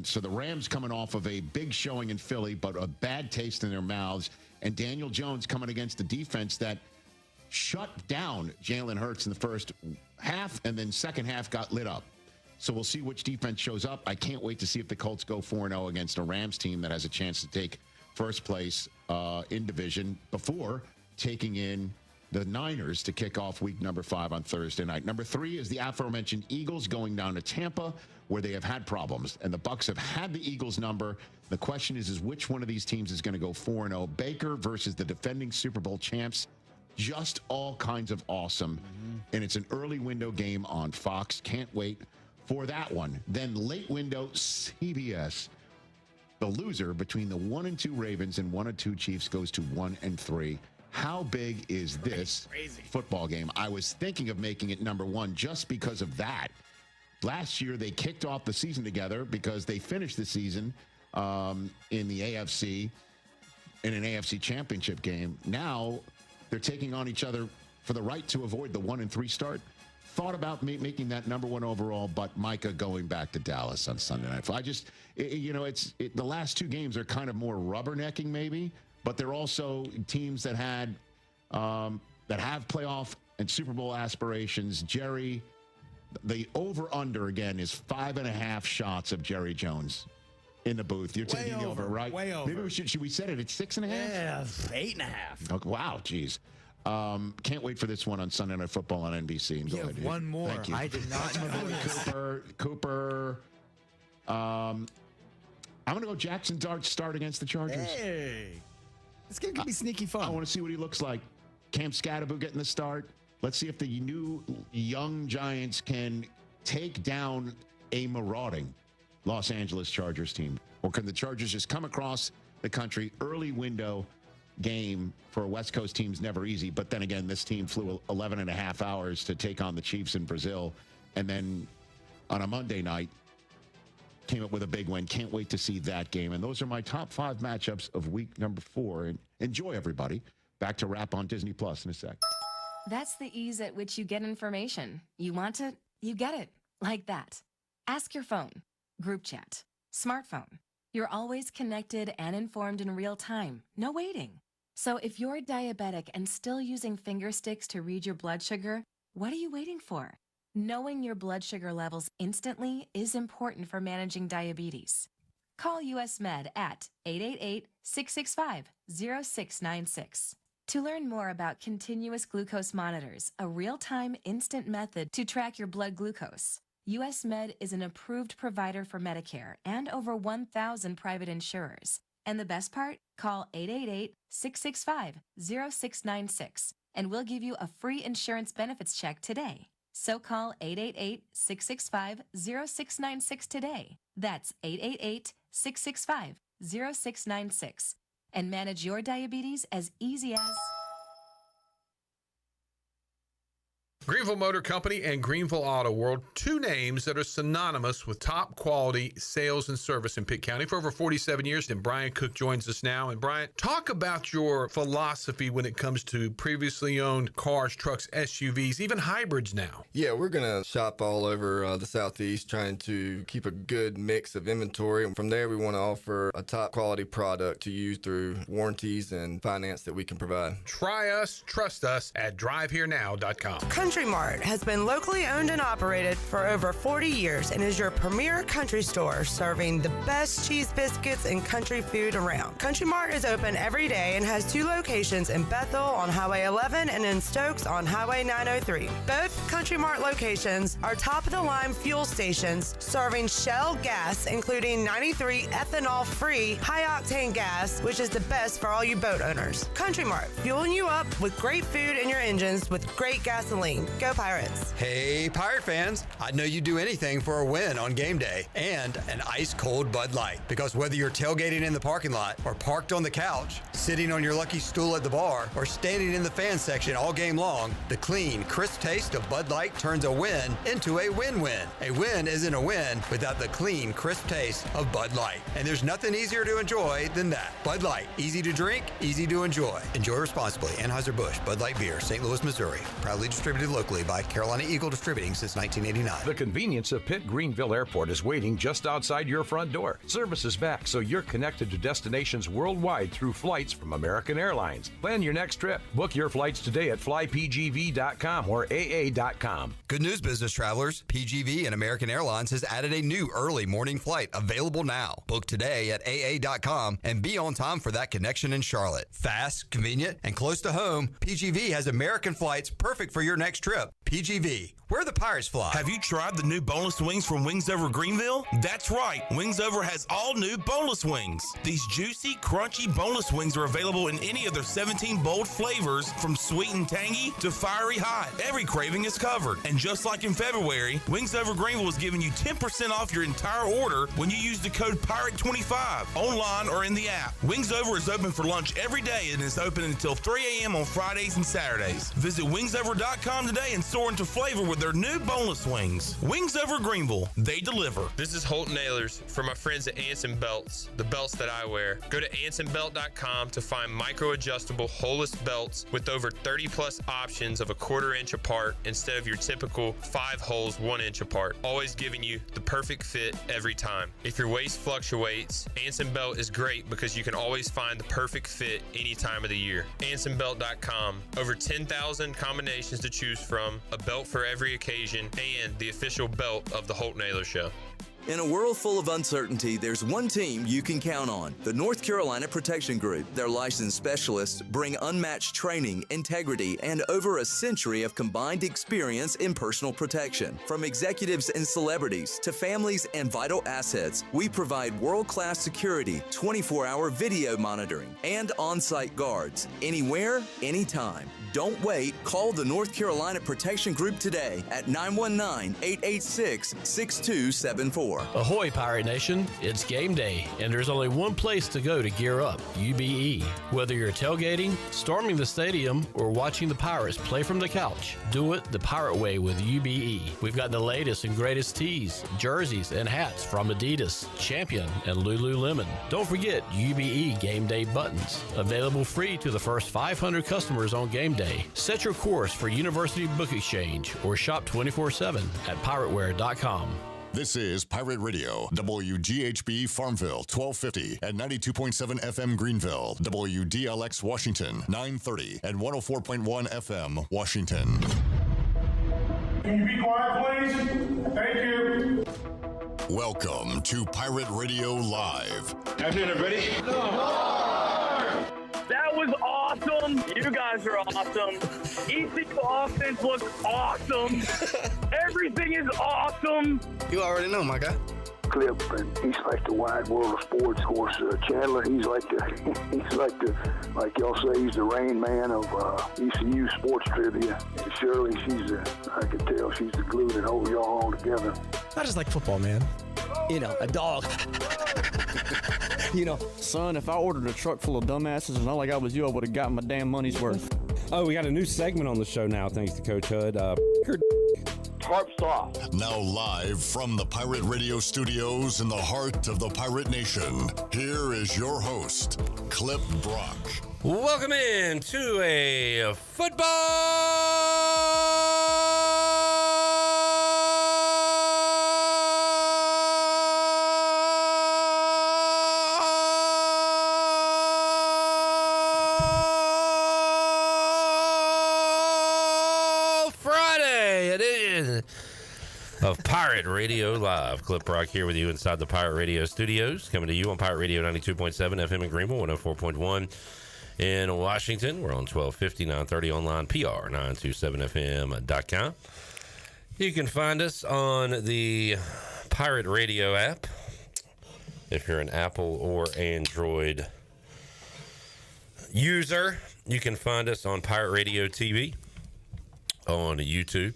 So the Rams coming off of a big showing in Philly, but a bad taste in their mouths. And Daniel Jones coming against the defense that shut down Jalen Hurts in the first half, and then second half got lit up. So we'll see which defense shows up. I can't wait to see if the Colts go 4-0 against a Rams team that has a chance to take first place in division before taking in the Niners to kick off week number 5 on Thursday night. Number 3 is the aforementioned Eagles going down to Tampa, where they have had problems. And the Bucs have had the Eagles number. The question is which one of these teams is going to go 4-0? Baker versus the defending Super Bowl champs. Just all kinds of awesome. And it's an early window game on Fox. Can't wait for that one. Then late window CBS. The loser between the 1-2 Ravens and 1-2 Chiefs goes to 1-3. How big is this football game? I was thinking of making it number 1 just because of that. Last year, they kicked off the season together because they finished the season in the AFC, in an AFC championship game. Now, they're taking on each other for the right to avoid the 1-3 start. Thought about making that number 1 overall, but Micah going back to Dallas on Sunday night. The last 2 games are kind of more rubbernecking maybe, but they're also teams that have playoff and Super Bowl aspirations. Jerry, the over-under again is 5.5 shots of Jerry Jones in the booth. You're taking the over, right? Way over. Maybe should we set it at 6.5? Yeah, 8.5. Oh, wow, geez. Can't wait for this one on Sunday Night Football on NBC. Yeah, one more. Thank you. I did not know this. Cooper. I'm going to go Jackson Dart start against the Chargers. Hey. This game could be sneaky fun. I want to see what he looks like. Cam Scatterbo getting the start. Let's see if the new young Giants can take down a marauding Los Angeles Chargers team. Or can the Chargers just come across the country? Early window game for a West Coast team's never easy. But then again, this team flew 11 and a half hours to take on the Chiefs in Brazil. And then on a Monday night, came up with a big win. Can't wait to see that game. And those are my top 5 matchups of week number 4. And enjoy, everybody. Back to Wrap on Disney Plus in a sec. That's the ease at which you get information. You want it, you get it. Like that. Ask your phone. Group chat. Smartphone. You're always connected and informed in real time. No waiting. So if you're diabetic and still using finger sticks to read your blood sugar, what are you waiting for? Knowing your blood sugar levels instantly is important for managing diabetes. Call US Med at 888-665-0696. To learn more about continuous glucose monitors, a real-time instant method to track your blood glucose, US Med is an approved provider for Medicare and over 1,000 private insurers. And the best part? Call 888-665-0696 and we'll give you a free insurance benefits check today. So call 888-665-0696 today. That's 888-665-0696. And manage your diabetes as easy as... Greenville Motor Company and Greenville Auto World, 2 names that are synonymous with top quality sales and service in Pitt County for over 47 years. And Brian Cook joins us now. And Brian, talk about your philosophy when it comes to previously owned cars, trucks, SUVs, even hybrids now. Yeah, we're going to shop all over the Southeast, trying to keep a good mix of inventory. And from there, we want to offer a top quality product to use through warranties and finance that we can provide. Try us, trust us at driveherenow.com. Country Mart has been locally owned and operated for over 40 years and is your premier country store serving the best cheese biscuits and country food around. Country Mart is open every day and has 2 locations in Bethel on Highway 11 and in Stokes on Highway 903. Both Country Mart locations are top-of-the-line fuel stations serving Shell gas, including 93 ethanol-free high-octane gas, which is the best for all you boat owners. Country Mart, fueling you up with great food in your engines with great gasoline. Go Pirates. Hey, Pirate fans. I'd know you'd do anything for a win on game day and an ice-cold Bud Light. Because whether you're tailgating in the parking lot or parked on the couch, sitting on your lucky stool at the bar, or standing in the fan section all game long, the clean, crisp taste of Bud Light turns a win into a win-win. A win isn't a win without the clean, crisp taste of Bud Light. And there's nothing easier to enjoy than that. Bud Light. Easy to drink, easy to enjoy. Enjoy responsibly. Anheuser-Busch, Bud Light Beer, St. Louis, Missouri. Proudly distributed locally by Carolina Eagle Distributing since 1989. The convenience of Pitt Greenville Airport is waiting just outside your front door. Service is back, so you're connected to destinations worldwide through flights from American Airlines. Plan your next trip. Book your flights today at flypgv.com or aa.com. Good news, business travelers. PGV and American Airlines has added a new early morning flight available now. Book today at aa.com and be on time for that connection in Charlotte. Fast, convenient, and close to home, PGV has American flights perfect for your next trip. PGV, where the Pirates fly. Have you tried the new boneless wings from Wings Over Greenville? That's right. Wings Over has all new boneless wings. These juicy, crunchy boneless wings are available in any of their 17 bold flavors, from sweet and tangy to fiery hot. Every craving is covered. And just like in February, Wings Over Greenville is giving you 10% off your entire order when you use the code PIRATE25 online or in the app. Wings Over is open for lunch every day and is open until 3 a.m. on Fridays and Saturdays. Visit wingsover.com today and soar into flavor with their new boneless wings. Wings Over Greenville, they deliver. This is Holton Ahlers for my friends at Anson Belts, the belts that I wear. Go to ansonbelt.com to find micro-adjustable holeless belts with over 30 plus options of a 1/4 inch apart instead of your typical 5 holes 1 inch apart, always giving you the perfect fit every time. If your waist fluctuates, Anson Belt is great because you can always find the perfect fit any time of the year. ansonbelt.com, over 10,000 combinations to choose from, a belt for every occasion, and the official belt of the Holton Ahlers Show. In a world full of uncertainty, there's one team you can count on, the North Carolina Protection Group. Their licensed specialists bring unmatched training, integrity, and over a century of combined experience in personal protection. From executives and celebrities to families and vital assets, we provide world-class security, 24-hour video monitoring, and on-site guards. Anywhere, anytime. Don't wait. Call the North Carolina Protection Group today at 919-886-6274. Ahoy, Pirate Nation. It's game day, and there's only one place to go to gear up, UBE. Whether you're tailgating, storming the stadium, or watching the Pirates play from the couch, do it the Pirate way with UBE. We've got the latest and greatest tees, jerseys, and hats from Adidas, Champion, and Lululemon. Don't forget UBE Game Day buttons, available free to the first 500 customers on game day. Set your course for University Book Exchange or shop 24/7 at pirateware.com. This is Pirate Radio, WGHB Farmville, 1250 and 92.7 FM Greenville, WDLX Washington, 930 and 104.1 FM Washington. Can you be quiet, please? Thank you. Welcome to Pirate Radio Live. Afternoon, everybody. That was awesome. You guys are awesome. ECU offense looks awesome. Everything is awesome. You already know, my guy. Clip, and he's like the wide world of sports. Of course, Chandler, he's like like y'all say, he's the Rain Man of ECU sports trivia. And Shirley, I can tell she's the glue that holds y'all all together. I just like football, man. You know, a dog. You know, son, if I ordered a truck full of dumbasses and all I got was you, I would have gotten my damn money's worth. Oh, we got a new segment on the show now, thanks to Coach Hood. Tarps off. Now live from the Pirate Radio studios in the heart of the Pirate Nation, here is your host, Clip Brock. Welcome in to a of Pirate Radio Live. Clip Rock here with you inside the Pirate Radio studios, coming to you on Pirate Radio 92.7 FM in Greenville, 104.1 in Washington. We're on 1250, 930 online, PR927FM.com. You can find us on the Pirate Radio app if you're an Apple or Android user. You can find us on Pirate Radio TV on YouTube,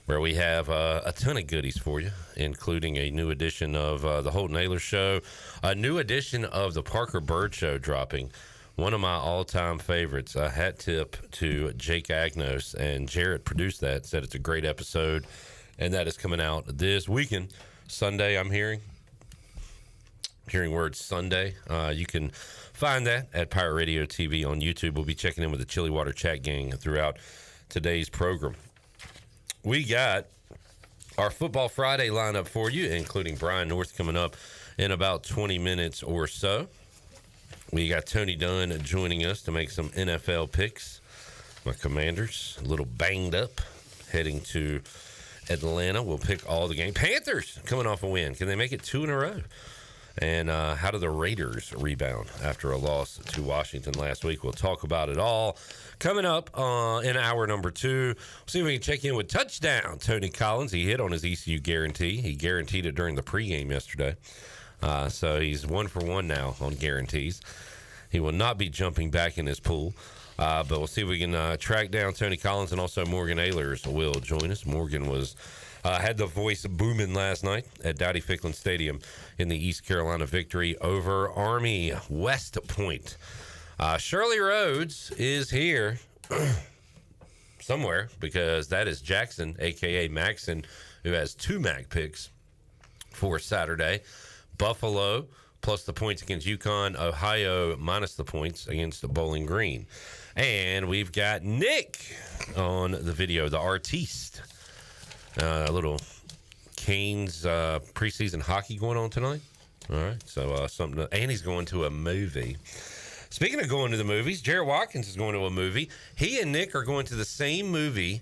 where we have a ton of goodies for you, including a new edition of the Holton Ahlers Show, a new edition of the Parker Bird Show dropping, one of my all-time favorites. A hat tip to Jake Agnos, and Jarrett produced that, said it's a great episode, and that is coming out this weekend. Sunday, I'm hearing words Sunday. You can find that at Pirate Radio TV on YouTube. We'll be checking in with the Chili Water chat gang throughout today's program. we got our Football Friday lineup for you, including Brian North coming up in about 20 minutes or so. We got Tony Dunn joining us to make some NFL picks. My Commanders, a little banged up, heading to Atlanta. We'll pick all the games. Panthers coming off a win. Can they make it 2 in a row? And how do the Raiders rebound after a loss to Washington last week? We'll talk about it all coming up in hour number 2. We'll see if we can check in with Touchdown Tony Collins. He hit on his ECU guarantee. He guaranteed it during the pregame yesterday. So he's 1 for 1 now on guarantees. He will not be jumping back in his pool. But we'll see if we can track down Tony Collins, and also Morgan Aaylor will join us. Morgan had the voice booming last night at Dowdy-Ficklin Stadium in the East Carolina victory over Army West Point. Shirley Rhodes is here somewhere, because that is Jackson, a.k.a. Maxon, who has 2 MAC picks for Saturday. Buffalo plus the points against UConn. Ohio minus the points against Bowling Green. And we've got Nick on the video, the artiste. A little Canes preseason hockey going on tonight. All right, so something. And he's going to a movie. Speaking of going to the movies, Jared Watkins is going to a movie. He and Nick are going to the same movie,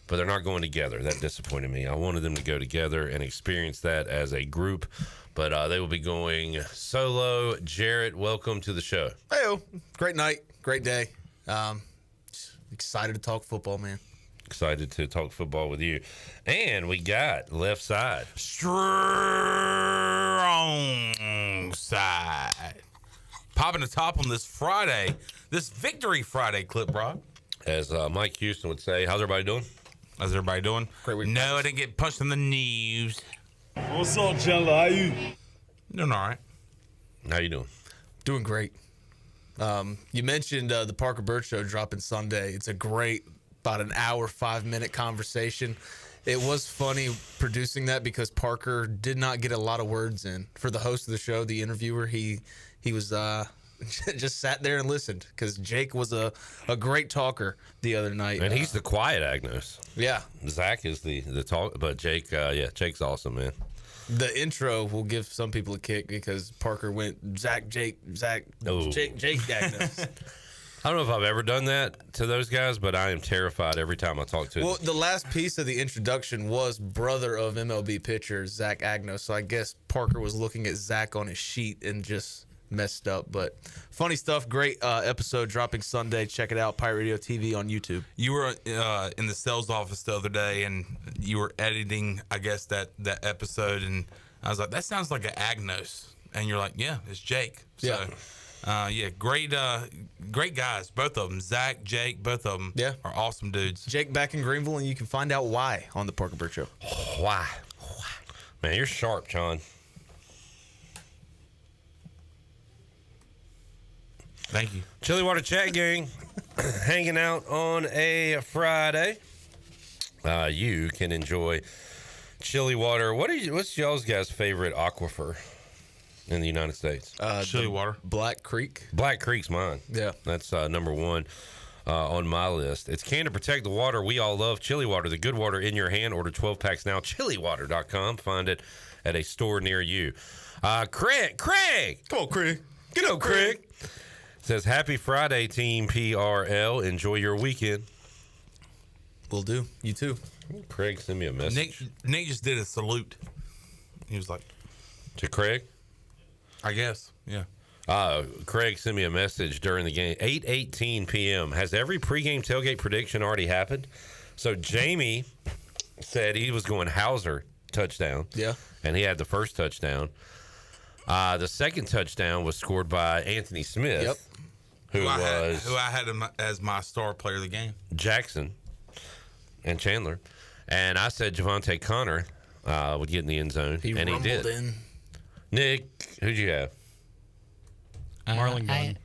but they're not going together. That disappointed me. I wanted them to go together and experience that as a group, but they will be going solo. Jarrett, welcome to the show. Hey, great night, great day. Excited to talk football, man. Excited to talk football with you. And we got left side. Strong side. Popping the top on this Friday, this Victory Friday clip, Rob. As Mike Houston would say, how's everybody doing? How's everybody doing? Great week. No, I didn't get punched in the knees. What's up, Chandler? How you? Doing all right. How you doing? Doing great. You mentioned the Parker Bird Show dropping Sunday. It's a great, about an hour, 5-minute conversation. It was funny producing that because Parker did not get a lot of words in. For the host of the show, the interviewer, he was just sat there and listened, because Jake was a great talker the other night. And he's the quiet Agnos. Yeah. Zach is the talk, but Jake, Jake's awesome, man. The intro will give some people a kick because Parker went Jake Agnos. I don't know if I've ever done that to those guys, but I am terrified every time I talk to them. Well, the last piece of the introduction was brother of MLB pitcher Zach Agnos, so I guess Parker was looking at Zach on his sheet and just messed up. But funny stuff. Great episode dropping Sunday. Check it out. Pirate Radio TV on YouTube. You were in the sales office the other day, and you were editing, I guess, that episode, and I was like, that sounds like an Agnos. And you're like, yeah, it's Jake. So, great guys, both of them. Zach, Jake, both of them are awesome dudes. Jake back in Greenville, and you can find out why on the Parker Bird Show. Why? Man, you're sharp, John. Thank you. Chili Water Chat Gang hanging out on a Friday. You can enjoy chili water. What's y'all's guys' favorite aquifer in the United States? Chili water. Black Creek. Black Creek's mine. Yeah. That's number 1 on my list. It's canned to protect the water we all love. Chili Water, the good water in your hand. Order 12 packs now. ChiliWater.com. Find it at a store near you. Craig. Come on, Craig. Get up, Craig. Says, happy Friday, Team PRL. Enjoy your weekend. Will do. You too. Craig, send me a message. Nick just did a salute. He was like... To Craig? I guess, yeah. Craig sent me a message during the game. 8:18 p.m. Has every pregame tailgate prediction already happened? So Jamie said he was going Hauser touchdown. Yeah. And he had the first touchdown. The second touchdown was scored by Anthony Smith. Yep. Who I had him as my star player of the game. Jackson and Chandler. And I said Javante Connor would get in the end zone. He did. In. Nick, who'd you have? Marlon Gunn.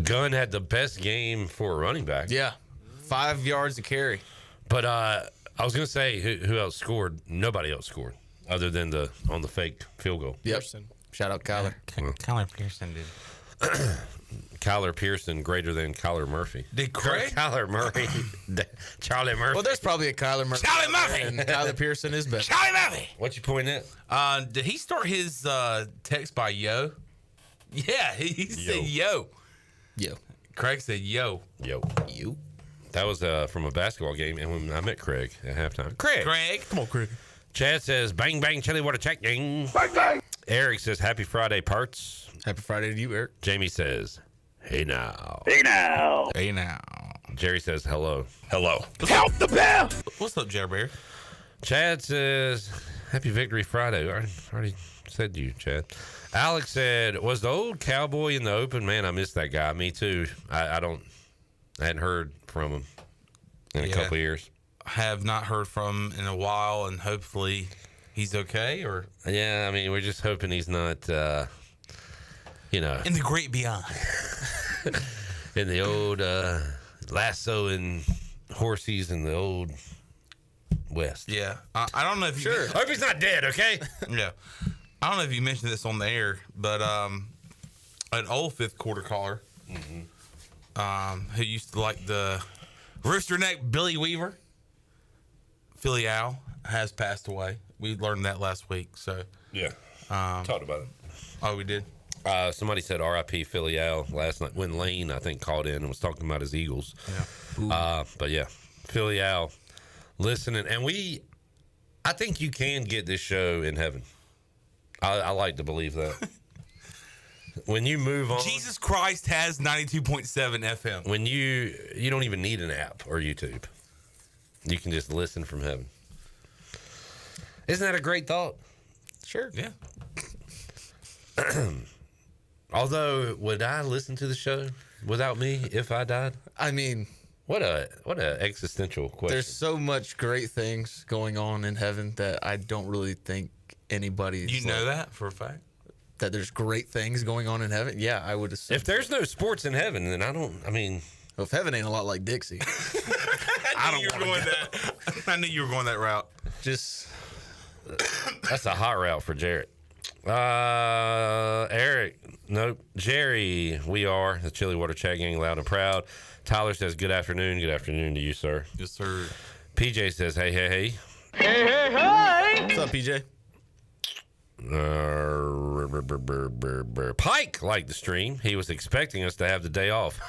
Gunn had the best game for a running back. Yeah. 5 yards to carry. But I was going to say who else scored. Nobody else scored other than on the fake field goal. Yep. Shout out Kyler. Kyler Pearson did. Kyler Pearson greater than Kyler Murphy. Did Craig? Kyler Murray. Charlie Murphy. Well, there's probably a Kyler Murphy. Charlie Murphy. And Kyler Pearson is better. Charlie Murphy. What you pointing at? Did he start his text by yo? Yeah, he said yo. Yo. Craig said yo. Yo. You. That was from a basketball game, and when I met Craig at halftime. Craig. Come on, Craig. Chad says, bang, bang, chili water check, ding. Bang, bang. Eric says, happy Friday, parts. Happy Friday to you, Eric. Jamie says, hey now. Hey now. Hey now. Jerry says, hello. Hello. Count the bell. What's up, Jerry Bear? Chad says, happy Victory Friday. I already said to you, Chad. Alex said, was the old cowboy in the open? Man, I missed that guy. Me too. I hadn't heard from him in a couple of years. Have not heard from him in a while, and hopefully he's okay. Or yeah, I mean, we're just hoping he's not, in the great beyond. in the old lassoing horses in the old West. Yeah. I don't know if you... Sure. Hope he's not dead, okay? Yeah. I don't know if you mentioned this on the air, but an old fifth quarter caller who used to like the rooster neck Billy Weaver, Philly Owl, has passed away. We learned that last week. So yeah, talked about it. Oh, we did. Somebody said R.I.P. Philly Owl last night when Lane, I think, called in and was talking about his Eagles. Yeah. But yeah, Philly Owl listening, and I think you can get this show in heaven. I like to believe that. When you move on, Jesus Christ has 92.7 FM. When you don't even need an app or YouTube. You can just listen from heaven. Isn't that a great thought? Sure. Yeah. Although, would I listen to the show without me if I died? I mean, what a existential question. There's so much great things going on in heaven that I don't really think anybody. You know that for a fact? That there's great things going on in heaven? Yeah, I would assume. If there's no sports in heaven, then well, if heaven ain't a lot like Dixie. I knew you were going that route. Just that's a hot route for Jarrett. Eric, nope. Jerry, we are the Chili Water Chat Gang, loud and proud. Tyler says, good afternoon. Good afternoon to you, sir. Yes, sir. PJ says, hey, hey, hey. Hey, hey, hey. What's up, PJ? Pike liked the stream. He was expecting us to have the day off.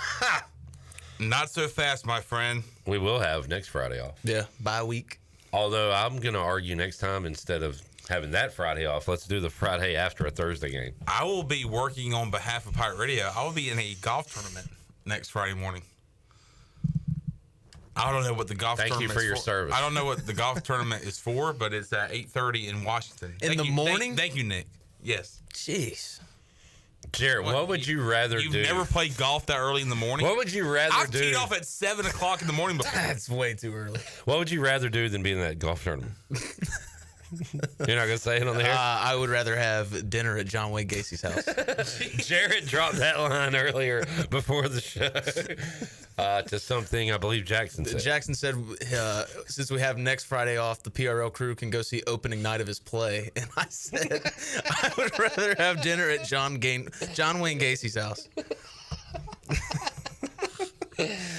Not so fast, my friend. We will have next Friday off. Yeah, bye week. Although I'm going to argue next time, instead of having that Friday off, let's do the Friday after a Thursday game. I will be working on behalf of Pirate Radio. I will be in a golf tournament next Friday morning. I don't know what the golf tournament is for. Thank you for your service. I don't know what the golf tournament is for, but it's at 8:30 in Washington. In the morning? Thank you, Nick. Yes. Jeez. Jared, what would you rather do? You've never played golf that early in the morning? What would you rather do? I've teed off at 7 o'clock in the morning before. That's way too early. What would you rather do than be in that golf tournament? You're not going to say it on the air? I would rather have dinner at John Wayne Gacy's house. Jared dropped that line earlier before the show to something I believe Jackson said. Jackson said, since we have next Friday off, the PRL crew can go see opening night of his play. And I said, I would rather have dinner at John Wayne Gacy's house.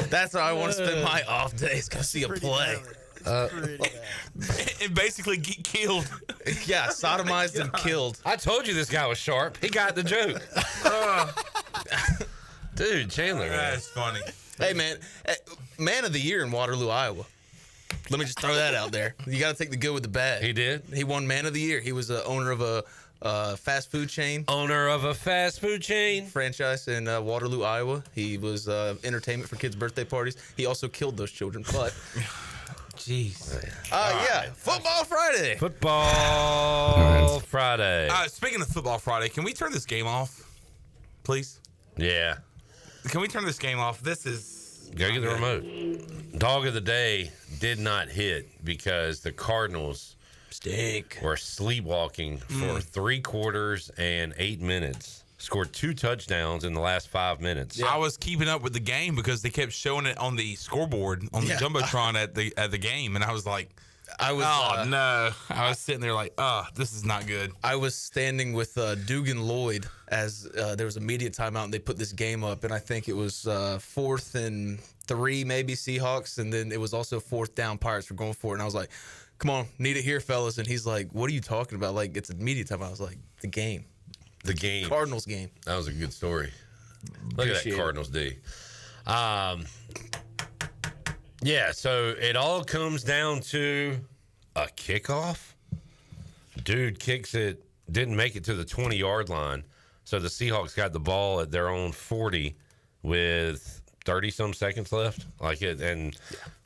That's how I want to spend my off days, go see a play. And basically get killed. Yeah, sodomized and killed. I told you this guy was sharp. He got the joke. Dude, Chandler. That's funny. Hey, man. Man of the year in Waterloo, Iowa. Let me just throw that out there. You got to take the good with the bad. He did? He won Man of the Year. He was the owner of a fast food chain. Owner of a fast food chain. Franchise in Waterloo, Iowa. He was entertainment for kids' birthday parties. He also killed those children, but... Jeez. Yeah. Football Friday. Football Friday. Speaking of Football Friday, can we turn this game off, please? Yeah. Can we turn this game off? This is... Go get the remote. Dog of the day did not hit because the Cardinals were sleepwalking for 3 quarters and 8 minutes. Scored 2 touchdowns in the last 5 minutes. Yeah. I was keeping up with the game because they kept showing it on the scoreboard on the Jumbotron at the game, and I was like, I was. No! I was sitting there like, this is not good. I was standing with Dugan Lloyd as there was a media timeout, and they put this game up, and I think it was 4th and 3, maybe Seahawks, and then it was also 4th down. Pirates were going for it, and I was like, "Come on, need it here, fellas." And he's like, "What are you talking about? Like, it's a media timeout." I was like, "The game, Cardinals game." That was a good story. Look at that Cardinals D. Yeah, so it all comes down to a kickoff. Dude kicks it, didn't make it to the 20-yard line. So the Seahawks got the ball at their own 40 with 30-some seconds left. And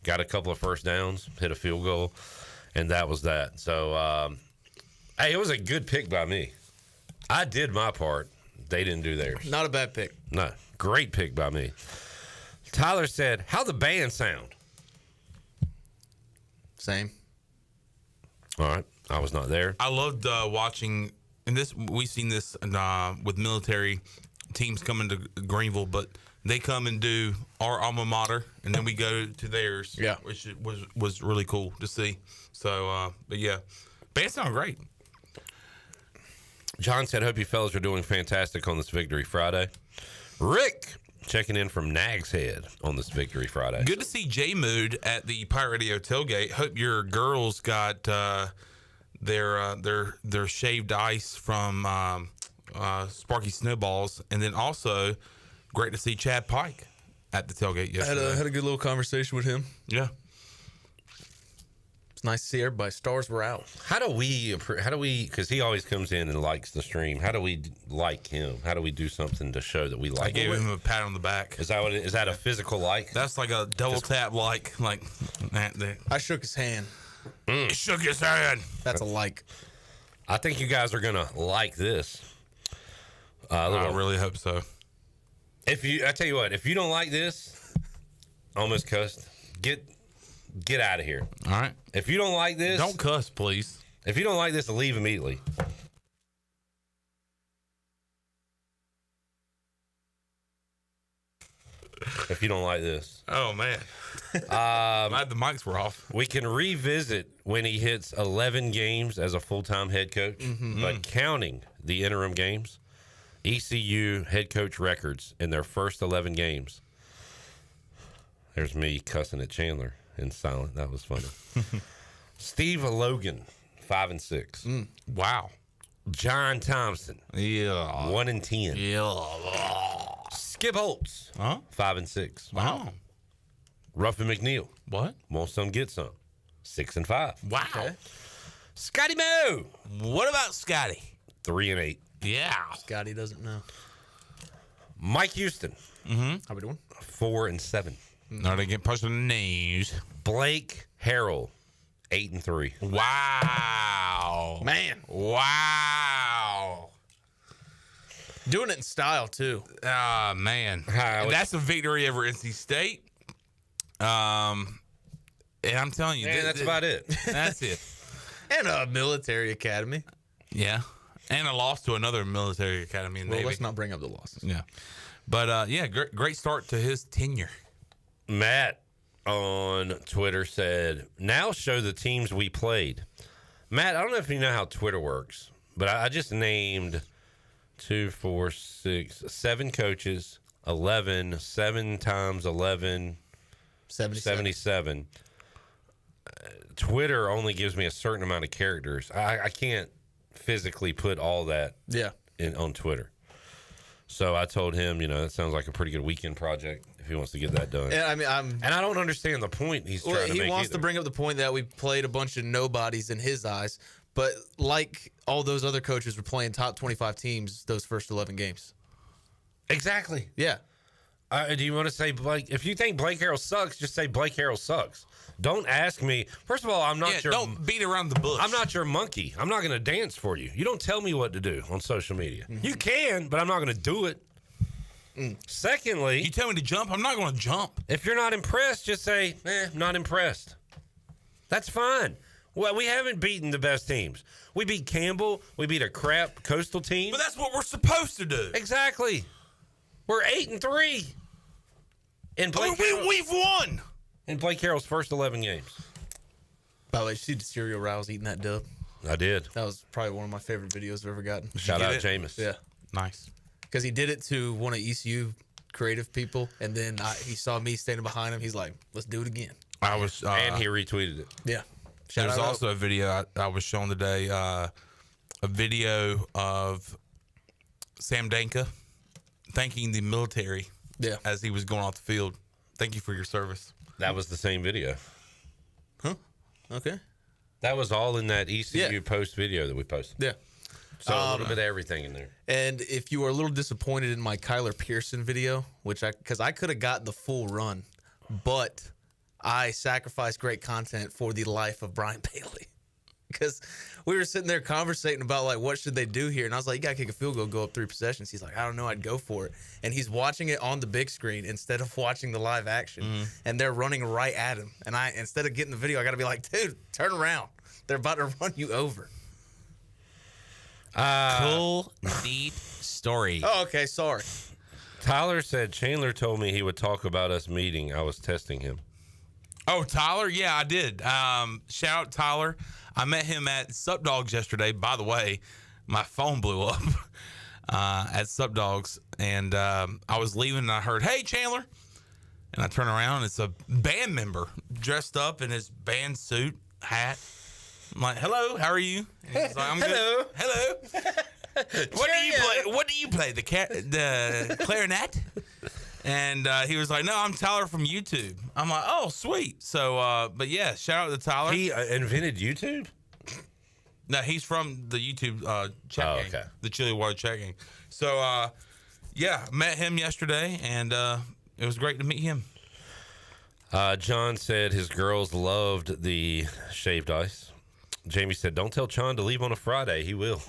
got a couple of first downs, hit a field goal, and that was that. So, hey, it was a good pick by me. I did my part. They didn't do theirs. Not a bad pick. No, great pick by me. Tyler said, "How the band sound?" Same. All right. I was not there. I loved watching, and we've seen this with military teams coming to Greenville, but they come and do our alma mater, and then we go to theirs, which was really cool to see. So, but yeah, band sound great. John said, "Hope you fellas are doing fantastic on this Victory Friday." Rick checking in from Nag's Head on this Victory Friday. Good to see J Mood at the Pirate Radio tailgate. Hope your girls got their shaved ice from Sparky Snowballs, and then also great to see Chad Pike at the tailgate yesterday. Had a good little conversation with him. Yeah. It's nice to see everybody. Stars were out. How do we, because he always comes in and likes the stream. How do we like him? How do we do something to show that we like him? I gave him a pat on the back. Is that a physical like? That's like a double tap like that. I shook his hand. He shook his hand. That's a like. I think you guys are going to like this. I really hope so. I tell you what, if you don't like this, almost cussed, get out of here. All right. If you don't like this, don't cuss, please. If you don't like this, leave immediately. If you don't like this. Oh, man. Glad the mics were off. We can revisit when he hits 11 games as a full-time head coach, but counting the interim games, ECU head coach records in their first 11 games. There's me cussing at Chandler in silent. That was funny. Steve Logan, 5-6. Wow. John Thompson, 1-10. Yeah. Skip Holtz, 5-6. Wow. Ruffin McNeil, what? Want some, get some, 6-5. Wow. Okay. Scotty Moe, what about Scotty? 3-8. Yeah. Scotty doesn't know. Mike Houston, How we doing? 4-7. Now they get punched in the knees. Blake Herrell, 8-3. Wow. Man. Wow. Doing it in style, too. Ah, man. That's a victory over NC State. And I'm telling you. And that's about it. That's it. And a military academy. Yeah. And a loss to another military academy in Navy. Let's not bring up the losses. Yeah. But, great start to his tenure. Matt on Twitter said, "Now show the teams we played." Matt, I don't know if you know how Twitter works, but I just named 2, 4, 6, 7 coaches, 11, 7 times 11, 77. Twitter only gives me a certain amount of characters. I can't physically put all that on Twitter. So I told him, that sounds like a pretty good weekend project if he wants to get that done. Yeah, I mean, and I don't understand the point he's trying to make. He wants either. to bring up the point that we played a bunch of nobodies in his eyes, but like all those other coaches were playing top 25 teams those first 11 games. Exactly. Yeah. Do you want to say Blake? If you think Blake Herrell sucks, just say Blake Herrell sucks. Don't ask me. First of all, I'm not your. Don't beat around the bush. I'm not your monkey. I'm not going to dance for you. You don't tell me what to do on social media. You can, but I'm not going to do it. Secondly, you tell me to jump, I'm not going to jump. If you're not impressed, just say, not impressed. That's fine. Well, we haven't beaten the best teams. We beat Campbell. We beat a crap Coastal team. But that's what we're supposed to do. Exactly. We're 8-3. And we've won. In Blake Herrell's first 11 games. By the way, did you see the cereal Rouse eating that dub? I did. That was probably one of my favorite videos I've ever gotten. Shout out Jameis. Yeah. Nice. Because he did it to one of ECU creative people, and then he saw me standing behind him. He's like, let's do it again. I was, and he retweeted it. Yeah. There's also a video I was shown today, a video of Sam Danka thanking the military as he was going off the field. Thank you for your service. That was the same video. Huh? Okay. That was all in that ECU post video that we posted. Yeah. So a little bit of everything in there. And if you were a little disappointed in my Kyler Pearson video, because I could have got the full run, but I sacrificed great content for the life of Brian Bailey. Because we were sitting there conversating about, like, what should they do here? And I was like, you got to kick a field goal, go up 3 possessions. He's like, I don't know, I'd go for it. And he's watching it on the big screen instead of watching the live action. And they're running right at him. And instead of getting the video, I got to be like, dude, turn around. They're about to run you over. Cool, neat story. Oh, okay, sorry. Tyler said Chandler told me he would talk about us meeting. I was testing him. Oh, Tyler? Yeah, I did. Shout out Tyler. I met him at Sup Dogs yesterday. By the way, my phone blew up at Sup Dogs, and I was leaving, and I heard, hey, Chandler. And I turn around, and it's a band member dressed up in his band suit, hat. I'm like, hello, how are you? And he's like, I'm Hello. good. Hello. What do you play? The clarinet? And he was like, no, I'm Tyler from YouTube. I'm like, oh, sweet. So, but yeah, shout out to Tyler. He invented YouTube? No, he's from the YouTube chat gang, okay. the Chili Water chat gang. So, yeah, met him yesterday, and it was great to meet him. John said his girls loved the shaved ice. Jamie said, don't tell John to leave on a Friday. He will.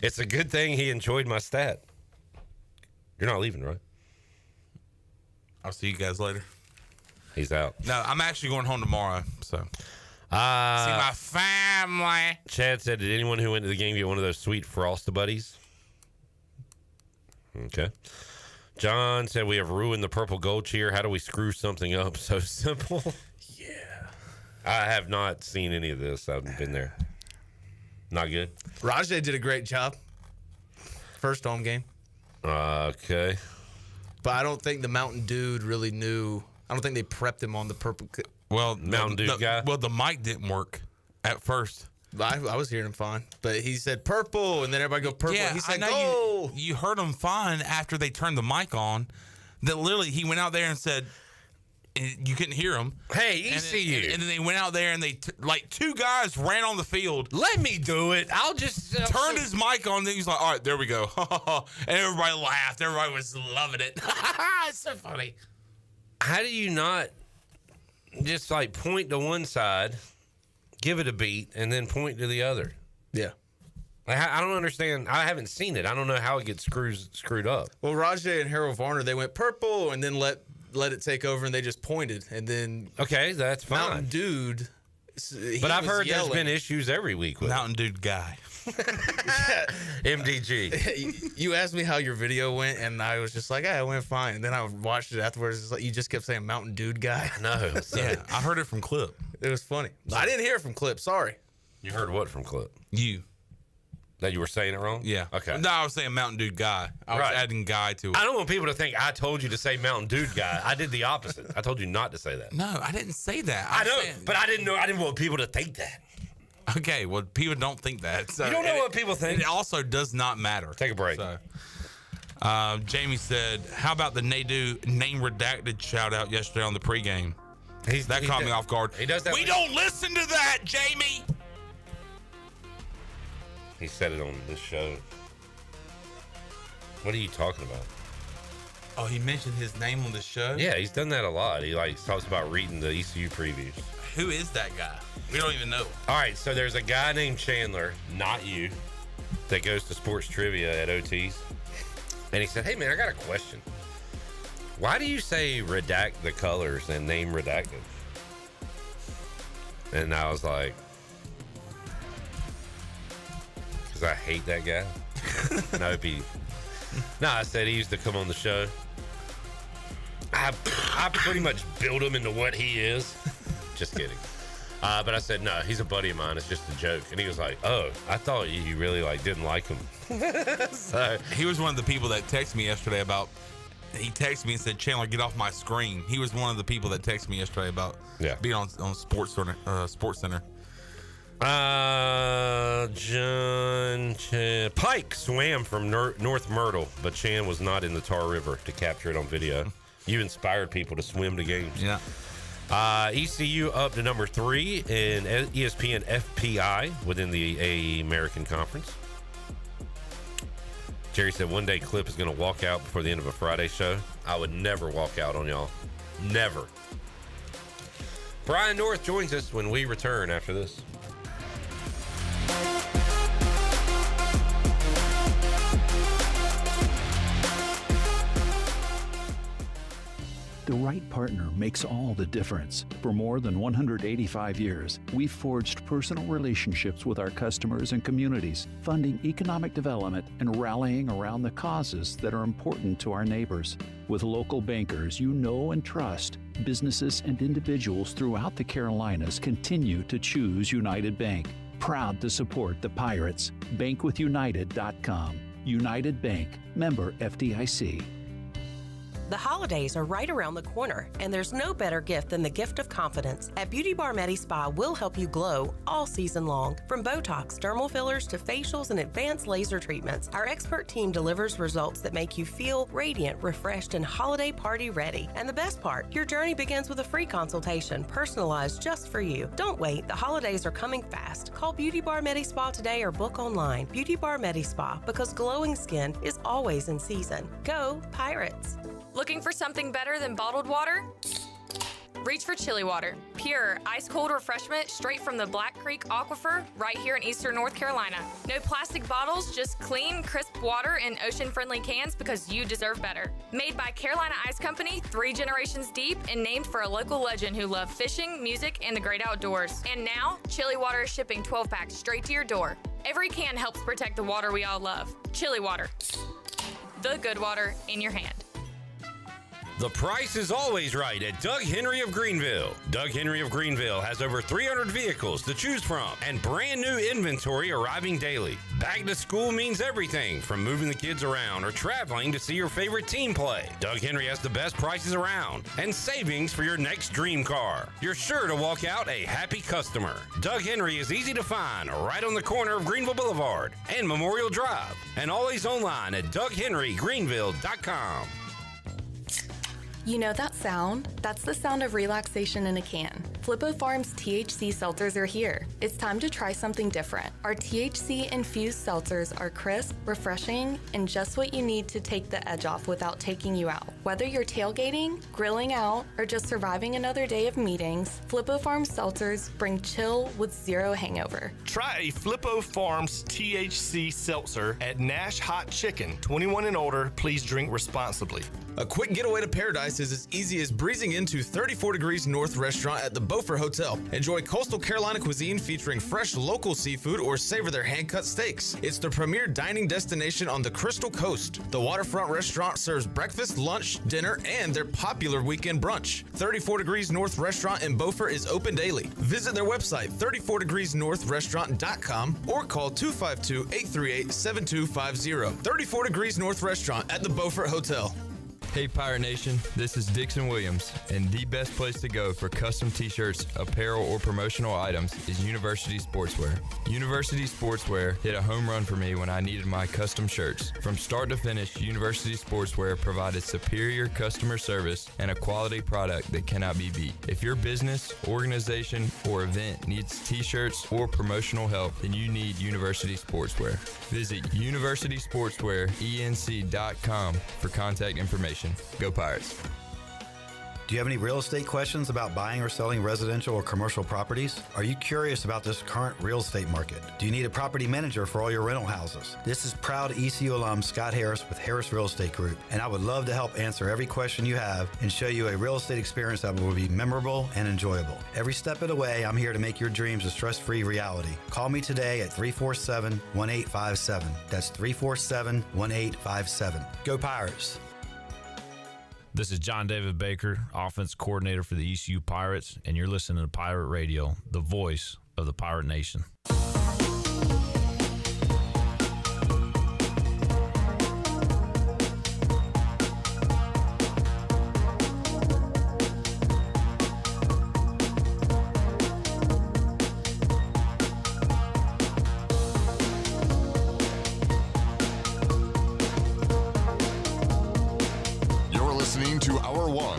It's a good thing he enjoyed my stat. You're not leaving, right? I'll see you guys later. He's out. No, I'm actually going home tomorrow, so. See my family. Chad said, did anyone who went to the game get one of those sweet Frosta buddies? Okay. John said, we have ruined the purple gold cheer. How do we screw something up so simple? Yeah. I have not seen any of this. I haven't been there. Not good. Rajay did a great job. First home game. Okay. But I don't think the Mountain Dude really knew. I don't think they prepped him on the purple. Well, Mountain Dude guy. Well, the mic didn't work at first. I was hearing him fine, but he said purple, and then everybody go purple. Yeah, he said I know gold. you heard him fine after they turned the mic on. That literally he went out there and said, and you couldn't hear him. Hey, ECU. And then they went out there and they like two guys ran on the field. Let me do it. I'll just turned his mic on. Then he's like, all right, there we go. And everybody laughed. Everybody was loving it. It's so funny. How do you not just like point to one side, give it a beat, and then point to the other? Yeah. I don't understand. I haven't seen it. I don't know how it gets screwed up. Well, Rajay and Herrell Varner, they went purple and then let it take over, and they just pointed, and then okay, that's fine. Mountain Dude. But I've heard there's been issues every week with Mountain Dude guy. MDG. You asked me how your video went, and I was just like, "Yeah, it went fine." And then I watched it afterwards. It's like you just kept saying Mountain Dude guy. No, yeah, I heard it from Clip. It was funny. I didn't hear it from Clip. Sorry. You heard what from Clip? You. That you were saying it wrong? Yeah. Okay. No, I was saying Mountain Dude guy. I was adding guy to it. I don't want people to think I told you to say Mountain Dude guy. I did the opposite. I told you not to say that. No, I didn't say that. I know, but I didn't know. I didn't want people to think that. Okay, well, people don't think that. So, you don't know what people think. It also does not matter. Take a break. So, Jamie said, how about the Nadu name redacted shout out yesterday on the pregame? That caught me off guard. He does that. We don't listen to that, Jamie. He said it on this show. What are you talking about? Oh, he mentioned his name on the show? Yeah, he's done that a lot. He talks about reading the ECU previews. Who is that guy? We don't even know. All right, so there's a guy named Chandler, not you, that goes to sports trivia at OT's. And he said, hey, man, I got a question. Why do you say redact the colors and name redacted? And I was like, because I hate that guy. I said he used to come on the show. I pretty much built him into what he is. Just kidding. But I said, no, he's a buddy of mine. It's just a joke. And he was like, oh, I thought you really didn't like him. So he was one of the people that texted me yesterday about. He texted me and said, "Chandler, get off my screen." He was one of the people that texted me yesterday about being on Sports Center. Pike swam from North Myrtle, but Chan was not in the Tar River to capture it on video. You inspired people to swim to games. Yeah. ECU up to number 3 in ESPN FPI within the American Conference. Jerry said one day Clip is going to walk out before the end of a Friday show. I would never walk out on y'all. Never. Brian North joins us when we return after this. The right partner makes all the difference. For more than 185 years, we've forged personal relationships with our customers and communities, funding economic development and rallying around the causes that are important to our neighbors. With local bankers you know and trust, businesses and individuals throughout the Carolinas continue to choose United Bank. Proud to support the Pirates. Bankwithunited.com. United Bank. Member FDIC. The holidays are right around the corner, and there's no better gift than the gift of confidence. At Beauty Bar Medi Spa, we'll help you glow all season long. From Botox, dermal fillers, to facials and advanced laser treatments, our expert team delivers results that make you feel radiant, refreshed, and holiday party ready. And the best part, your journey begins with a free consultation, personalized just for you. Don't wait, the holidays are coming fast. Call Beauty Bar Medi Spa today or book online. Beauty Bar Medi Spa, because glowing skin is always in season. Go Pirates! Looking for something better than bottled water? Reach for Chili Water. Pure, ice-cold refreshment straight from the Black Creek Aquifer right here in eastern North Carolina. No plastic bottles, just clean, crisp water in ocean-friendly cans because you deserve better. Made by Carolina Ice Company, 3 generations deep, and named for a local legend who loved fishing, music, and the great outdoors. And now, Chili Water is shipping 12-packs straight to your door. Every can helps protect the water we all love. Chili Water. The good water in your hand. The price is always right at Doug Henry of Greenville. Doug Henry of Greenville has over 300 vehicles to choose from and brand new inventory arriving daily. Back to school means everything from moving the kids around or traveling to see your favorite team play. Doug Henry has the best prices around and savings for your next dream car. You're sure to walk out a happy customer. Doug Henry is easy to find right on the corner of Greenville Boulevard and Memorial Drive, and always online at DougHenryGreenville.com. You know that sound? That's the sound of relaxation in a can. Flippo Farms THC seltzers are here. It's time to try something different. Our THC-infused seltzers are crisp, refreshing, and just what you need to take the edge off without taking you out. Whether you're tailgating, grilling out, or just surviving another day of meetings, Flippo Farms seltzers bring chill with zero hangover. Try a Flippo Farms THC seltzer at Nash Hot Chicken. 21 and older, please drink responsibly. A quick getaway to paradise is as easy as breezing into 34 Degrees North restaurant at the Beaufort Hotel. Enjoy coastal Carolina cuisine featuring fresh local seafood or savor their hand-cut steaks. It's the premier dining destination on the Crystal Coast. The waterfront restaurant serves breakfast, lunch, dinner, and their popular weekend brunch. 34 Degrees North restaurant in Beaufort is open daily. Visit their website, 34degreesnorthrestaurant.com, or call 252-838-7250. 34 Degrees North restaurant at the Beaufort Hotel. Hey Pirate Nation, this is Dixon Williams, and the best place to go for custom t-shirts, apparel, or promotional items is University Sportswear. University Sportswear hit a home run for me when I needed my custom shirts. From start to finish, University Sportswear provided superior customer service and a quality product that cannot be beat. If your business, organization, or event needs t-shirts or promotional help, then you need University Sportswear. Visit universitysportswearenc.com for contact information. Go Pirates. Do you have any real estate questions about buying or selling residential or commercial properties? Are you curious about this current real estate market? Do you need a property manager for all your rental houses? This is proud ECU alum Scott Harris with Harris Real Estate Group, and I would love to help answer every question you have and show you a real estate experience that will be memorable and enjoyable. Every step of the way, I'm here to make your dreams a stress-free reality. Call me today at 347-1857. That's 347-1857. Go Pirates! This is John David Baker, offense coordinator for the ECU Pirates, and you're listening to Pirate Radio, the voice of the Pirate Nation.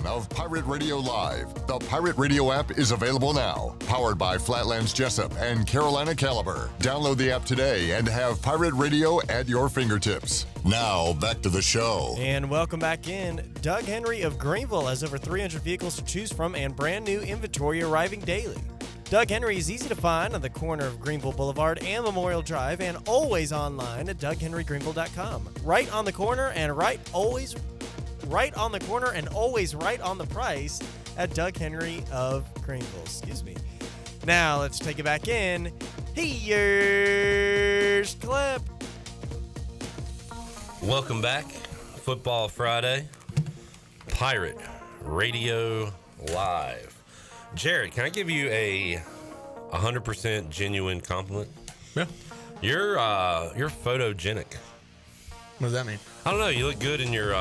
Of Pirate Radio Live. The Pirate Radio app is available now. Powered by Flatlands Jessup and Carolina Caliber. Download the app today and have Pirate Radio at your fingertips. Now, back to the show. And welcome back in. Doug Henry of Greenville has over 300 vehicles to choose from and brand new inventory arriving daily. Doug Henry is easy to find on the corner of Greenville Boulevard and Memorial Drive, and always online at DougHenryGreenville.com. Right on the corner and right on the corner and always right on the price at Doug Henry of Greenville. Excuse me. Now let's take it back in. Here's Clip. Welcome back. Football Friday. Pirate Radio Live. Jared, can I give you a 100% genuine compliment? Yeah. You're photogenic. What does that mean? I don't know. You look good in your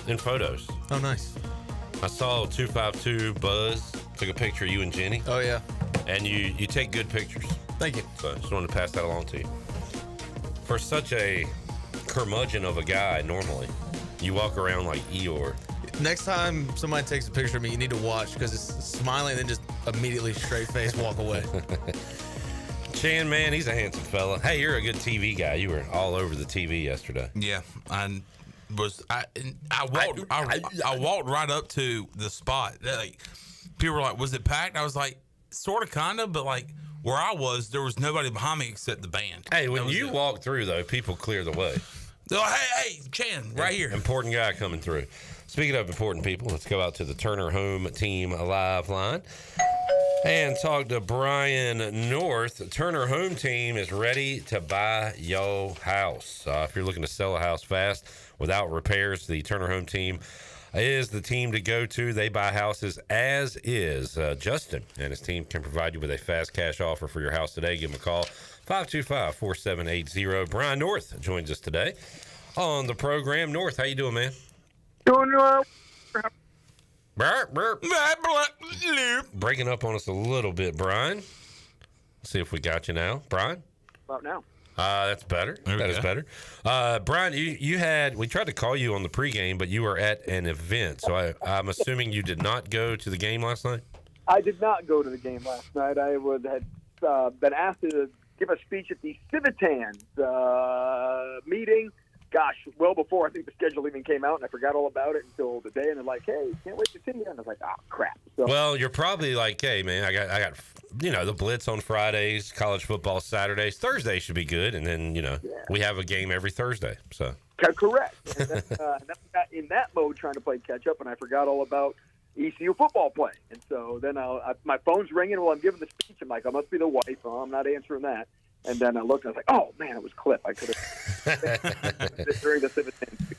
in photos. Oh, nice. I saw 252 Buzz took a picture of you and Jenny. Oh, yeah. And you take good pictures. Thank you. So I just wanted to pass that along to you. For such a curmudgeon of a guy, normally, you walk around like Eeyore. Next time somebody takes a picture of me, you need to watch, because it's smiling and then just immediately straight face walk away. Chan, man, he's a handsome fella. Hey, you're a good TV guy. You were all over the TV yesterday. Yeah, I walked right up to the spot. Like, people were like, "Was it packed?" I was like, "Sort of, kind of," but like where I was, there was nobody behind me except the band. Hey, when you walk through though, people clear the way. They're like, "Hey, Chan, right here." Important guy coming through. Speaking of important people, let's go out to the Turner Home Team Live line and talk to Brian North. Turner Home Team is ready to buy your house. If you're looking to sell a house fast without repairs, the Turner Home Team is the team to go to. They buy houses as is. Justin and his team can provide you with a fast cash offer for your house today. Give them a call, 525-4780. Brian North joins us today on the program. North, how you doing, man? Doing well. Breaking up on us a little bit, Brian. Let's see if we got you now. Brian? About now. That's better. That is better. Brian, we tried to call you on the pregame, but you were at an event. So I'm assuming you did not go to the game last night? I did not go to the game last night. I had been asked to give a speech at the Civitans meeting. Gosh, well before I think the schedule even came out, and I forgot all about it until the day. And they're like, "Hey, can't wait to see you." And I was like, "Oh crap!" So, well, you're probably like, "Hey, man, I got the blitz on Fridays, college football Saturdays, Thursday should be good, and then we have a game every Thursday." So correct. And then, I got in that mode trying to play catch up, and I forgot all about ECU football play. And so then my phone's ringing while I'm giving the speech. I'm like, "I must be the wife." Oh, I'm not answering that. And then I looked and I was like, "Oh, man, it was Clip. I could have during the Civitans."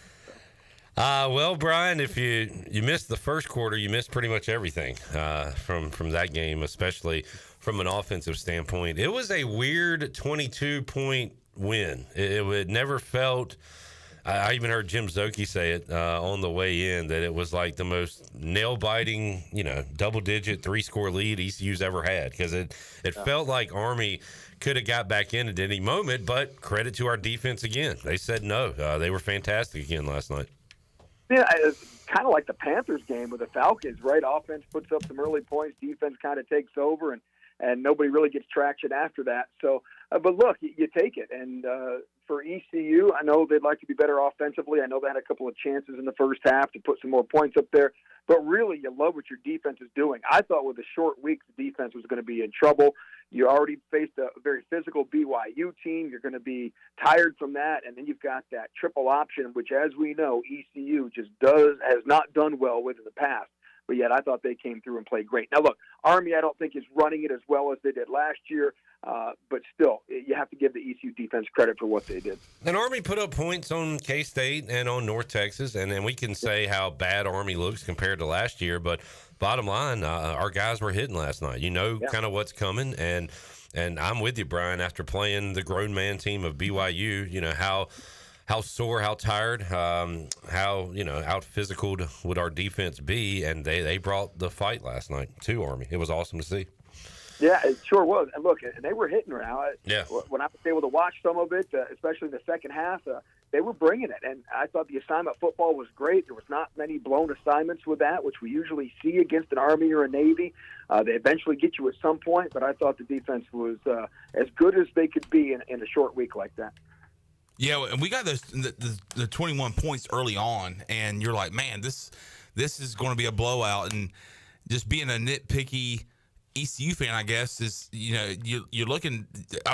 Well, Brian, if you missed the first quarter, you missed pretty much everything from that game, especially from an offensive standpoint. It was a weird 22-point win. It never felt – I even heard Jim Zoki say it on the way in, that it was like the most nail-biting, double-digit, three-score lead ECU's ever had, because it felt like Army – could have got back in at any moment, but credit to our defense again. They said no. They were fantastic again last night. Yeah, it's kind of like the Panthers game with the Falcons, right? Offense puts up some early points, defense kind of takes over, and nobody really gets traction after that. So, but look, you take it. And for ECU, I know they'd like to be better offensively. I know they had a couple of chances in the first half to put some more points up there. But really, you love what your defense is doing. I thought with a short week, the defense was going to be in trouble. You already faced a very physical BYU team. You're going to be tired from that. And then you've got that triple option, which, as we know, ECU has not done well with in the past. but yet I thought they came through and played great. Now, look, Army I don't think is running it as well as they did last year, but still, you have to give the ECU defense credit for what they did. And Army put up points on K-State and on North Texas, and then we can say how bad Army looks compared to last year, but bottom line, our guys were hitting last night. You know kind of what's coming, and I'm with you, Brian, after playing the grown man team of BYU, you know, how sore, how tired, how, out physical would our defense be, and they brought the fight last night to Army. It was awesome to see. Yeah, it sure was. And look, and they were hitting now. Yeah. When I was able to watch some of it, especially in the second half, they were bringing it. And I thought the assignment football was great. There was not many blown assignments with that, which we usually see against an Army or a Navy. They eventually get you at some point, but I thought the defense was as good as they could be in a short week like that. Yeah, and we got the 21 points early on, and you're like, man, this is going to be a blowout. And just being a nitpicky ECU fan, I guess, is, you're looking.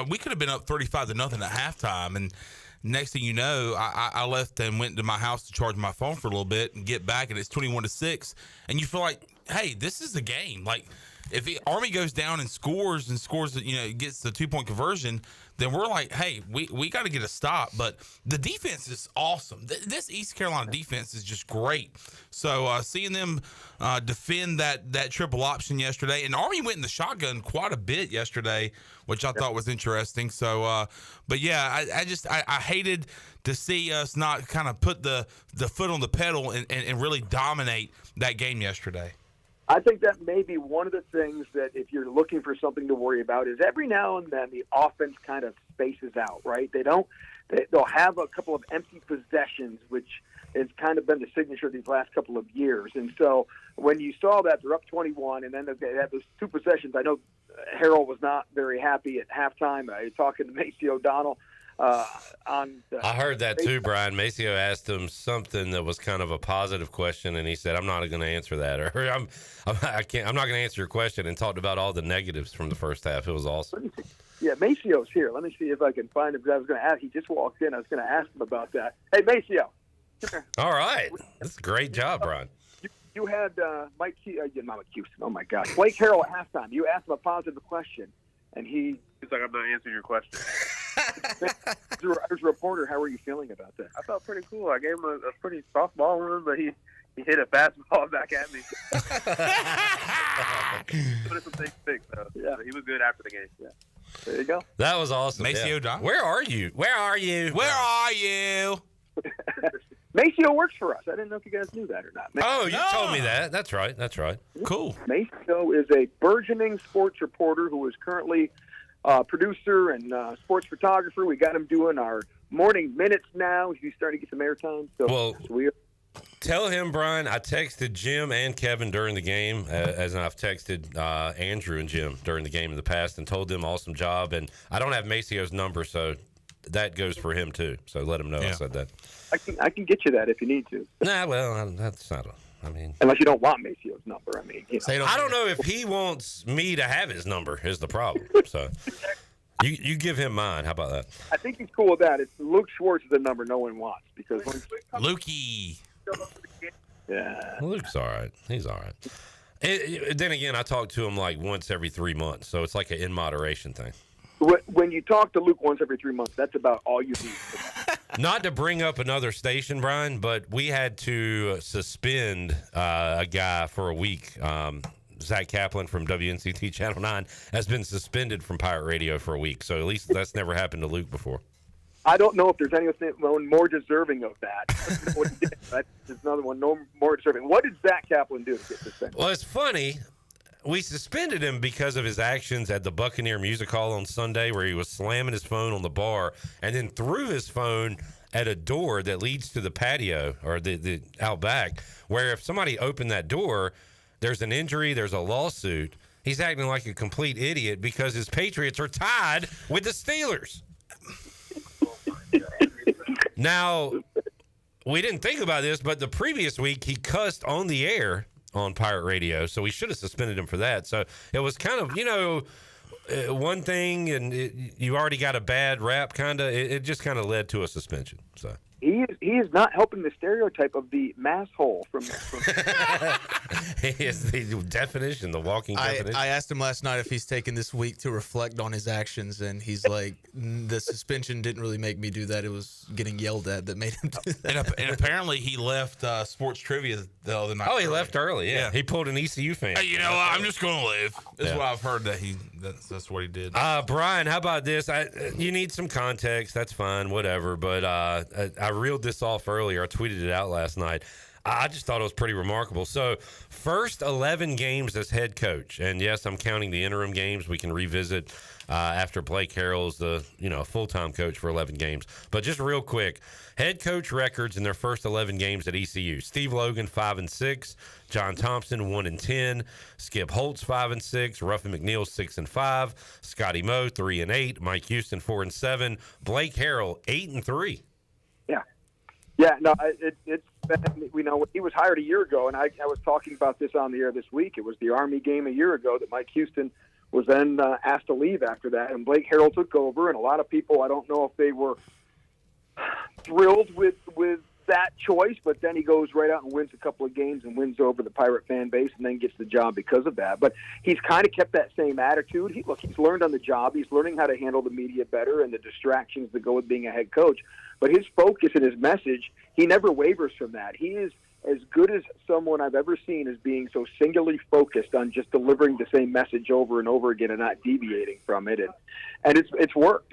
We could have been up 35-0 at halftime, and next thing you know, I left and went to my house to charge my phone for a little bit and get back, and it's 21-6, and you feel like, hey, this is the game. Like, if the Army goes down and scores, gets the 2-point conversion, then we're like, hey, we got to get a stop. But the defense is awesome. This East Carolina defense is just great. So seeing them defend that triple option yesterday, and Army went in the shotgun quite a bit yesterday, which I thought was interesting. So, but yeah, I hated to see us not kind of put the foot on the pedal and really dominate that game yesterday. I think that may be one of the things that if you're looking for something to worry about is every now and then the offense kind of spaces out, right? They'll have a couple of empty possessions, which has kind of been the signature these last couple of years. And so when you saw that, they're up 21, and then they have those two possessions. I know Herrell was not very happy at halftime. Talking to Macy O'Donnell. I heard that too, Brian. Maceo asked him something that was kind of a positive question, and he said, "I'm not going to answer that," or "I'm not going to answer your question," and talked about all the negatives from the first half. It was awesome. Yeah, Maceo's here. Let me see if I can find him, because I was going to ask. He just walked in. I was going to ask him about that. Hey, Maceo. Come here. All right, that's a great job, Brian. You had not Mike Houston. Oh my God, Blake Herrell at halftime. You asked him a positive question, and he's like, "I'm not answering your question." As a reporter, how were you feeling about that? I felt pretty cool. I gave him a pretty soft ball one, but he hit a fastball back at me. Put some things, though. Yeah. So he was good after the game. Yeah. There you go. That was awesome. Maceo Don. Where are you? Maceo works for us. I didn't know if you guys knew that or not. You told me that. That's right. Cool. Maceo is a burgeoning sports reporter who is currently producer and sports photographer. We got him doing our morning minutes now. He's starting to get some airtime. So tell him, Brian, I texted Jim and Kevin during the game, as I've texted Andrew and Jim during the game in the past, and told them awesome job. And I don't have Maceo's number, so that goes for him too. So let him know I said that. I can get you that if you need to. Nah, well, that's not unless you don't want Maceo's number. I don't know if he wants me to have his number is the problem. So you give him mine. How about that? I think he's cool with that. It's Luke Schwartz is the number no one wants because Lukey. Yeah, Luke's all right. He's all right. Then again, I talk to him like once every 3 months, so it's like an in moderation thing. When you talk to Luke once every 3 months, that's about all you need. Not to bring up another station, Brian, but we had to suspend a guy for a week. Zach Kaplan from WNCT Channel 9 has been suspended from Pirate Radio for a week, so at least that's never happened to Luke before. I don't know if there's anyone more deserving of that. There's another one more deserving. What did Zach Kaplan do to get suspended? Well, it's funny. We suspended him because of his actions at the Buccaneer Music Hall on Sunday, where he was slamming his phone on the bar and then threw his phone at a door that leads to the patio or the out back, where if somebody opened that door, there's an injury, there's a lawsuit. He's acting like a complete idiot because his Patriots are tied with the Steelers. Now, we didn't think about this, but the previous week he cussed on the air on Pirate Radio, so we should have suspended him for that. So it was kind of, one thing, and you already got a bad rap, kind of. It just kind of led to a suspension. So he is not helping the stereotype of the mass hole from He is the definition, the walking definition. I asked him last night if he's taken this week to reflect on his actions, and he's like, the suspension didn't really make me do that. It was getting yelled at that made him do that. And apparently he left sports trivia the other night. Oh, he left early. Yeah, he pulled an ECU fan. Hey, you know, I'm just going to leave. That's what I've heard that's what he did. Brian, how about this? You need some context. That's fine, whatever. But I reeled this off earlier. I tweeted it out last night. I just thought it was pretty remarkable. So, first 11 games as head coach, and yes, I'm counting the interim games. We can revisit after Blake Herrell's the full-time coach for 11 games. But just real quick, head coach records in their first 11 games at ECU: Steve Logan 5-6, John Thompson 1-10, Skip Holtz 5-6, Ruffin McNeil 6-5, Scotty Moe 3-8, Mike Houston 4-7, Blake Herrell 8-3. Yeah, no, it's been, he was hired a year ago, and I was talking about this on the air this week. It was the Army game a year ago that Mike Houston was then asked to leave after that, and Blake Herrell took over, and a lot of people, I don't know if they were thrilled with that choice, but then he goes right out and wins a couple of games and wins over the Pirate fan base and then gets the job because of that. But he's kind of kept that same attitude. He's learned on the job. He's learning how to handle the media better and the distractions that go with being a head coach. But his focus and his message, he never wavers from that. He is as good as someone I've ever seen as being so singularly focused on just delivering the same message over and over again and not deviating from it. And it's worked.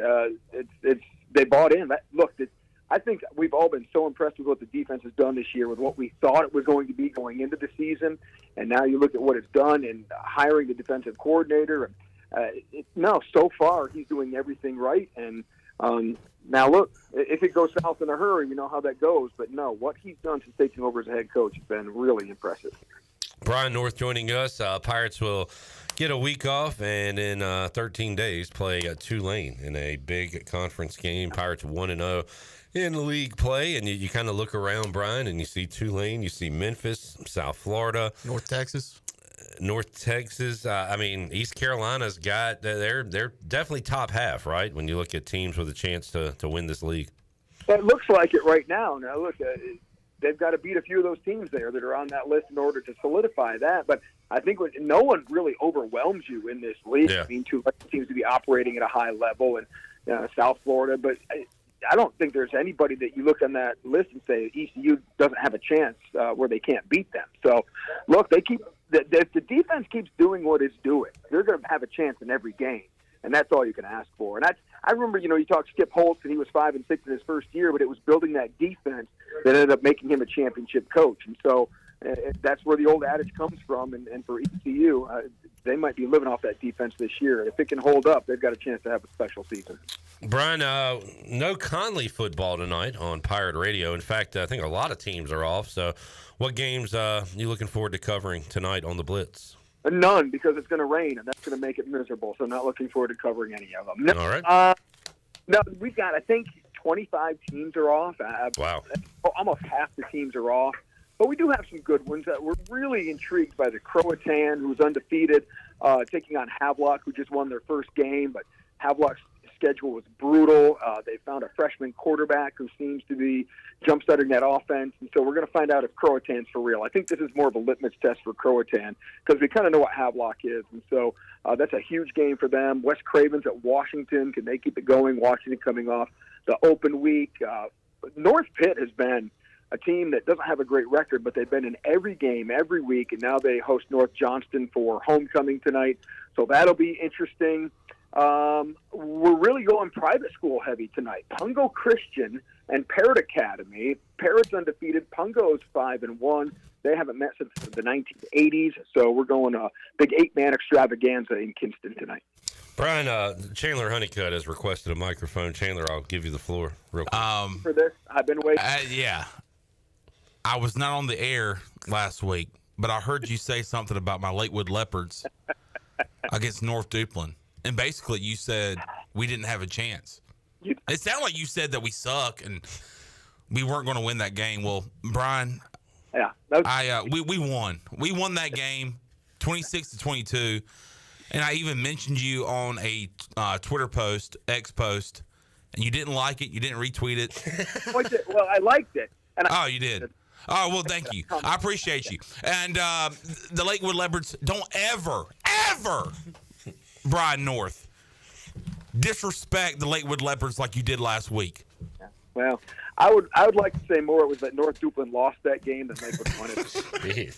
They bought in. I think we've all been so impressed with what the defense has done this year, with what we thought it was going to be going into the season, and now you look at what it's done in hiring the defensive coordinator. So far he's doing everything right, and now look, if it goes south in a hurry, you know how that goes. But no, what he's done since taking over as a head coach has been really impressive. Brian North joining us. Pirates will get a week off and in 13 days play Tulane in a big conference game. Pirates 1-0 in league play, and you kind of look around, Brian, and you see Tulane, you see Memphis, South Florida, North Texas. East Carolina's got they're definitely top half, right? When you look at teams with a chance to win this league, it looks like it right now. Now look, they've got to beat a few of those teams there that are on that list in order to solidify that. But I think no one really overwhelms you in this league. Yeah. I mean, Tulane seems to be operating at a high level, and South Florida, but I don't think there's anybody that you look on that list and say ECU doesn't have a chance where they can't beat them. So, look, if the defense keeps doing what it's doing, they're going to have a chance in every game, and that's all you can ask for. And I remember, you talked Skip Holtz, and he was 5-6 in his first year, but it was building that defense that ended up making him a championship coach. And so that's where the old adage comes from. And for ECU, they might be living off that defense this year. If it can hold up, they've got a chance to have a special season. Brian, no Conley football tonight on Pirate Radio. In fact, I think a lot of teams are off. So what games you looking forward to covering tonight on the Blitz? None, because it's going to rain, and that's going to make it miserable. So not looking forward to covering any of them. No, all right. No, we've got, I think, 25 teams are off. Wow. Almost half the teams are off. But we do have some good ones. We're really intrigued by the Croatan, who's undefeated, taking on Havelock, who just won their first game. But Havelock's schedule was brutal. They found a freshman quarterback who seems to be jump-starting that offense. And so we're going to find out if Croatan's for real. I think this is more of a litmus test for Croatan because we kind of know what Havelock is. And so that's a huge game for them. Wes Craven's at Washington. Can they keep it going? Washington coming off the open week. North Pitt has been a team that doesn't have a great record, but they've been in every game every week, and now they host North Johnston for homecoming tonight. So that'll be interesting. We're really going private school heavy tonight. Pungo Christian and Parrott Academy. Parrott's undefeated. Pungo's 5-1. They haven't met since the 1980s, so we're going a big 8-man extravaganza in Kinston tonight. Brian, Chandler Honeycutt has requested a microphone. Chandler, I'll give you the floor real quick. For this, I've been waiting. Yeah. I was not on the air last week, but I heard you say something about my Lakewood Leopards against North Duplin. And basically you said we didn't have a chance. It sounded like you said that we suck and we weren't going to win that game. Well, Brian, we won. We won that game 26-22. And I even mentioned you on a Twitter post, X post, and you didn't like it. You didn't retweet it. Well, I liked it. And oh, you did. Oh, well, thank you. I appreciate you. And the Lakewood Leopards, don't ever, Brian North, disrespect the Lakewood Leopards like you did last week. Well, I would like to say more. It was that North Duplin lost that game than Lakewood won it.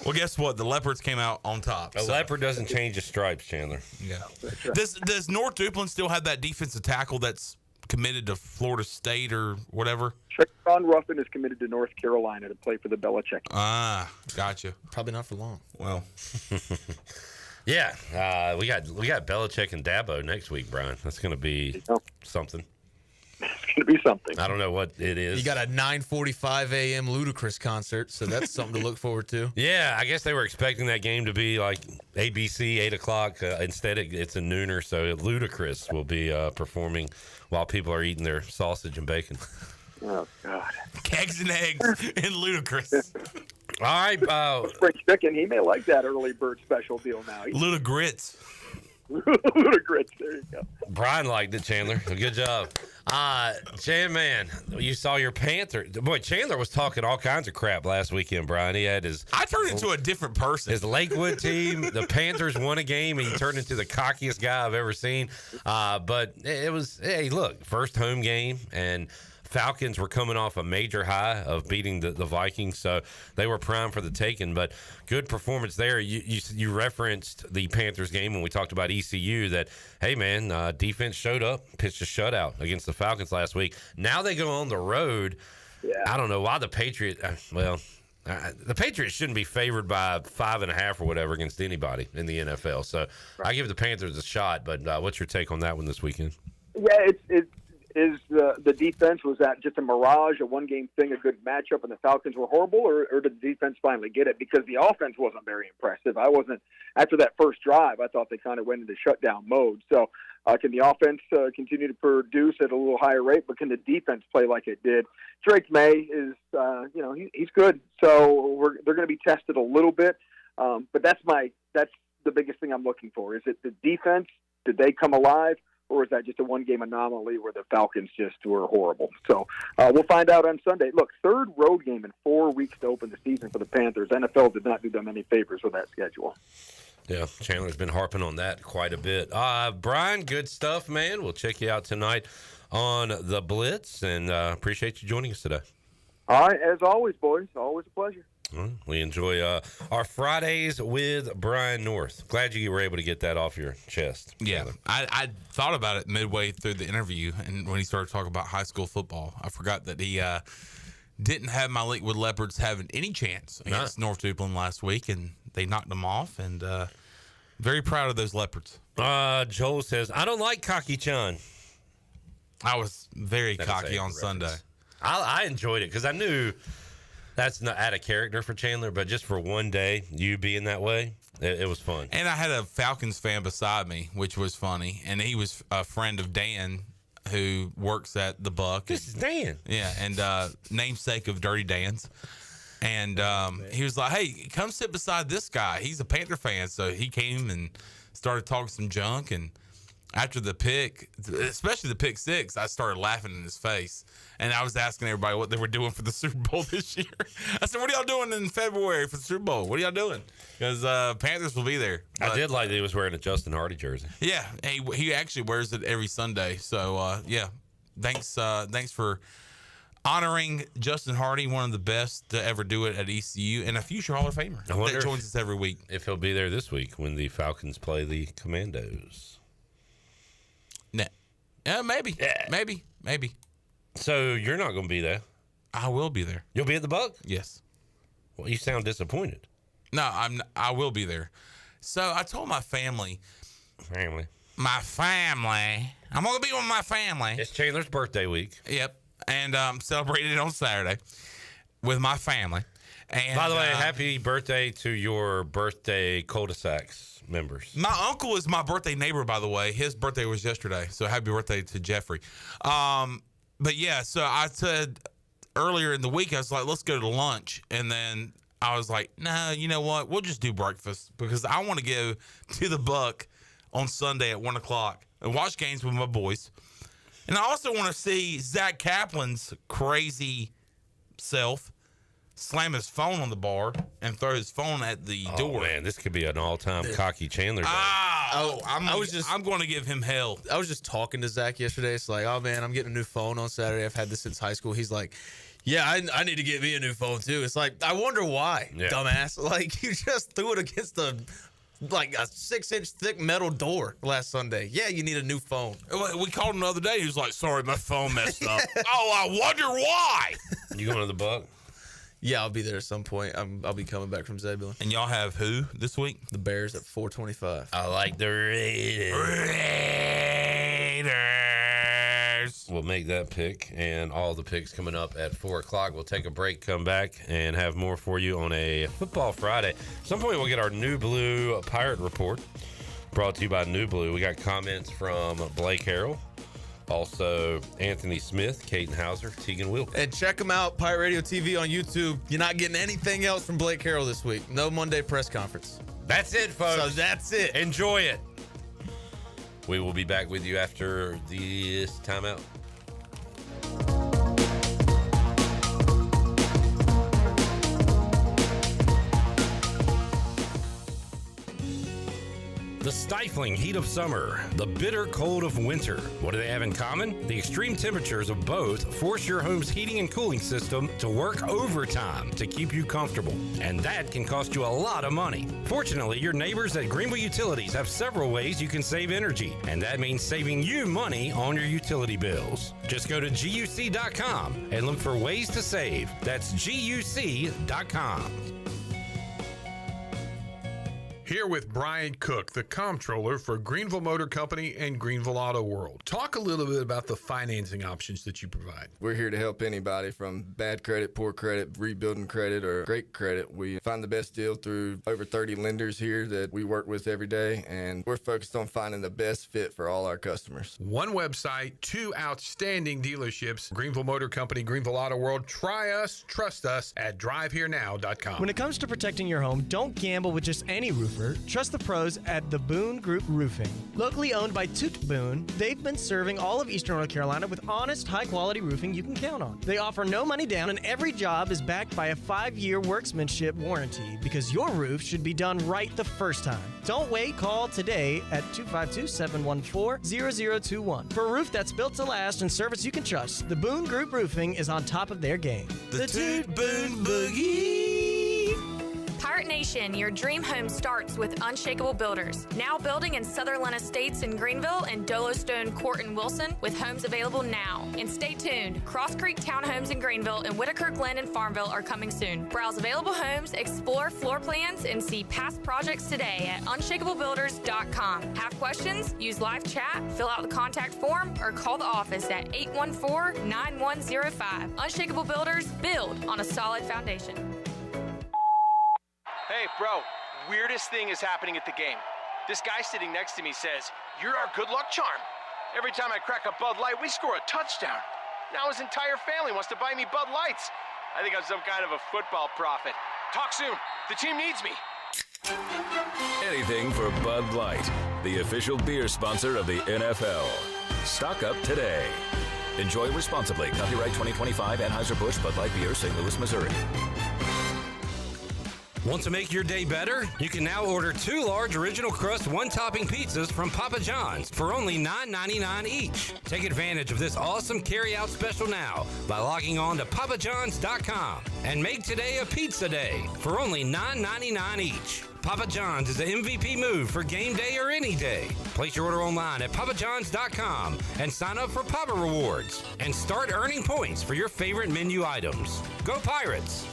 Well, guess what? The Leopards came out on top. A leopard doesn't change his stripes, Chandler. Yeah. Does North Duplin still have that defensive tackle that's committed to Florida State or whatever? Ron Ruffin is committed to North Carolina to play for the Belichick. Ah, gotcha. Probably not for long. Well, yeah, we got Belichick and Dabo next week, Brian. That's going to be something. It's going to be something. I don't know what it is. You got a 9:45 a.m. Ludacris concert, so that's something to look forward to. Yeah, I guess they were expecting that game to be like ABC 8 o'clock. Instead, it's a nooner, so Ludacris will be performing while people are eating their sausage and bacon. Oh, God. Kegs and eggs and Ludacris. All right. Spring chicken, he may like that early bird special deal now. Ludagrits. Ludagrits, there you go. Brian liked it, Chandler. Good job. Man, you saw your Panther. Boy, Chandler was talking all kinds of crap last weekend, Brian. He had I turned into a different person. His Lakewood team, the Panthers won a game, and he turned into the cockiest guy I've ever seen. But it was, hey, look, first home game, and Falcons were coming off a major high of beating the Vikings, so they were primed for the taking. But good performance there. You referenced the Panthers game when we talked about ECU that, hey, man, defense showed up, pitched a shutout against the Falcons last week. Now they go on the road. Yeah. I don't know why the Patriots the Patriots shouldn't be favored by 5.5 or whatever against anybody in the NFL. So I give the Panthers a shot, but what's your take on that one this weekend? Yeah, Is the defense, was that just a mirage, a one-game thing, a good matchup, and the Falcons were horrible, or did the defense finally get it? Because the offense wasn't very impressive. After that first drive, I thought they kind of went into shutdown mode. So can the offense continue to produce at a little higher rate, but can the defense play like it did? Drake May is, he's good. So they're going to be tested a little bit. But that's the biggest thing I'm looking for. Is it the defense? Did they come alive? Or is that just a one-game anomaly where the Falcons just were horrible? So we'll find out on Sunday. Look, third road game in 4 weeks to open the season for the Panthers. NFL did not do them any favors with that schedule. Yeah, Chandler's been harping on that quite a bit. Brian, good stuff, man. We'll check you out tonight on the Blitz, and appreciate you joining us today. All right, as always, boys. Always a pleasure. We enjoy our Fridays with Brian North. Glad you were able to get that off your chest. Yeah, I thought about it midway through the interview, and when he started talking about high school football, I forgot that he didn't have my Lakewood Leopards having any chance against North Duplin last week, and they knocked them off, and very proud of those Leopards. Joel says, I don't like cocky Chun. I was very cocky on Sunday. I enjoyed it because I knew that's not out of character for Chandler, but just for one day, you being that way, it was fun. And I had a Falcons fan beside me, which was funny, and he was a friend of Dan, who works at the Buck. This is Dan. Yeah, and namesake of Dirty Dan's. And he was like, hey, come sit beside this guy. He's a Panther fan. So he came and started talking some junk. And after the pick, especially the pick six, I started laughing in his face. And I was asking everybody what they were doing for the Super Bowl this year. I said, what are y'all doing in February for the Super Bowl? What are y'all doing? Because Panthers will be there. But I did like that he was wearing a Justin Hardy jersey. Yeah, he actually wears it every Sunday. So, yeah, thanks for honoring Justin Hardy, one of the best to ever do it at ECU, and a future Hall of Famer that joins us every week. If he'll be there this week when the Falcons play the Commandos. Yeah, maybe. Yeah. Maybe. So you're not going to be there? I will be there. You'll be at the Buck? Yes. Well, you sound disappointed. No, I will be there. So I told my family. My family. I'm going to be with my family. It's Chandler's birthday week. Yep. And celebrated it on Saturday with my family. And by the way, happy birthday to your birthday cul-de-sacs members. My uncle is my birthday neighbor, by the way. His birthday was yesterday, so happy birthday to Jeffrey. But yeah, so I said earlier in the week, I was like, let's go to lunch. And then I was like, no, you know what? We'll just do breakfast because I want to go to the Buck on Sunday at 1 o'clock and watch games with my boys. And I also want to see Zach Kaplan's crazy self slam his phone on the bar and throw his phone at the door. Man, this could be an all-time cocky Chandler day. I'm going to give him hell. I was just talking to Zach yesterday. It's like, oh, man, I'm getting a new phone on Saturday. I've had this since high school. He's like, yeah, I need to get me a new phone, too. It's like, I wonder why, dumbass. Like, you just threw it against a 6-inch thick metal door last Sunday. Yeah, you need a new phone. We called him the other day. He was like, sorry, my phone messed up. Oh, I wonder why. You going to the Buc? Yeah, I'll be there at some point. I'll be coming back from Zebulon. And y'all have who this week? The Bears at 4:25. I like the Raiders. We'll make that pick and all the picks coming up at 4 o'clock. We'll take a break, come back, and have more for you on a Football Friday. At some point, we'll get our New Blue Pirate Report brought to you by New Blue. We got comments from Blake Herrell. Also, Anthony Smith, Caden Hauser, Tegan Wilk. And check them out, Pirate Radio TV on YouTube. You're not getting anything else from Blake Herrell this week. No Monday press conference. That's it, folks. So that's it. Enjoy it. We will be back with you after this timeout. The stifling heat of summer, the bitter cold of winter. What do they have in common? The extreme temperatures of both force your home's heating and cooling system to work overtime to keep you comfortable. And that can cost you a lot of money. Fortunately, your neighbors at Greenville Utilities have several ways you can save energy. And that means saving you money on your utility bills. Just go to GUC.com and look for ways to save. That's GUC.com. Here with Brian Cook, the comptroller for Greenville Motor Company and Greenville Auto World. Talk a little bit about the financing options that you provide. We're here to help anybody from bad credit, poor credit, rebuilding credit, or great credit. We find the best deal through over 30 lenders here that we work with every day, and we're focused on finding the best fit for all our customers. One website, 2 outstanding dealerships, Greenville Motor Company, Greenville Auto World. Try us, trust us at drivehherenow.com. When it comes to protecting your home, don't gamble with just any roofer. Trust the pros at the Boone Group Roofing. Locally owned by Toot Boone, they've been serving all of Eastern North Carolina with honest, high-quality roofing you can count on. They offer no money down, and every job is backed by a 5-year workmanship warranty because your roof should be done right the first time. Don't wait. Call today at 252-714-0021. For a roof that's built to last and service you can trust, the Boone Group Roofing is on top of their game. The Toot Boone Boogie. Pirate Nation, your dream home starts with Unshakable Builders. Now building in Sutherland Estates in Greenville and Dolostone Court in Wilson with homes available now. And stay tuned, Cross Creek Townhomes in Greenville and Whitaker Glen in Farmville are coming soon. Browse available homes, explore floor plans, and see past projects today at unshakablebuilders.com. Have questions? Use live chat, fill out the contact form, or call the office at 814-9105. Unshakable Builders, build on a solid foundation. Hey, bro, weirdest thing is happening at the game. This guy sitting next to me says, "You're our good luck charm. Every time I crack a Bud Light, we score a touchdown. Now his entire family wants to buy me Bud Lights. I think I'm some kind of a football prophet. Talk soon. The team needs me." Anything for Bud Light, the official beer sponsor of the NFL. Stock up today. Enjoy responsibly. Copyright 2025 Anheuser-Busch Bud Light Beer, St. Louis, Missouri. Want to make your day better? You can now order 2 large original crust one-topping pizzas from Papa John's for only $9.99 each. Take advantage of this awesome carry-out special now by logging on to papajohns.com and make today a pizza day for only $9.99 each. Papa John's is the MVP move for game day or any day. Place your order online at papajohns.com and sign up for Papa Rewards and start earning points for your favorite menu items. Go Pirates!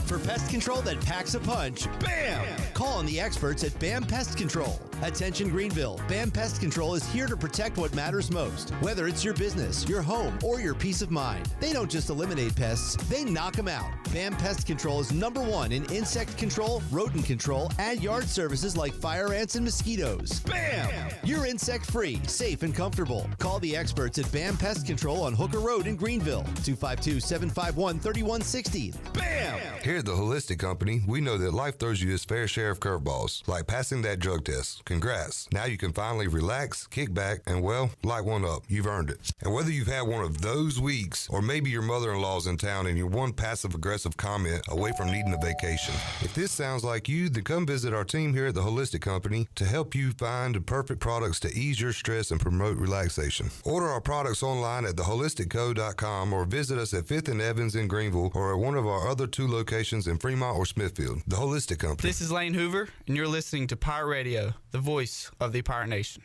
For pest control that packs a punch, BAM! Call on the experts at BAM Pest Control. Attention Greenville, BAM Pest Control is here to protect what matters most, whether it's your business, your home, or your peace of mind. They don't just eliminate pests, they knock them out. BAM Pest Control is #1 in insect control, rodent control, and yard services like fire ants and mosquitoes. BAM! You're insect-free, safe, and comfortable. Call the experts at BAM Pest Control on Hooker Road in Greenville, 252-751-3160. BAM! Here at the Holistic Company, we know that life throws you its fair share of curveballs, like passing that drug test. Congrats. Now you can finally relax, kick back, and, well, light one up. You've earned it. And whether you've had one of those weeks or maybe your mother-in-law's in town and you're one passive-aggressive comment away from needing a vacation, if this sounds like you, then come visit our team here at the Holistic Company to help you find the perfect products to ease your stress and promote relaxation. Order our products online at theholisticco.com or visit us at 5th and Evans in Greenville or at one of our other 2 locations in Fremont or Smithfield. The Holistic Company. This is Lane Hoover, and you're listening to Pirate Radio, the voice of the Pirate Nation.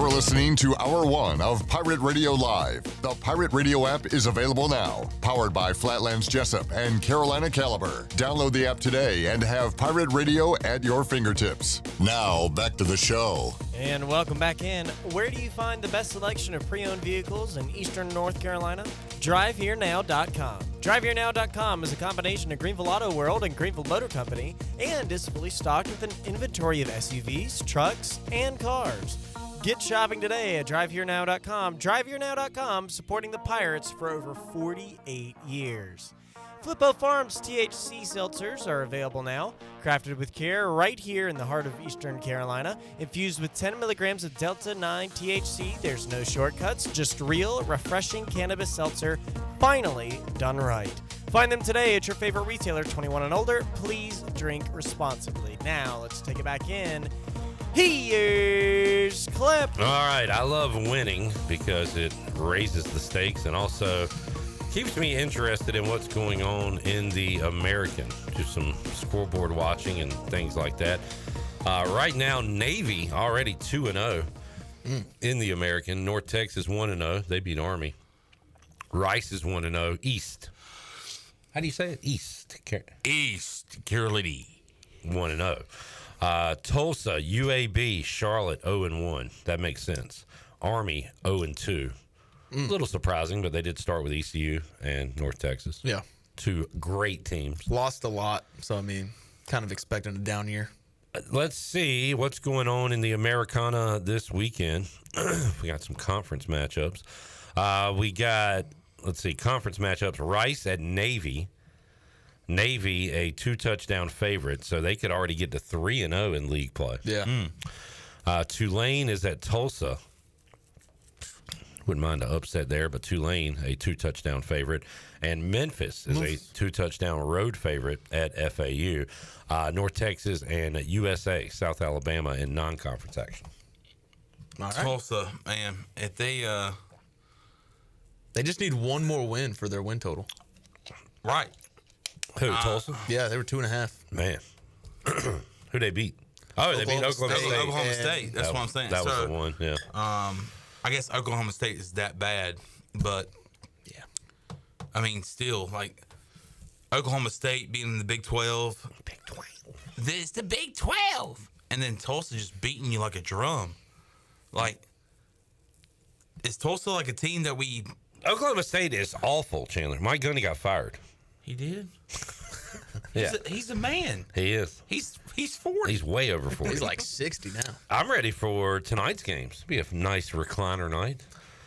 Listening to Hour 1 of Pirate Radio Live. The Pirate Radio app is available now. Powered by Flatlands Jessup and Carolina Caliber. Download the app today and have Pirate Radio at your fingertips. Now, back to the show. And welcome back in. Where do you find the best selection of pre-owned vehicles in Eastern North Carolina? DriveHereNow.com. DriveHereNow.com is a combination of Greenville Auto World and Greenville Motor Company and is fully stocked with an inventory of SUVs, trucks, and cars. Get shopping today at DriveHereNow.com. DriveHereNow.com, supporting the Pirates for over 48 years. Flippo Farms THC seltzers are available now. Crafted with care right here in the heart of Eastern Carolina. Infused with 10 milligrams of Delta-9 THC, there's no shortcuts, just real, refreshing cannabis seltzer, finally done right. Find them today at your favorite retailer, 21 and older. Please drink responsibly. Now, let's take it back in. Here's Clip. All right, I love winning because it raises the stakes and also keeps me interested in what's going on in the American. Just some scoreboard watching and things like that. Right now, Navy already 2-0 in the American. North Texas 1-0. They beat Army. Rice is 1-0. East. How do you say it? East. East Carolina 1-0. Tulsa, UAB, Charlotte 0-1. That makes sense. Army 0-2. A little surprising, but they did start with ECU and North Texas. Yeah. 2 great teams. Lost a lot, so I mean, kind of expecting a down year. Let's see what's going on in the Americana this weekend. We got some conference matchups. We got, conference matchups. Rice at Navy. Navy, a 2-touchdown favorite, so they could already get to 3-0 in league play. Yeah. Tulane is at Tulsa. Wouldn't mind an upset there, but Tulane, a 2-touchdown favorite. And Memphis is a 2-touchdown road favorite at FAU. North Texas and USA, South Alabama, in non-conference action. All right. Tulsa, man, if they just need one more win for their win total. Right. Who, Tulsa? Yeah, they were 2.5. Man. Who they beat? Oh, they beat Oklahoma State. Oklahoma State. That's what I'm saying. That was the one, yeah. I guess Oklahoma State is that bad, but yeah. I mean, still, like, Oklahoma State being in the Big 12. Big 12. This the Big 12. And then Tulsa just beating you like a drum. Like, is Tulsa like a team that we... Oklahoma State is awful, Chandler. Mike Gundy got fired. He did? Yeah. He's a man. He is. He's 40. He's way over 40. He's like 60 now. I'm ready for tonight's games. It'll be a nice recliner night.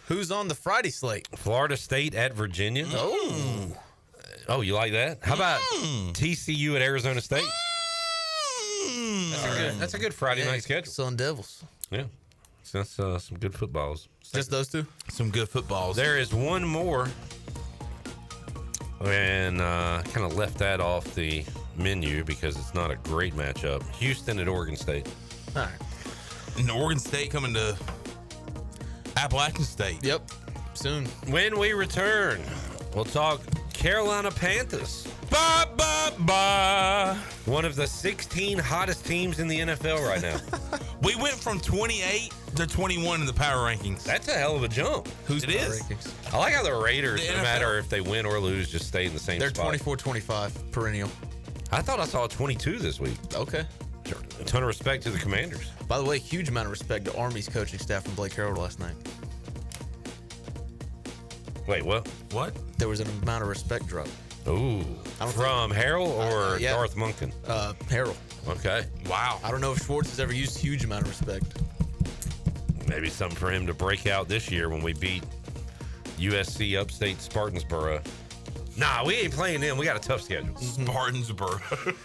Who's on the Friday slate? Florida State at Virginia. Oh, you like that? How about TCU at Arizona State? That's a good Friday night schedule. Sun Devils. Yeah. So that's some good footballs. Just those two? Some good footballs. There is one more. And kind of left that off the menu because it's not a great matchup. Houston at Oregon State. All right. And Oregon State coming to Appalachian State. Yep. Soon. When we return, we'll talk Carolina Panthers. One of the 16 hottest teams in the NFL right now. We went from 28 to 21 in the power rankings. That's a hell of a jump. Who's It is. rankings? I like how the Raiders, The no NFL. matter if they win or lose, just stay in the same They're spot. 24-25 perennial. I thought I saw 22 this week. Okay. A ton of respect to the Commanders. By the way, huge amount of respect to Army's coaching staff from Blake Herrell last night. Wait, what? What? There was an amount of respect drop. Ooh. From Herrell or yeah. Darth Munkin? Herrell. Okay. Wow. I don't know if Schwartz has ever used huge amount of respect. Maybe something for him to break out this year when we beat USC upstate Spartansboro. Nah, we ain't playing them. We got a tough schedule. Spartansboro.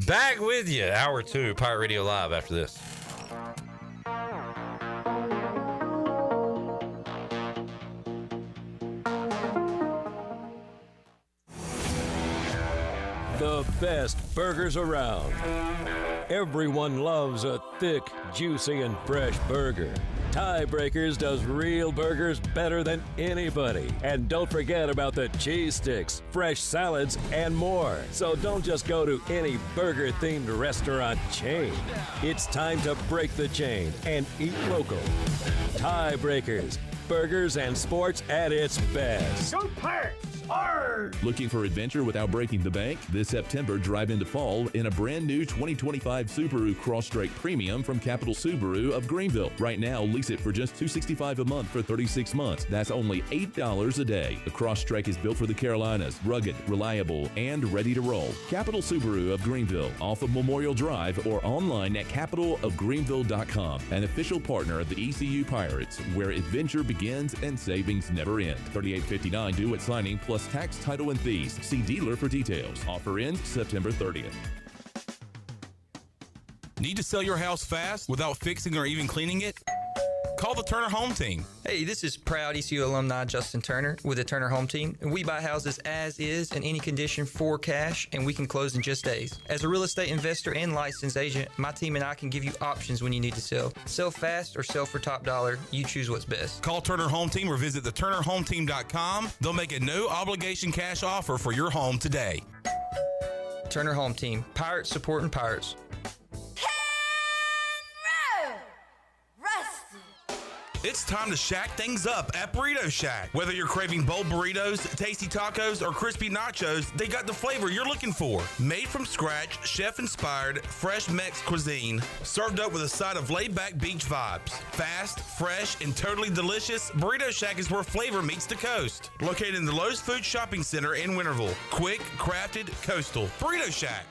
Back with you. Hour 2, Pirate Radio Live after this. The best burgers around. Everyone loves a thick, juicy, and fresh burger. Tiebreakers does real burgers better than anybody. And don't forget about the cheese sticks, fresh salads, and more. So don't just go to any burger-themed restaurant chain. It's time to break the chain and eat local. Tiebreakers, burgers and sports at its best. Go Pirates! Arr! Looking for adventure without breaking the bank? This September, drive into fall in a brand new 2025 Subaru Crosstrek Premium from Capital Subaru of Greenville. Right now, lease it for just $265 a month for 36 months. That's only $8 a day. The Crosstrek is built for the Carolinas, rugged, reliable, and ready to roll. Capital Subaru of Greenville, off of Memorial Drive or online at capitalofgreenville.com. An official partner of the ECU Pirates, where adventure begins and savings never end. $38.59 due at signing plus tax, title, and fees. See dealer for details. Offer ends September 30th. Need to sell your house fast without fixing or even cleaning it? Call the Turner Home Team. Hey, this is proud ECU alumni Justin Turner with the Turner Home Team. We buy houses as is in any condition for cash, and we can close in just days. As a real estate investor and licensed agent, my team and I can give you options when you need to sell. Sell fast or sell for top dollar. You choose what's best. Call Turner Home Team or visit theturnerhometeam.com. They'll make a no-obligation cash offer for your home today. Turner Home Team. Pirates supporting Pirates. It's time to shack things up at Burrito Shack. Whether you're craving bold burritos, tasty tacos, or crispy nachos, they got the flavor you're looking for. Made from scratch, chef-inspired, fresh Mex cuisine, served up with a side of laid-back beach vibes. Fast, fresh, and totally delicious, Burrito Shack is where flavor meets the coast. Located in the Lowe's Food Shopping Center in Winterville. Quick, crafted, coastal. Burrito Shack.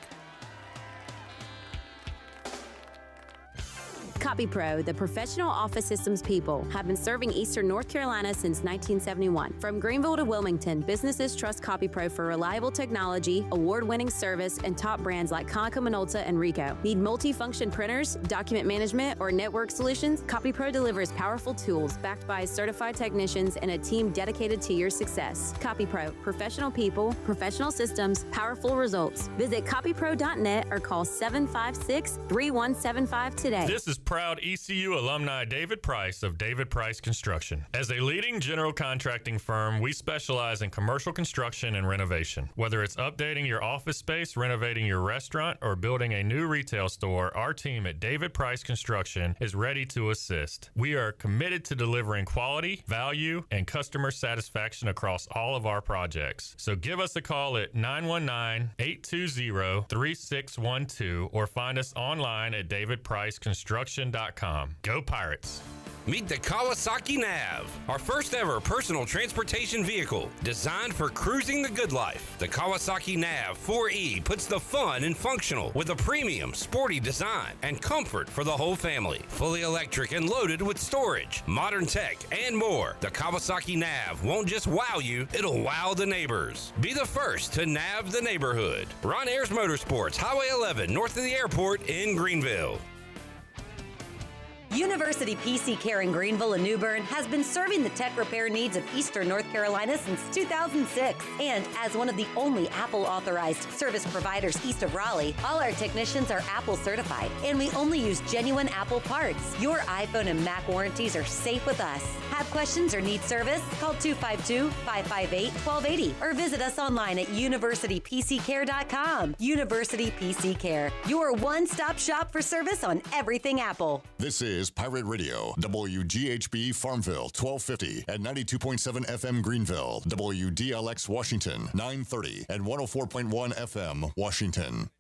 CopyPro, the professional office systems people, have been serving Eastern North Carolina since 1971. From Greenville to Wilmington, businesses trust CopyPro for reliable technology, award-winning service, and top brands like Konica Minolta and Ricoh. Need multi-function printers, document management, or network solutions? CopyPro delivers powerful tools backed by certified technicians and a team dedicated to your success. CopyPro, professional people, professional systems, powerful results. Visit copypro.net or call 756-3175 today. This is proud ECU alumni David Price of David Price Construction. As a leading general contracting firm, we specialize in commercial construction and renovation. Whether it's updating your office space, renovating your restaurant, or building a new retail store, our team at David Price Construction is ready to assist. We are committed to delivering quality, value, and customer satisfaction across all of our projects. So give us a call at 919-820-3612 or find us online at davidpriceconstruction.com. Go Pirates! Meet the Kawasaki Nav, our first ever personal transportation vehicle designed for cruising the good life. The Kawasaki Nav 4E puts the fun in functional with a premium, sporty design and comfort for the whole family. Fully electric and loaded with storage, modern tech, and more. The Kawasaki Nav won't just wow you, it'll wow the neighbors. Be the first to nav the neighborhood. Ron Ayers Motorsports, Highway 11, north of the airport in Greenville. University PC Care in Greenville and New Bern has been serving the tech repair needs of Eastern North Carolina since 2006. And as one of the only Apple-authorized service providers east of Raleigh, all our technicians are Apple certified, and we only use genuine Apple parts. Your iPhone and Mac warranties are safe with us. Have questions or need service? Call 252-558-1280 or visit us online at universitypccare.com. University PC Care, your one-stop shop for service on everything Apple. This is Pirate Radio, WGHB Farmville, 1250 and 92.7 FM Greenville, WDLX Washington, 930 and 104.1 FM Washington.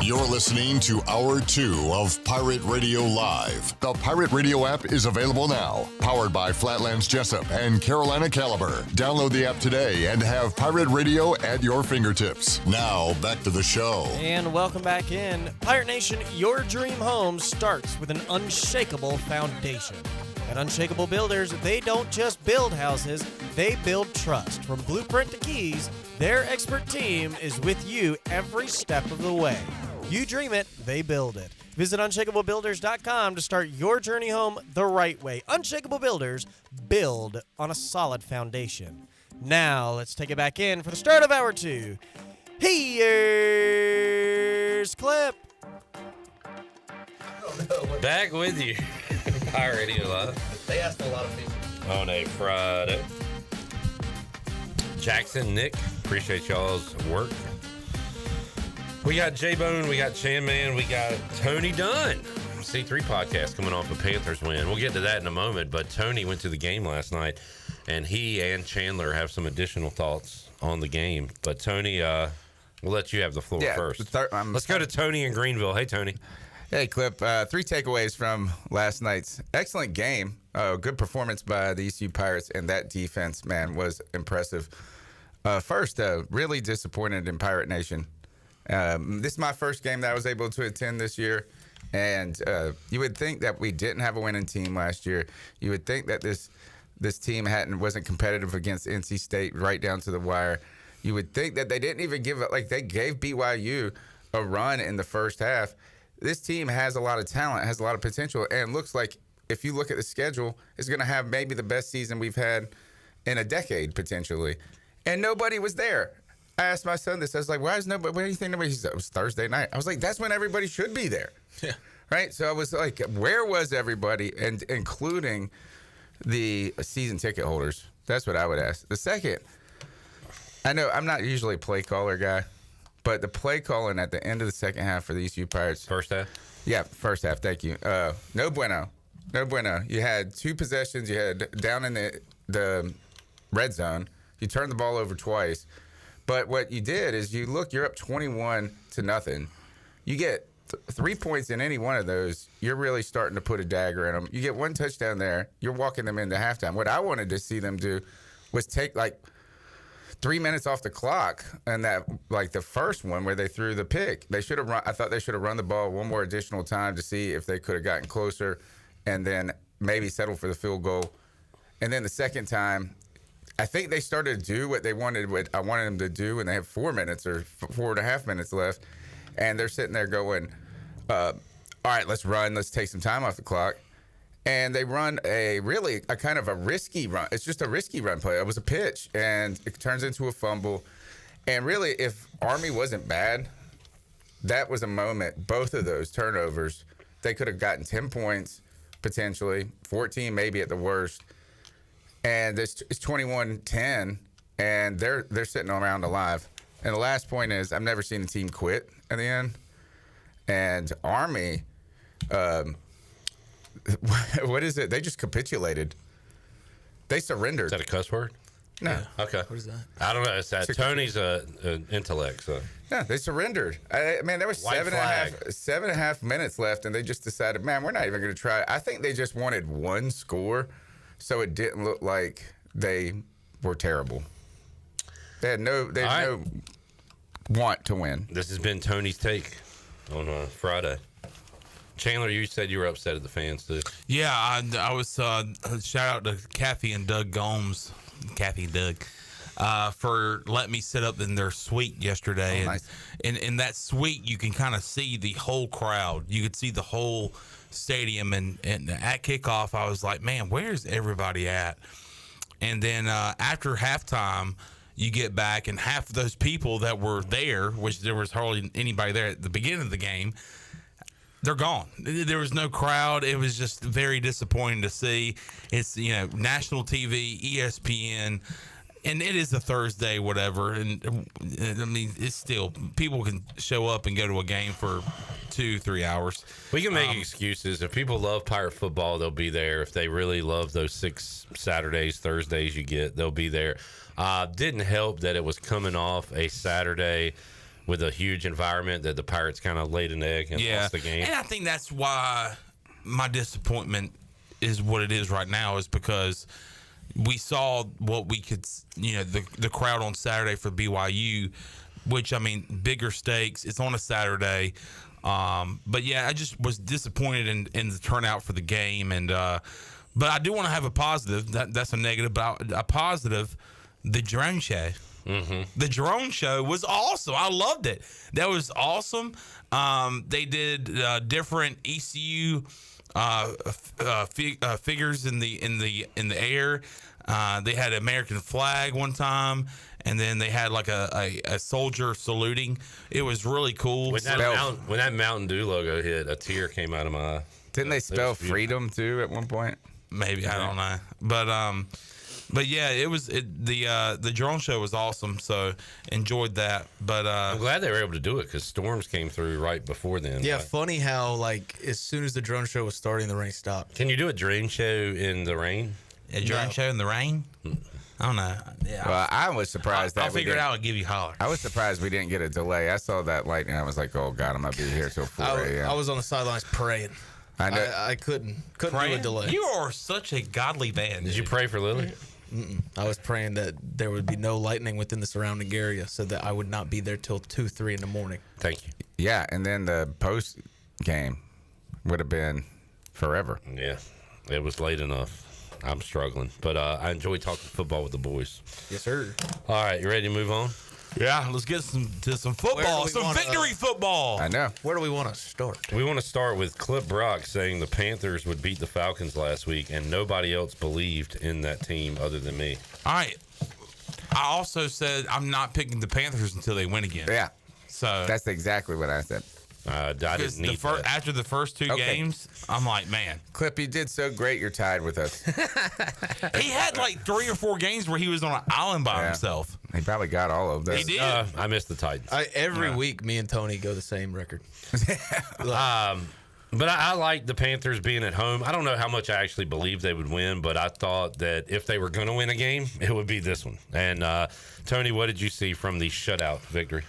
You're listening to Hour 2 of Pirate Radio Live. The Pirate Radio app is available now. Powered by Flatlands Jessup and Carolina Caliber. Download the app today and have Pirate Radio at your fingertips. Now, back to the show. And welcome back in. Pirate Nation, your dream home starts with an unshakable foundation. At Unshakable Builders, they don't just build houses, they build trust. From blueprint to keys, their expert team is with you every step of the way. You dream it, they build it. Visit unshakablebuilders.com to start your journey home the right way. Unshakable Builders, build on a solid foundation. Now, let's take it back in for the start of Hour 2. Here's Clip. Back with you. Pirate Radio Live. They asked a lot of people. On a Friday. Jackson, Nick, appreciate y'all's work. We got J-Bone, we got Chan Man, we got Tony Dunn. C3 podcast coming off a Panthers win. We'll get to that in a moment, but Tony went to the game last night, and he and Chandler have some additional thoughts on the game. But Tony, we'll let you have the floor first. Let's go to Tony in Greenville. Hey, Tony. Hey, Clip. 3 takeaways from last night's excellent game. Good performance by the ECU Pirates, and that defense, man, was impressive. First, really disappointed in Pirate Nation. This is my first game that I was able to attend this year, and you would think that we didn't have a winning team last year. You would think that this team wasn't competitive against NC State right down to the wire. You would think that they didn't even give it, like they gave BYU a run in the first half. This team has a lot of talent, has a lot of potential, and looks like if you look at the schedule, it's going to have maybe the best season we've had in a decade potentially. And nobody was there. I asked my son this. I was like, why is nobody? Where do you think nobody? He said, it was Thursday night. I was like, that's when everybody should be there. Yeah. Right? So I was like, where was everybody? And including the season ticket holders. That's what I would ask. The second, I know I'm not usually a play caller guy, but the play calling at the end of the second half for the ECU Pirates. First half? Yeah, first half. Thank you. No bueno. No bueno. You had 2 possessions. You had down in the red zone. You turned the ball over twice. But what you did is you're up 21-0. You get 3 points in any one of those, you're really starting to put a dagger in them. You get 1 touchdown there, you're walking them into halftime. What I wanted to see them do was take like 3 minutes off the clock, and that like the first one where they threw the pick. They should have run. I thought they should have run the ball one more additional time to see if they could have gotten closer, and then maybe settle for the field goal. And then the second time, I think they started to do what I wanted them to do when they have 4 minutes or 4.5 minutes left, and they're sitting there going, all right, let's run. Let's take some time off the clock. And they run a kind of a risky run. It's just a risky run play. It was a pitch, and it turns into a fumble. And really, if Army wasn't bad, that was a moment, both of those turnovers, they could have gotten 10 points, potentially, 14 maybe at the worst. And it's 21-10, and they're sitting around alive. And the last point is, I've never seen a team quit at the end. And Army, what is it? They just capitulated. They surrendered. Is that a cuss word? No. Yeah. Okay. What is that? I don't know. It's that Tony's intellect. So. Yeah, they surrendered. There was 7.5 minutes left, and they just decided, man, we're not even going to try. I think they just wanted one score, so it didn't look like they were terrible. They had no want to win. This has been Tony's take on Friday. Chandler, you said you were upset at the fans too. Yeah, I was. Shout out to Kathy and Doug Gomes, Kathy and Doug, for letting me sit up in their suite yesterday. Oh, nice. And in that suite, you can kind of see the whole crowd. You could see the whole stadium. And at kickoff, I was like, man, where's everybody at? And then after halftime, you get back, and half of those people that were there, which there was hardly anybody there at the beginning of the game, they're gone. There was no crowd. It was just very disappointing to see. It's, national TV, ESPN, and it is a Thursday, whatever. And I mean, it's still, people can show up and go to a game for 2-3 hours. We can make excuses. If people love Pirate football, they'll be there. If they really love those 6 Saturdays, Thursdays you get, they'll be there. Didn't help that it was coming off a Saturday with a huge environment that the Pirates kind of laid an egg and lost the game. And I think that's why my disappointment is what it is right now, is because we saw what we could, the crowd on Saturday for BYU, which, I mean, bigger stakes. It's on a Saturday. But, yeah, I just was disappointed in the turnout for the game. And but I do want to have a positive. That's a negative, but a positive, the drone show. Mm-hmm. The drone show was awesome. I loved it. That was awesome. They did different ECU figures in the air. They had an American flag one time, and then they had like a soldier saluting. It was really cool. When that Mountain Dew logo hit, a tear came out of my eye. Didn't they spell freedom too at one point? Maybe, I don't know, but yeah, the drone show was awesome, so enjoyed that. But I'm glad they were able to do it because storms came through right before then. Yeah, right? Funny how as soon as the drone show was starting, the rain stopped. Can you do a drone show in the rain? A drone show in the rain? I don't know. Yeah, well, I was surprised that I'll figure it out and give you a holler. I was surprised we didn't get a delay. I saw that lightning. I was like, oh God, I'm gonna be here till 4 a.m. I was on the sidelines praying. I know. I couldn't do a delay. You are such a godly man. Did you pray for Lily? I was praying that there would be no lightning within the surrounding area, so that I would not be there till 2-3 in the morning. Thank you. Yeah, and then the post game would have been forever. Yeah, it was late enough. I'm struggling, but I enjoy talking football with the boys. Yes, sir. All right, you ready to move on? Yeah, let's get to some football, some victory football. I know. Where do we want to start? We want to start with Clip Brock saying the Panthers would beat the Falcons last week, and nobody else believed in that team other than me. All right. I also said I'm not picking the Panthers until they win again. Yeah. So that's exactly what I said. I didn't need that. After the first two games, I'm like, man. Clip, you did so great. You're tied with us. He had like 3 or 4 games where he was on an island by himself. He probably got all of those. He did. I missed the Titans. Every week, me and Tony go the same record. But I like the Panthers being at home. I don't know how much I actually believed they would win, but I thought that if they were going to win a game, it would be this one. And Tony, what did you see from the shutout victory?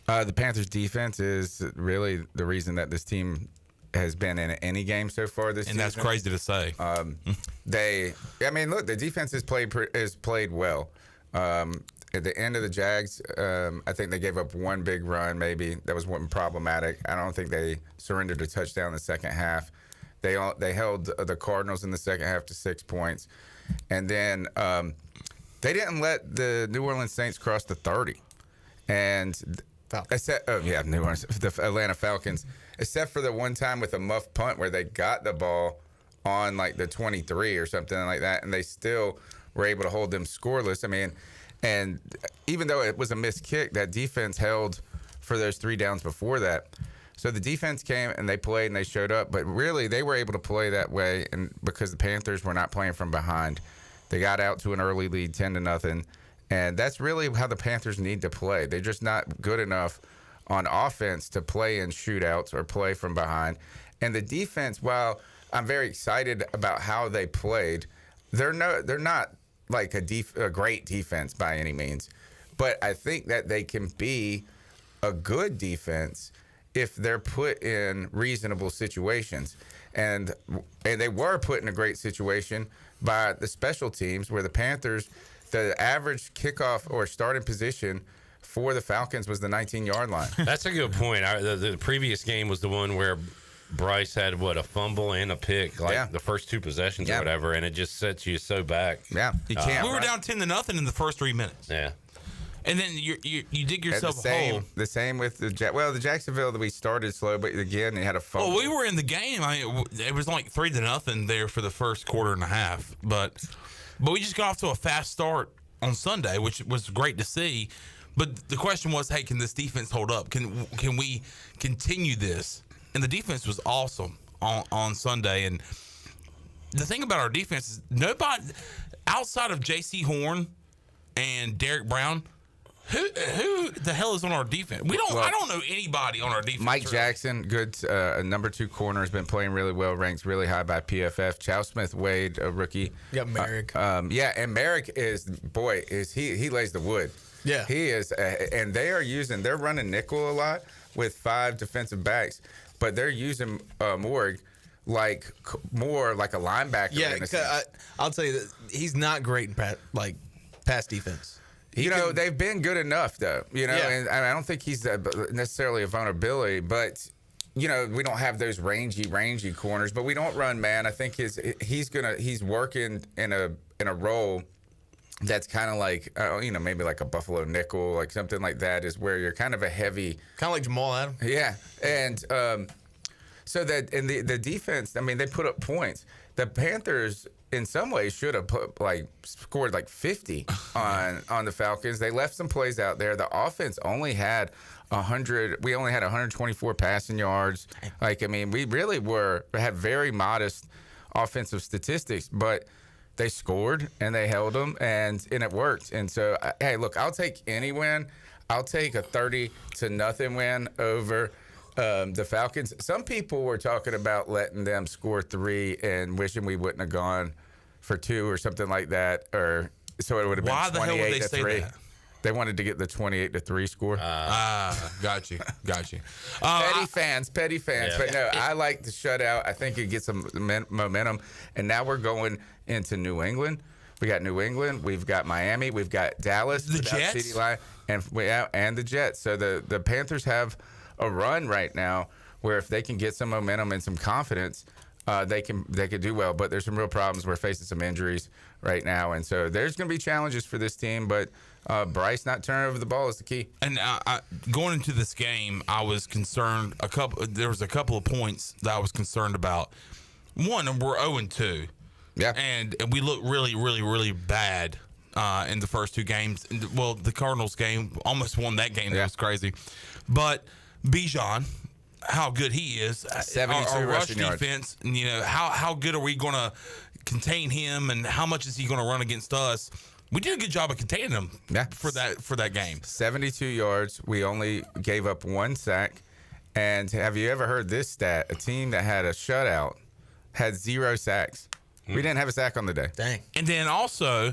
The Panthers defense is really the reason that this team has been in any game so far this season. And that's crazy to say. Look, the defense has played well. At the end of the Jags, I think they gave up one big run, maybe. That was one problematic. I don't think they surrendered a touchdown in the second half. They held the Cardinals in the second half to 6 points. And then they didn't let the New Orleans Saints cross the 30. And New Orleans, the Atlanta Falcons, except for the one time with a muff punt where they got the ball on like the 23 or something like that, and they still were able to hold them scoreless. I mean, and even though it was a missed kick, that defense held for those 3 downs before that. So the defense came and they played and they showed up, but really they were able to play that way, and because the Panthers were not playing from behind, they got out to an early lead, 10-0. And that's really how the Panthers need to play. They're just not good enough on offense to play in shootouts or play from behind. And the defense, while I'm very excited about how they played, they're not like a great defense by any means. But I think that they can be a good defense if they're put in reasonable situations. And they were put in a great situation by the special teams where the Panthers – the average kickoff or starting position for the Falcons was the 19-yard line. That's a good point. The previous game was the one where Bryce had, a fumble and a pick, the first 2 possessions or whatever, and it just sets you so back. Yeah, you can't. We were down 10-0 in the first 3 minutes. Yeah. And then you dig yourself a hole. The same with the Jacksonville that we started slow, but again, they had a fumble. Well, we were in the game. It was like 3-0 there for the first quarter and a half, but But we just got off to a fast start on Sunday, which was great to see. But the question was, hey, can this defense hold up? Can we continue this? And the defense was awesome on Sunday. And the thing about our defense is nobody outside of J.C. Horn and Derek Brown, who the hell is on our defense? I don't know anybody on our defense. Mike Jackson, good number 2 corner, has been playing really well, ranks really high by PFF. Chow Smith-Wade, a rookie. You got Merrick. And Merrick he lays the wood. Yeah. He is, and they're running nickel a lot with 5 defensive backs, but they're using Morg more like a linebacker. Yeah, I'll tell you that he's not great in pass defense. They've been good enough, though. And I don't think he's necessarily a vulnerability, but we don't have those rangy corners. But we don't run man. I think he's working in a role that's kind of like maybe like a Buffalo nickel, like something like that, is where you're kind of a heavy, kind of like Jamal Adams. Yeah, and so that in the defense, I mean, they put up points. The Panthers, in some ways, should have scored 50 on the Falcons. They left some plays out there. The offense only had 100. We only had 124 passing yards. We really had very modest offensive statistics, but they scored and they held them, and it worked. And so, hey, look, I'll take any win. I'll take a 30-0 win over the Falcons. Some people were talking about letting them score 3 and wishing we wouldn't have gone for 2 or something like that, or so it would have been 28-3. Why the hell would they say that? They wanted to get the 28-3 score. Got you. Petty fans. Yeah. But no, I like the shutout. I think it gets some momentum. And now we're going into New England. We got New England. We've got Miami. We've got Dallas. The Jets. CeeDee Lamb, and the Jets. So the Panthers have a run right now where if they can get some momentum and some confidence, they could do well. But there's some real problems. We're facing some injuries right now, and so there's going to be challenges for this team. But Bryce not turning over the ball is the key. And going into this game, I was concerned. There was a couple of points that I was concerned about. One, we're 0-2. Yeah, and we look really, really, really bad in the first 2 games. Well, the Cardinals game almost won that game. That was crazy. But Bijan, how good he is. 72 our rush rushing yards. defense, how good are we going to contain him, and how much is he going to run against us? We did a good job of containing him for that game. 72 yards. We only gave up 1 sack. And have you ever heard this stat? A team that had a shutout had 0 sacks. We didn't have a sack on the day. Dang. And then also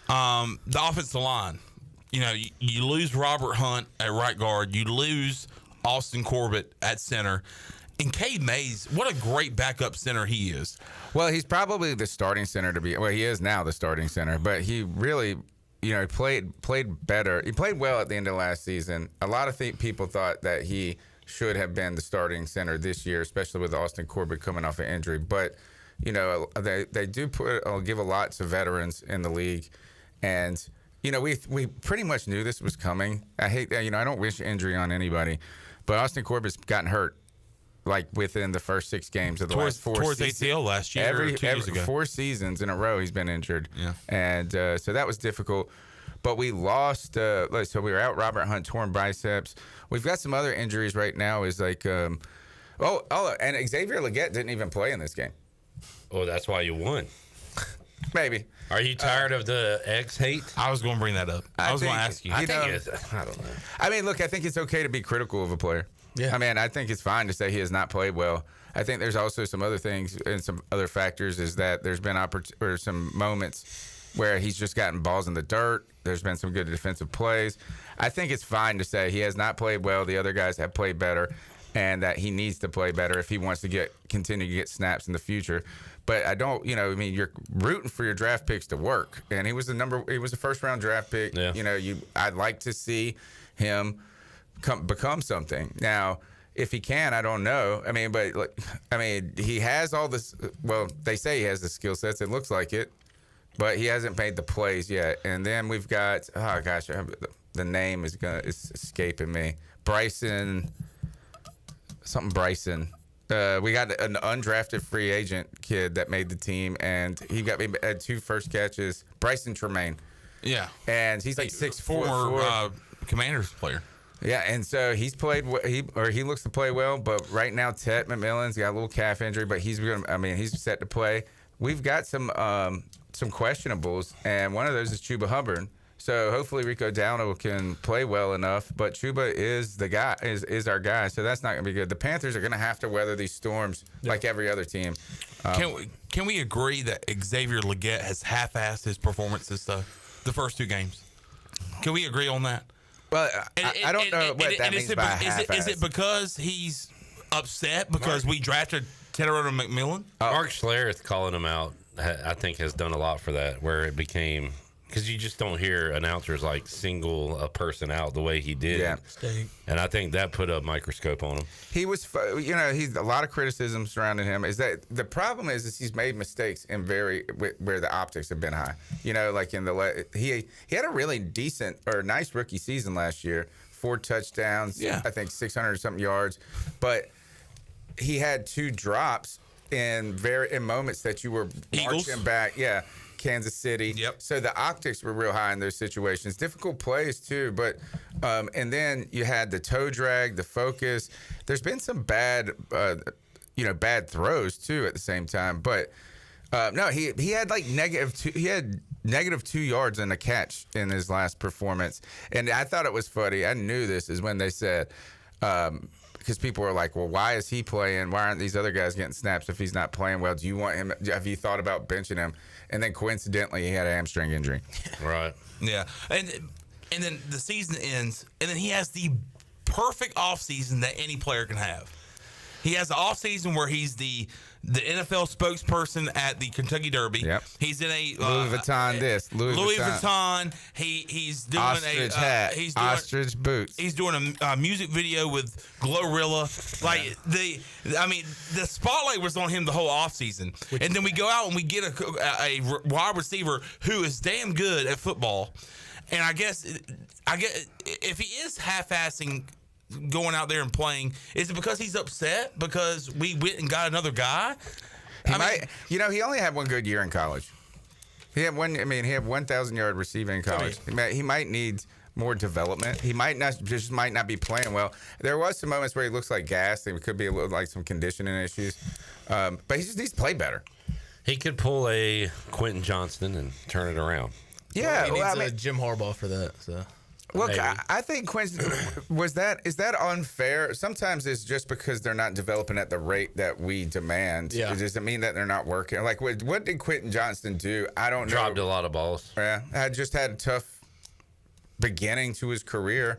the offensive line. You lose Robert Hunt at right guard. You lose Austin Corbett at center. And Cade Mays, what a great backup center he is. Well, he's probably the starting center he is now the starting center, but he really, played better. He played well at the end of last season. A lot of people thought that he should have been the starting center this year, especially with Austin Corbett coming off an injury. But, they do give a lot to veterans in the league. And, we pretty much knew this was coming. I hate that, I don't wish injury on anybody, but Austin Corbett's gotten hurt within the first 6 games of the last 4 towards seasons. ACL last year, 2 years ago. 4 seasons in a row he's been injured. Yeah. And so that was difficult. But we lost, so we were out Robert Hunt, torn biceps. We've got some other injuries right now and Xavier Legette didn't even play in this game. Oh, that's why you won. Maybe. Are you tired of the eggs hate? I was going to bring that up. I was going to ask you. I don't know. I mean, look, I think it's okay to be critical of a player. Yeah. I mean, I think it's fine to say he has not played well. I think there's also some other things and some other factors is that there's been some moments where he's just gotten balls in the dirt. There's been some good defensive plays. I think it's fine to say he has not played well. The other guys have played better, and that he needs to play better if he wants to continue to get snaps in the future. But I don't, you're rooting for your draft picks to work. And he was a first-round draft pick. Yeah. I'd like to see him become something. Now, if he can, I don't know. He has all this. Well, they say he has the skill sets. It looks like it, but he hasn't made the plays yet. And then we've got, the name is escaping me. Bryson. We got an undrafted free agent kid that made the team, and he had 2 first catches. Bryson Tremaine. Yeah. And he's like 6'4". Former Commanders player. Yeah, and so he's played. He looks to play well, but right now Tet McMillan's got a little calf injury, but he's set to play. We've got some questionables, and one of those is Chuba Hubbard. So hopefully Rico Dowdle can play well enough, but Chuba is the guy, is our guy. So that's not going to be good. The Panthers are going to have to weather these storms like every other team. Can we agree that Xavier Legette has half-assed his performances the first 2 games? Can we agree on that? Well, I don't know what that means by half-assed. Is it because he's upset because we drafted Tedder McMillan? Mark Schlereth calling him out, I think, has done a lot for that, where it became – because you just don't hear announcers like single a person out the way he did. Yeah. And I think that put a microscope on him. He was, he's a lot of criticism surrounding him. Is that the problem is he's made mistakes in where the optics have been high. Like he had a really decent or nice rookie season last year, 4 touchdowns, I think 600 or something yards, but he had 2 drops in moments that you were marching back. Yeah. Kansas City. Yep. So the optics were real high in those situations. Difficult plays too, but and then you had the toe drag, the focus. There's been some bad throws too at the same time. But no, he had like negative 2 yards and a catch in his last performance. And I thought it was funny. I knew this is when they said because people were like, well, why is he playing? Why aren't these other guys getting snaps if he's not playing well? Do you want him? Have you thought about benching him? And then coincidentally, he had a hamstring injury. Right. Yeah. And then the season ends, and then he has the perfect offseason that any player can have. He has the offseason where he's the NFL spokesperson at the Kentucky Derby. Yep. He's in a Louis Vuitton. Louis Vuitton. He's doing ostrich hat. He's doing ostrich boots. He's doing a music video with Glorilla. Like the spotlight was on him the whole offseason. And then we go out and we get a wide receiver who is damn good at football. And I guess if he is half-assing going out there and playing, is it because he's upset because we went and got another guy? He only had one good year in college. He had 1,000-yard receiving in college. He might need more development. He might not be playing well. There was some moments where he looks like gas. It could be a little like some conditioning issues. But he just needs to play better. He could pull a Quentin Johnston and turn it around. Yeah, he needs a Jim Harbaugh for that. So. Look, I think Quentin is that unfair? Sometimes it's just because they're not developing at the rate that we demand. Yeah. It doesn't mean that they're not working. Like, what did Quentin Johnston do? I don't know. Dropped a lot of balls. Yeah, just had a tough beginning to his carear.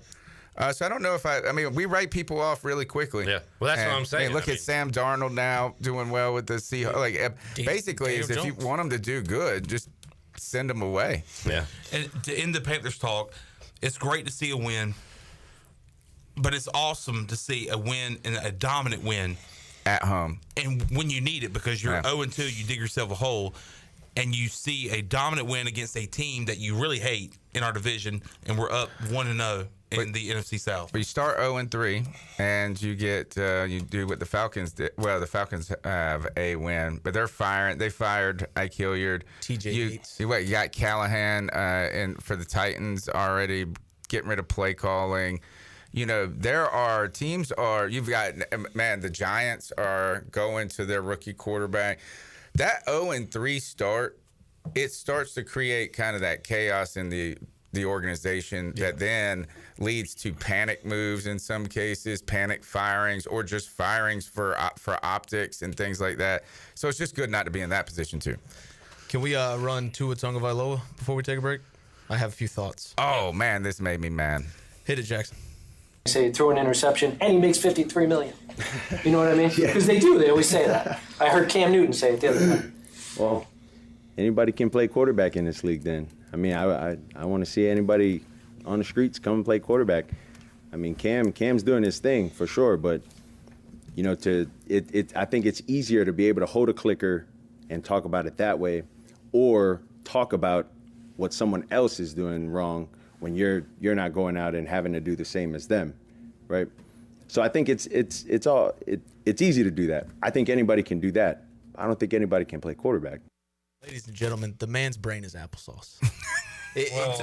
So I don't know if we write people off really quickly. Yeah, well, that's what I'm saying. Look at Sam Darnold now doing well with the Seahawks. Like, basically, if you want them to do good, just send them away. Yeah. And to end the Panthers talk, it's great to see a win, but it's awesome to see a win and a dominant win at home. And when you need it, because you're 0-2, you dig yourself a hole, and you see a dominant win against a team that you really hate in our division, and we're up 1-0 in the NFC South. But you start 0-3, and you get you do what the Falcons did. Well, the Falcons have a win, but they're firing. They fired Ike Hilliard. TJ Yates. You got Callahan for the Titans already getting rid of play calling. There are teams you've got, the Giants are going to their rookie quarterback. That 0-3 start, it starts to create kind of that chaos in the organization that then leads to panic moves in some cases, panic firings, or just firings for optics and things like that. So it's just good not to be in that position too. Can we run Tua Tagovailoa before we take a break? I have a few thoughts. Oh man, this made me mad. Hit it, Jackson. Say throw an interception and he makes $53 million. You know what I mean? Because they do. They always say that. I heard Cam Newton say it the other day. Well, anybody can play quarterback in this league then. I want to see anybody on the streets come and play quarterback. Cam's doing his thing for sure, but I think it's easier to be able to hold a clicker and talk about it that way, or talk about what someone else is doing wrong when you're not going out and having to do the same as them, right? So I think it's easy to do that. I think anybody can do that. I don't think anybody can play quarterback. Ladies and gentlemen, the man's brain is applesauce.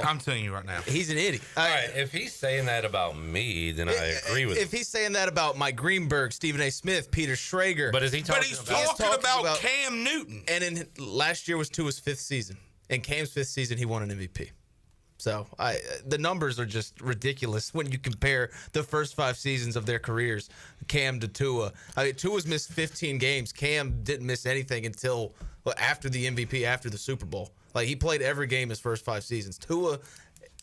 I'm telling you right now. He's an idiot. All right, if he's saying that about me, then I agree with him. If he's saying that about Mike Greenberg, Stephen A. Smith, Peter Schrager. But is he talking He's talking about Cam Newton. And in last year was Tua's 5th season. In Cam's 5th season, he won an MVP. So the numbers are just ridiculous when you compare the first 5 seasons of their careers, Cam to Tua. I mean, Tua's missed 15 games. Cam didn't miss anything until after the MVP, after the Super Bowl. Like, he played every game his first 5 seasons. Tua,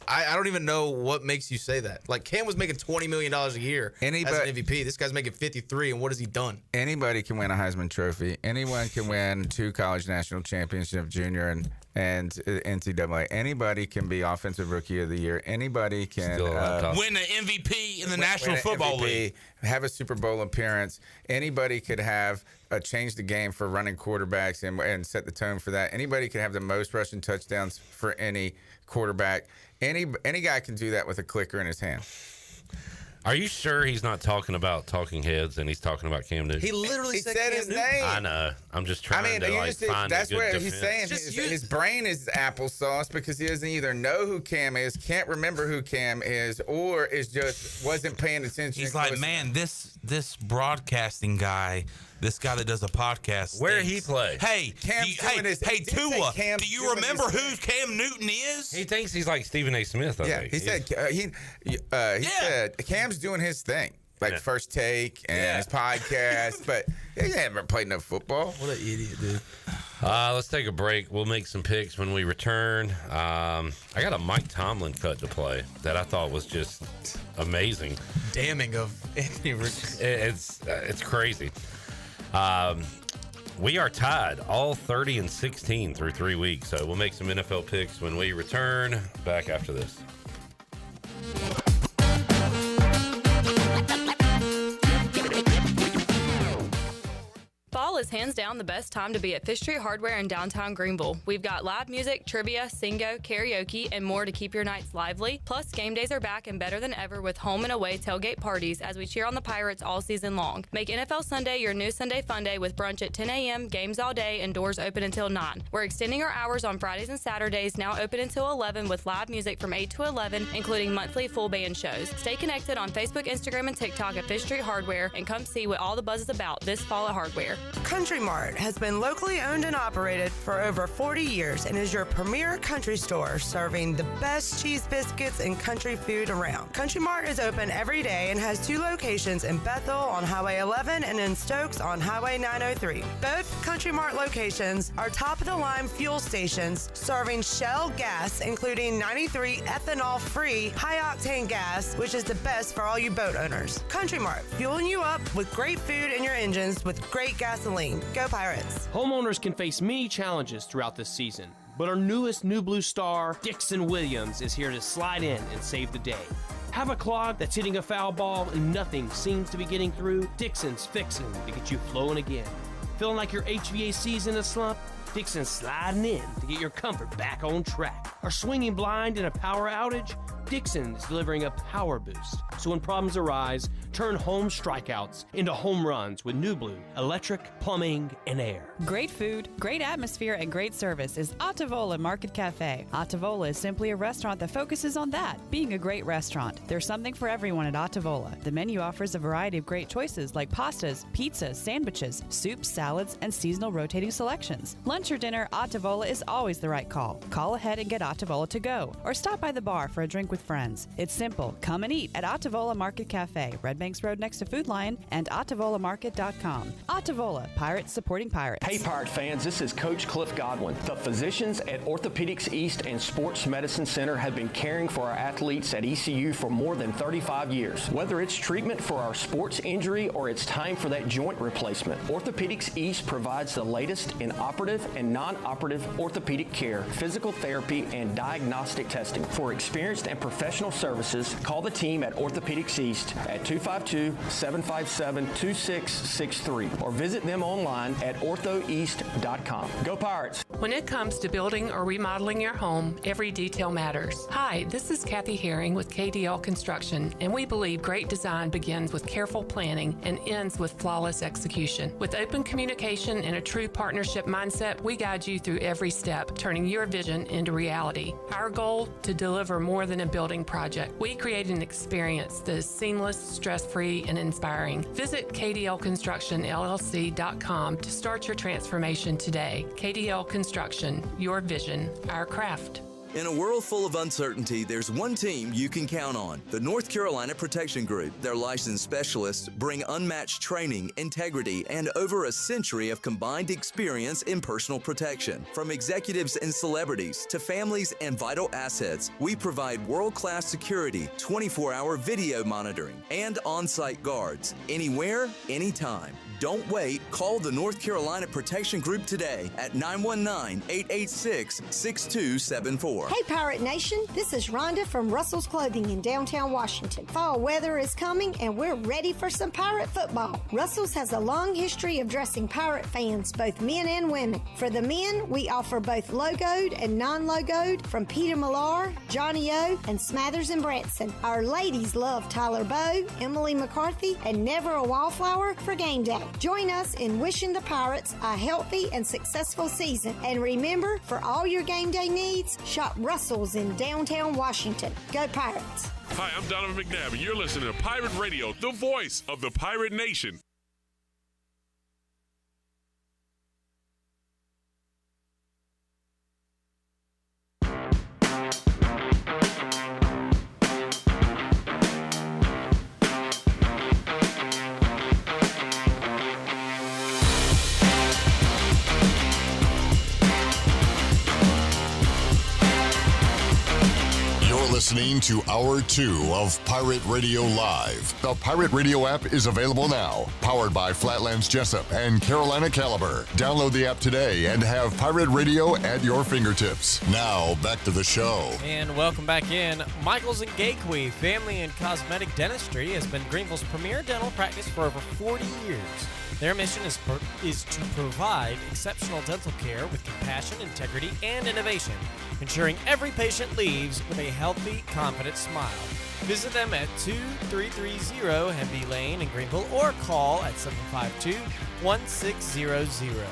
I don't even know what makes you say that. Like, Cam was making $20 million a year as an MVP. This guy's making 53, and what has he done? Anybody can win a Heisman Trophy. Anyone can win 2 college national championships, junior and NCAA. Anybody can be Offensive Rookie of the Year. Anybody can win an MVP in the National Football League. Have a Super Bowl appearance. Anybody could have change the game for running quarterbacks and set the tone for that. Anybody can have the most rushing touchdowns for any quarterback. Any guy can do that with a clicker in his hand. Are you sure he's not talking about talking heads and he's talking about Cam Newton? He literally said his name. I know. I'm just trying to find that's a good what defense. he's saying. His brain is applesauce because he doesn't either know who Cam is, can't remember who Cam is, or is just wasn't paying attention. He's like, man, this broadcasting guy, this guy that does a podcast. Where he play? Hey, Tua, do you remember who Cam Newton is? He thinks he's like Stephen A. Smith. I think. He said Cam's doing his thing, like First Take and his podcast, but he never played no football. What an idiot, dude. Let's take a break. We'll make some picks when we return. I got a Mike Tomlin cut to play that I thought was just amazing. Damning of Anthony Richardson. It's crazy. We are tied all 30-16 through 3 weeks, so we'll make some NFL picks when we return. Back after this. Fall is hands down the best time to be at Fish Street Hardware in downtown Greenville. We've got live music, trivia, singo, karaoke, and more to keep your nights lively. Plus, game days are back and better than ever with home and away tailgate parties as we cheer on the Pirates all season long. Make NFL Sunday your new Sunday fun day with brunch at 10 a.m., games all day, and doors open until 9. We're extending our hours on Fridays and Saturdays, now open until 11 with live music from 8 to 11, including monthly full band shows. Stay connected on Facebook, Instagram, and TikTok at Fish Street Hardware and come see what all the buzz is about this fall at Hardware. Country Mart has been locally owned and operated for over 40 years and is your premier country store serving the best cheese biscuits and country food around. Country Mart is open every day and has 2 locations in Bethel on Highway 11 and in Stokes on Highway 903. Both Country Mart locations are top-of-the-line fuel stations serving Shell gas, including 93 ethanol-free high-octane gas, which is the best for all you boat owners. Country Mart, fueling you up with great food in your engines with great gasoline. Go Pirates. Homeowners can face many challenges throughout this season, but our newest New Blue star, Dixon Williams, is here to slide in and save the day. Have a clog that's hitting a foul ball and nothing seems to be getting through? Dixon's fixing to get you flowing again. Feeling like your HVAC's in a slump? Dixon's sliding in to get your comfort back on track. Are swinging blind in a power outage? Dixon is delivering a power boost. So when problems arise, turn home strikeouts into home runs with New Blue, electric, plumbing, and air. Great food, great atmosphere, and great service is Ottavola Market Cafe. Ottavola is simply a restaurant that focuses on that, being a great restaurant. There's something for everyone at Ottavola. The menu offers a variety of great choices like pastas, pizzas, sandwiches, soups, salads, and seasonal rotating selections. Lunch or dinner, Ottavola is always the right call. Call ahead and get Ottavola to go, or stop by the bar for a drink with friends. It's simple. Come and eat at Ottavola Market Cafe, Red Banks Road next to Food Lion, and OttavolaMarket.com. Ottavola, Pirates supporting Pirates. Hey Pirate fans, this is Coach Cliff Godwin. The physicians at Orthopedics East and Sports Medicine Center have been caring for our athletes at ECU for more than 35 years. Whether it's treatment for our sports injury or it's time for that joint replacement, Orthopedics East provides the latest in operative and non-operative orthopedic care, physical therapy, and diagnostic testing. For experienced and professional services, call the team at Orthopedics East at 252-757-2663 or visit them online at orthoeast.com. Go Pirates! When it comes to building or remodeling your home, every detail matters. Hi, this is Kathy Herring with KDL Construction, and we believe great design begins with careful planning and ends with flawless execution. With open communication and a true partnership mindset, we guide you through every step, turning your vision into reality. Our goal, to deliver more than a building project. We create an experience that is seamless, stress-free, and inspiring. Visit KDLConstructionLLC.com to start your transformation today. KDL Construction, your vision, our craft. In a world full of uncertainty, there's one team you can count on, the North Carolina Protection Group. Their licensed specialists bring unmatched training, integrity, and over a century of combined experience in personal protection. From executives and celebrities to families and vital assets, we provide world-class security, 24-hour video monitoring, and on-site guards. Anywhere, anytime. Don't wait. Call the North Carolina Protection Group today at 919-886-6274. Hey, Pirate Nation. This is Rhonda from Russell's Clothing in downtown Washington. Fall weather is coming, and we're ready for some Pirate football. Russell's has a long history of dressing Pirate fans, both men and women. For the men, we offer both logoed and non-logoed from Peter Millar, Johnny O, and Smathers and Branson. Our ladies love Tyler Bowe, Emily McCarthy, and Never a Wallflower for game day. Join us in wishing the Pirates a healthy and successful season. And remember, for all your game day needs, shop Russell's in downtown Washington. Go Pirates! Hi, I'm Donovan McNabb, and you're listening to Pirate Radio, the voice of the Pirate Nation. Listening to Hour 2 of Pirate Radio Live. The Pirate Radio app is available now. Powered by Flatlands Jessup and Carolina Caliber. Download the app today and have Pirate Radio at your fingertips. Now, back to the show. And welcome back in. Michaels and Gateway Family and Cosmetic Dentistry has been Greenville's premier dental practice for over 40 years. Their mission is to provide exceptional dental care with compassion, integrity, and innovation, ensuring every patient leaves with a healthy, confident smile. Visit them at 2330 Hemby Lane in Greenville or call at 752-1600.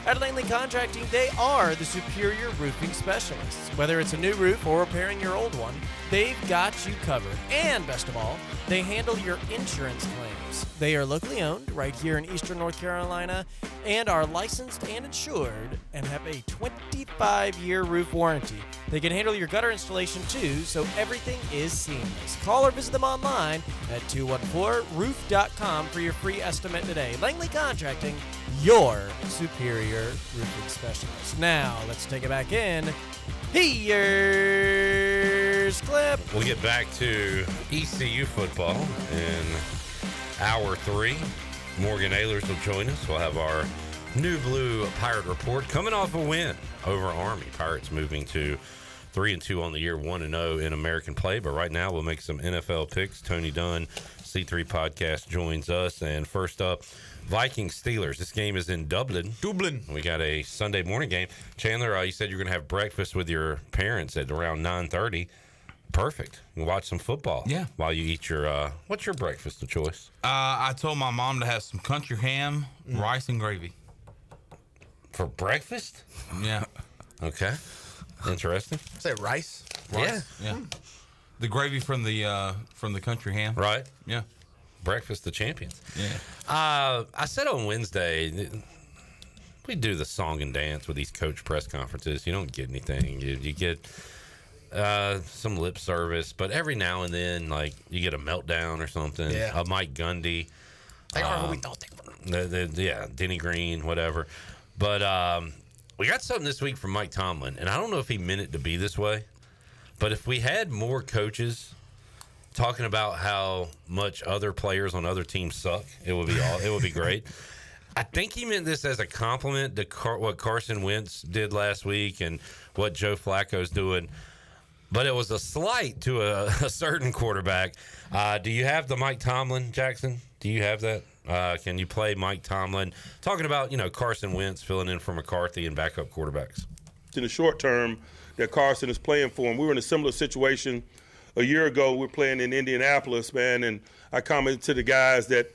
At Langley Contracting, they are the superior roofing specialists. Whether it's a new roof or repairing your old one, they've got you covered. And best of all, they handle your insurance claims. They are locally owned right here in Eastern North Carolina and are licensed and insured and have a 25-year roof warranty. They can handle your gutter installation too, so everything is seamless. Call or visit them online at 214roof.com for your free estimate today. Langley Contracting, your superior roofing specialist. Now, let's take it back in. Here's Clip. We'll get back to ECU football in Hour 3. Morgan Aaylor will join us. We'll have our New Blue Pirate Report coming off a win over Army. Pirates moving to 3-2 on the year, 1-0 in American play. But right now, we'll make some NFL picks. Tony Dunn, C3 Podcast, joins us. And first up, Vikings Steelers. This game is in Dublin. We got a Sunday morning game. Chandler, you said you're going to have breakfast with your parents at around 9:30. Perfect. You can watch some football. Yeah. While you eat your, what's your breakfast of choice? I told my mom to have some country ham, rice, and gravy. For breakfast? Yeah. Okay. Interesting. Say rice? Yeah. The gravy from the country ham. Right. Yeah. Breakfast of champions. Yeah. I said on Wednesday, we do the song and dance with these coach press conferences. You don't get anything. You get some lip service, but every now and then, like, you get a meltdown or something. Yeah. A Mike Gundy. They are who we thought they were. Yeah, Denny Green, whatever. But we got something this week from Mike Tomlin, and I don't know if he meant it to be this way, but if we had more coaches talking about how much other players on other teams suck, it would be great. I think he meant this as a compliment to what Carson Wentz did last week and what Joe Flacco's doing. But it was a slight to a certain quarterback. Do you have the Mike Tomlin, Jackson? Do you have that? Can you play Mike Tomlin? Talking about, Carson Wentz filling in for McCarthy and backup quarterbacks. In the short term that Carson is playing for him. We were in a similar situation a year ago. We were playing in Indianapolis, man, and I commented to the guys that,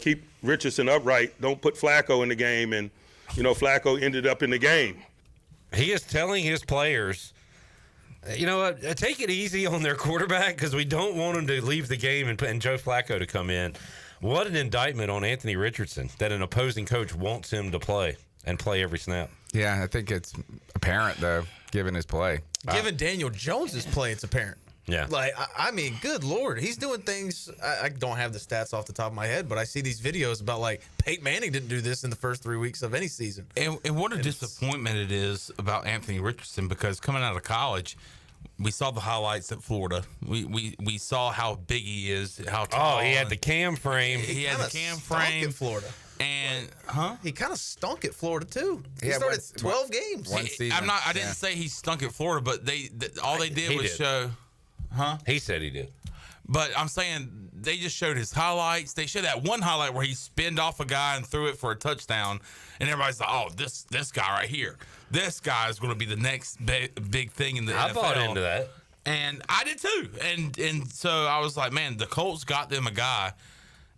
keep Richardson upright. Don't put Flacco in the game, and, Flacco ended up in the game. He is telling his players, take it easy on their quarterback because we don't want him to leave the game and Joe Flacco to come in. What an indictment on Anthony Richardson that an opposing coach wants him to play and play every snap. Yeah, I think it's apparent, though, given his play. Given Daniel Jones's play, it's apparent. Yeah. I mean, good Lord. He's doing things. I don't have the stats off the top of my head, but I see these videos about, Peyton Manning didn't do this in the first 3 weeks of any season. And what a disappointment it is about Anthony Richardson, because coming out of college, we saw the highlights at Florida. We saw how big he is, how tall. Oh, he had the cam frame. He had the cam frame in Florida. And he kind of stunk at Florida too. He started 12 games. One season. I didn't say he stunk at Florida, but all they did was show. He said he did. But I'm saying they just showed his highlights. They showed that one highlight where he spinned off a guy and threw it for a touchdown, and everybody's like, "Oh, this guy right here, this guy is going to be the next big thing in the NFL." I bought into that, and I did too. And so I was like, "Man, the Colts got them a guy."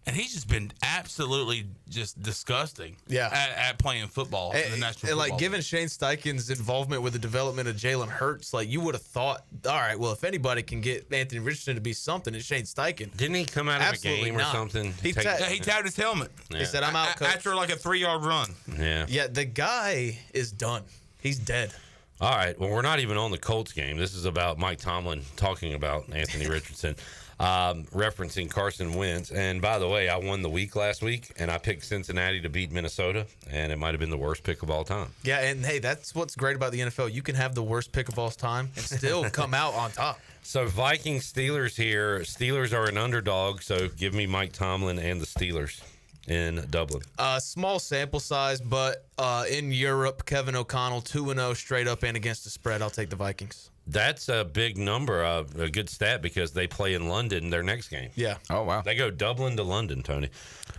And he's just been absolutely just disgusting at playing football in the National Football League. Given Shane Steichen's involvement with the development of Jalen Hurts, you would have thought, all right, well, if anybody can get Anthony Richardson to be something, it's Shane Steichen. Didn't he come out of a game or something? He tapped his helmet. Yeah. He said, I'm out, coach. After a 3-yard run. Yeah. Yeah, the guy is done. He's dead. All right. Well, we're not even on the Colts game. This is about Mike Tomlin talking about Anthony Richardson. Referencing Carson Wentz. And by the way, I won the week last week, and I picked Cincinnati to beat Minnesota, and it might have been the worst pick of all time. Yeah, and hey, that's what's great about the NFL. You can have the worst pick of all time and still come out on top. So Vikings-Steelers here. Steelers are an underdog, so give me Mike Tomlin and the Steelers in Dublin. Small sample size, but in Europe, Kevin O'Connell 2-0 straight up and against the spread. I'll take the Vikings. That's a big number, a good stat, because they play in London their next game. Yeah. Oh, wow. They go Dublin to London, Tony.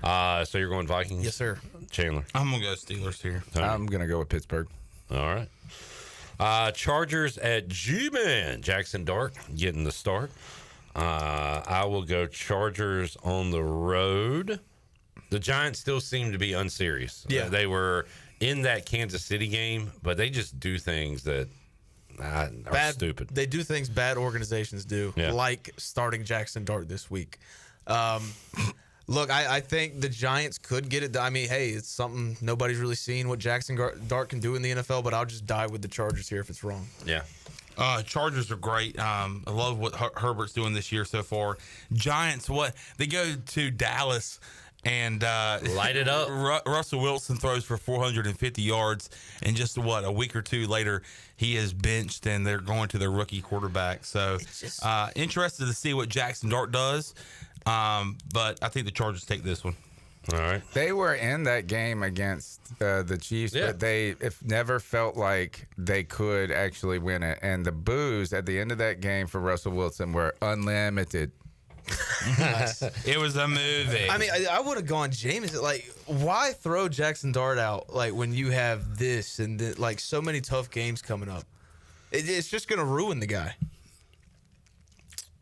So you're going Vikings? Yes, sir. Chandler? I'm going to go Steelers here. Tony? I'm going to go with Pittsburgh. All right. Chargers at G-Man. Jackson Dart getting the start. I will go Chargers on the road. The Giants still seem to be unserious. Yeah. They were in that Kansas City game, but they just do things that are stupid. They do things bad organizations do, like starting Jackson Dart this week. Look, I think the Giants could get it. I mean, hey, it's something nobody's really seen what Jackson Dart can do in the NFL, but I'll just die with the Chargers here if it's wrong. Yeah. Chargers are great. I love what Herbert's doing this year so far. Giants, they go to Dallas and light it up. Russell Wilson throws for 450 yards, and just a week or two later, he is benched, and they're going to their rookie quarterback. So, interested to see what Jackson Dart does, but I think the Chargers take this one. All right. They were in that game against the Chiefs, but they never felt like they could actually win it. And the boos at the end of that game for Russell Wilson were unlimited. It was a movie. I mean, I would have gone James. Why throw Jackson Dart out when you have this and so many tough games coming up? It's just going to ruin the guy.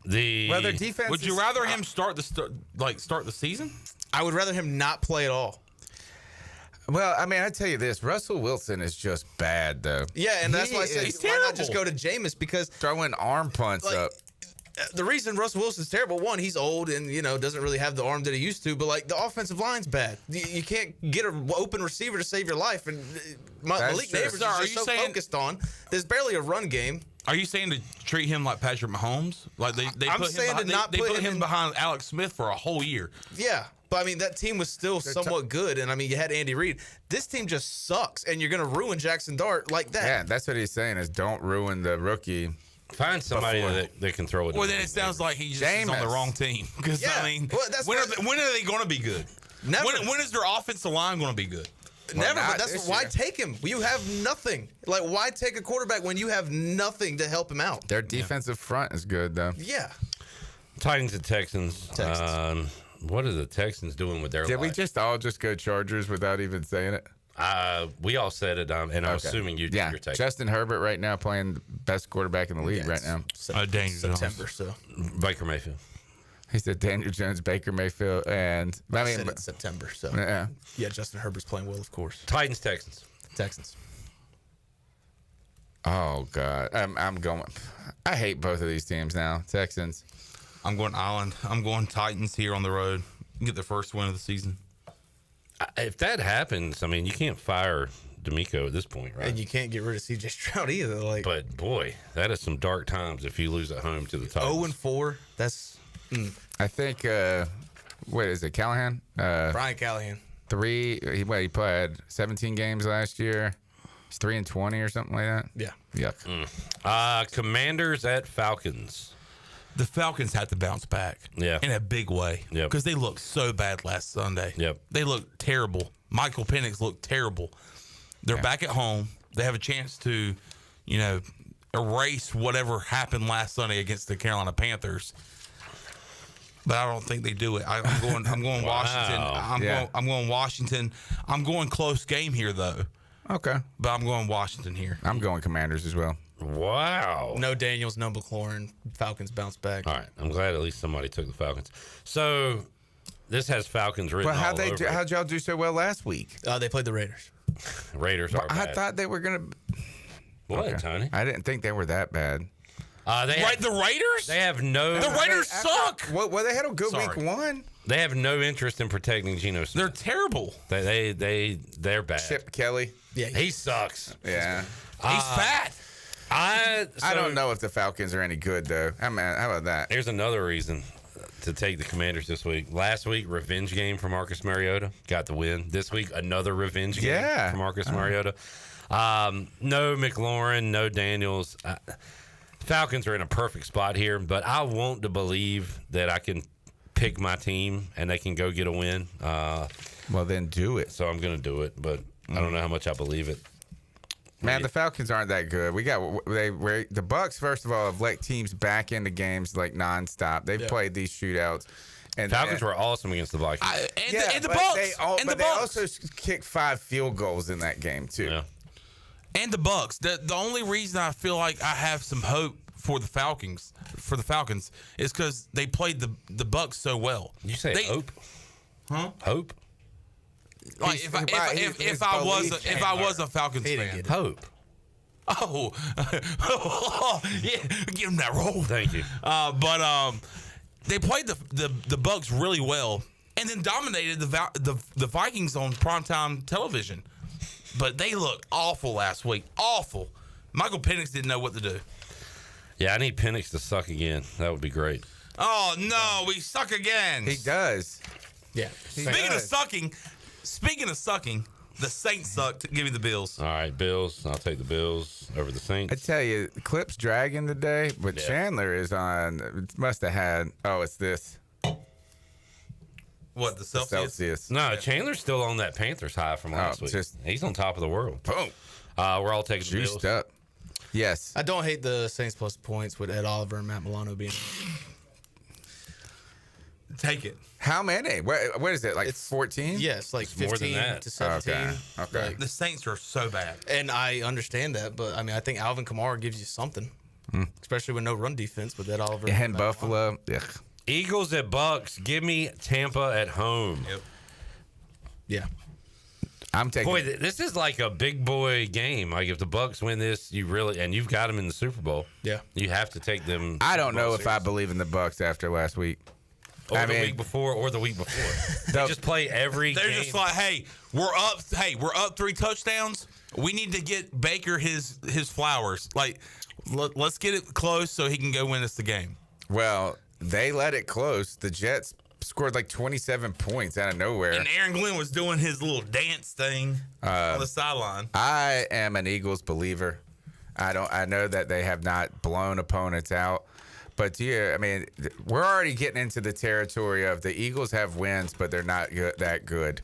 Their defense. Would you rather him start the season? I would rather him not play at all. Well, I mean, I tell you this, Russell Wilson is just bad, though. Yeah, and that's why I said he's why terrible. not just go to Jameis, because throwing arm punts up. The reason Russell Wilson's terrible, one, he's old and doesn't really have the arm that he used to, but the offensive line's bad. You can't get an open receiver to save your life, and Malik Neighbors is just so focused on. There's barely a run game. Are you saying to treat him like Patrick Mahomes? They put him behind Alex Smith for a whole year. Yeah. But, I mean, that team was still somewhat good, and, I mean, you had Andy Reid. This team just sucks, and you're going to ruin Jackson Dart like that. Yeah, that's what he's saying is don't ruin the rookie. Find somebody that can throw it. Well, then it sounds like he's just on the wrong team. Because, I mean, when are they going to be good? Never. When is their offensive line going to be good? Never, but that's why take him. You have nothing. Why take a quarterback when you have nothing to help him out? Their defensive front is good, though. Yeah. Titans and Texans. What are the Texans doing with their life? Did we just all just go Chargers without even saying it? We all said it, and I'm assuming you're taking Justin Herbert right now playing the best quarterback in the league right now. September, so Baker Mayfield. He said Daniel Jones, Baker Mayfield, and I said it's September. So yeah, Justin Herbert's playing well, of course. Titans, Texans. Oh God, I'm going. I hate both of these teams now. Texans. I'm going Island. I'm going Titans here on the road. Get the first win of the season. If that happens, I mean, you can't fire D'Amico at this point, right? And you can't get rid of C.J. Stroud either. But boy, that is some dark times if you lose at home to the Titans. 0-4. That's. I think. What is it, Callahan? Brian Callahan. He played 17 games last year. He's 3-20 or something like that. Yeah. Yuck. Commanders at Falcons. The Falcons have to bounce back in a big way because they looked so bad last Sunday. They looked terrible. Michael Penix looked terrible. They're back at home. They have a chance to, erase whatever happened last Sunday against the Carolina Panthers. But I don't think they do it. I'm going Washington. I'm going Washington. I'm going close game here though. Okay. But I'm going Washington here. I'm going Commanders as well. Wow. No Daniels, no McLaurin. Falcons bounce back. All right. I'm glad at least somebody took the Falcons. So this has Falcons written all over it. How'd y'all do so well last week? They played the Raiders. Raiders are bad. I thought they were going to. What, Tony? I didn't think they were that bad. The Raiders? They have no. The Raiders suck. Well, they had a good week one. They have no interest in protecting Geno Smith. They're terrible. They're bad. Chip Kelly. Yeah, he sucks. Yeah, he's fat. I don't know if the Falcons are any good though. How about that? Here's another reason to take the Commanders this week. Last week, revenge game for Marcus Mariota. Got the win. This week, another revenge game for Marcus Mariota. No McLaurin, no Daniels. Falcons are in a perfect spot here, but I want to believe that I can pick my team and they can go get a win. Well, then do it. So I'm going to do it, but I don't know how much I believe it. Man, the Falcons aren't that good. The Bucs, first of all, have let teams back into games like nonstop. They've played these shootouts. And Falcons were awesome against the Vikings. And the Bucs. They also kicked 5 field goals in that game too. Yeah. And the Bucs. The only reason I feel like I have some hope for the Falcons is because they played the Bucs so well. You say hope? Huh? Hope? Like if I was a Falcons fan, hope. Oh, yeah, give them that roll. Thank you. But they played the Bucs really well, and then dominated the Vikings on primetime television. But they looked awful last week. Awful. Michael Penix didn't know what to do. Yeah, I need Penix to suck again. That would be great. Oh no, we suck again. He does. Yeah. Speaking of sucking, the Saints sucked. Give me the Bills. All right, Bills. I'll take the Bills over the Saints. I tell you, Clip's dragging today, but Chandler is on. Must have had. Oh, it's this. What, the Celsius? No, Chandler's still on that Panthers high from last week. He's on top of the world. Boom. We're all taking the Juiced Bills. up. Yes. I don't hate the Saints plus points with Ed Oliver and Matt Milano being. Take it. How many? What is it? Like 14? Yes, like 15 to 17. Okay. The Saints are so bad. And I understand that, but I mean, I think Alvin Kamara gives you something, especially with no run defense with Ed Oliver. And Buffalo. Ugh. Eagles at Bucks. Give me Tampa at home. Yep. Yeah. I'm taking. Boy, this is like a big boy game. Like if the Bucks win this, you've got them in the Super Bowl. Yeah. You have to take them. I don't know if I believe in the Bucks after last week. Or the week before, or the week before. They just play every game. They're just like, hey, we're up 3 touchdowns. We need to get Baker his flowers. Like, let's get it close so he can go win us the game. Well, they let it close. The Jets scored like 27 points out of nowhere. And Aaron Glenn was doing his little dance thing on the sideline. I am an Eagles believer. I know that they have not blown opponents out. But, yeah, I mean, we're already getting into the territory of the Eagles have wins, but they're not that good.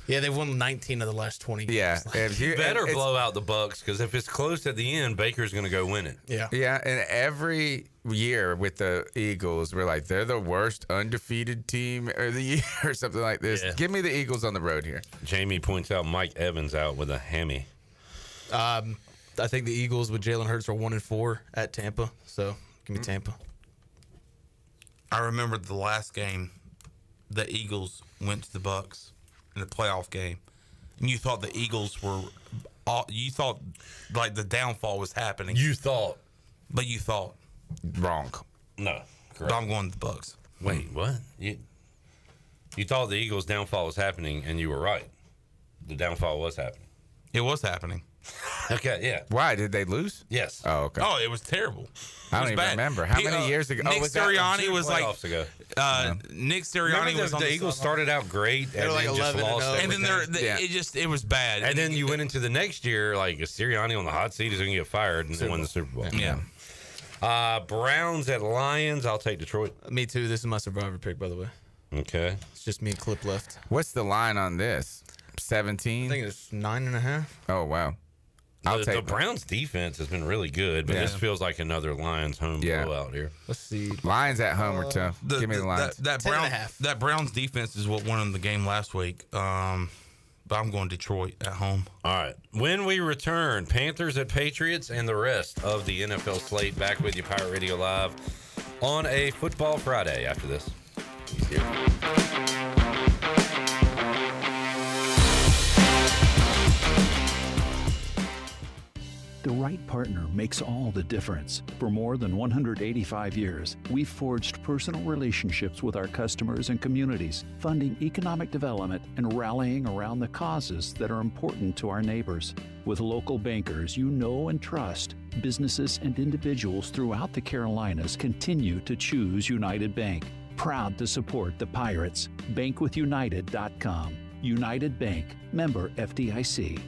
Yeah, they've won 19 of the last 20 games. Yeah, if You better blow out the Bucs, because if it's close at the end, Baker's going to go win it. Yeah, and every year with the Eagles, we're like, they're the worst undefeated team of the year or something like this. Yeah. Give me the Eagles on the road here. Jamie points out Mike Evans out with a hammy. I think the Eagles with Jalen Hurts are 1-4 at Tampa, so give me Tampa. I remember the last game, the Eagles went to the Bucs in the playoff game, and you thought the Eagles were, you thought like the downfall was happening. You thought wrong. No, correct. But I'm going to the Bucs. Wait, what? You thought the Eagles' downfall was happening, and you were right. The downfall was happening. It was happening. Okay, yeah. Why did they lose? Yes. Oh, okay. Oh, it was terrible. I don't even remember. How many years ago? Nick Sirianni was like ago. Nick Sirianni was on the Eagles started out great and like then just 11-0. lost. and then it was bad. And then you went into the next year like Sirianni on the hot seat is going to get fired and win the Super Bowl. Yeah. Browns at Lions. I'll take Detroit. Me too. This is my survivor pick, by the way. Okay. It's just me and Clip left. What's the line on this? 17? I think it's 9.5. Oh, wow. The Browns defense has been really good, but this feels like another Lions home blowout here. Let's see. Lions at home are tough. Give me the Lions. That Browns defense is what won them the game last week. But I'm going Detroit at home. All right. When we return, Panthers at Patriots and the rest of the NFL slate. Back with you, Pirate Radio Live, on a Football Friday after this. The right partner makes all the difference. For more than 185 years, we've forged personal relationships with our customers and communities, funding economic development and rallying around the causes that are important to our neighbors. With local bankers you know and trust, businesses and individuals throughout the Carolinas continue to choose United Bank. Proud to support the Pirates. Bankwithunited.com. United Bank. Member FDIC.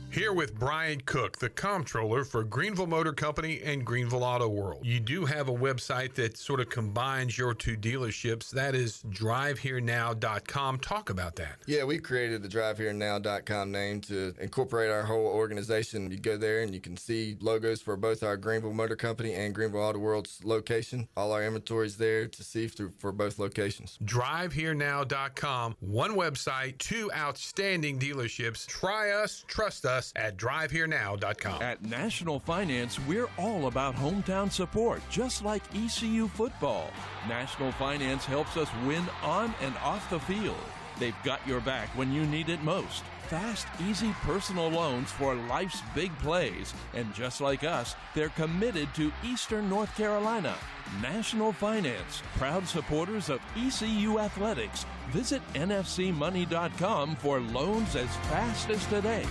Here with Brian Cook, the comptroller for Greenville Motor Company and Greenville Auto World. You do have a website that sort of combines your two dealerships. That is driveherenow.com. Talk about that. Yeah, we created the driveherenow.com name to incorporate our whole organization. You go there and you can see logos for both our Greenville Motor Company and Greenville Auto World's location. All our inventory's there to see for both locations. Driveherenow.com. One website, two outstanding dealerships. Try us, trust us at driveherenow.com. At National Finance, we're all about hometown support, just like ECU football. National Finance helps us win on and off the field. They've got your back when you need it most. Fast, easy personal loans for life's big plays. And just like us, they're committed to Eastern North Carolina. National Finance, proud supporters of ECU athletics. Visit nfcmoney.com for loans as fast as today.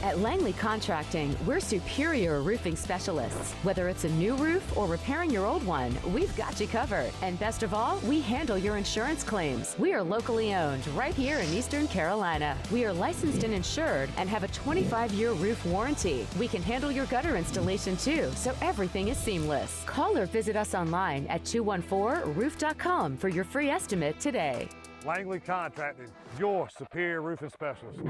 At Langley Contracting, we're superior roofing specialists. Whether it's a new roof or repairing your old one, we've got you covered. And best of all, we handle your insurance claims. We are locally owned right here in Eastern Carolina. We are licensed and insured and have a 25-year roof warranty. We can handle your gutter installation too, so everything is seamless. Call or visit us online at 214roof.com for your free estimate today. Langley Contracting, your superior roofing specialist.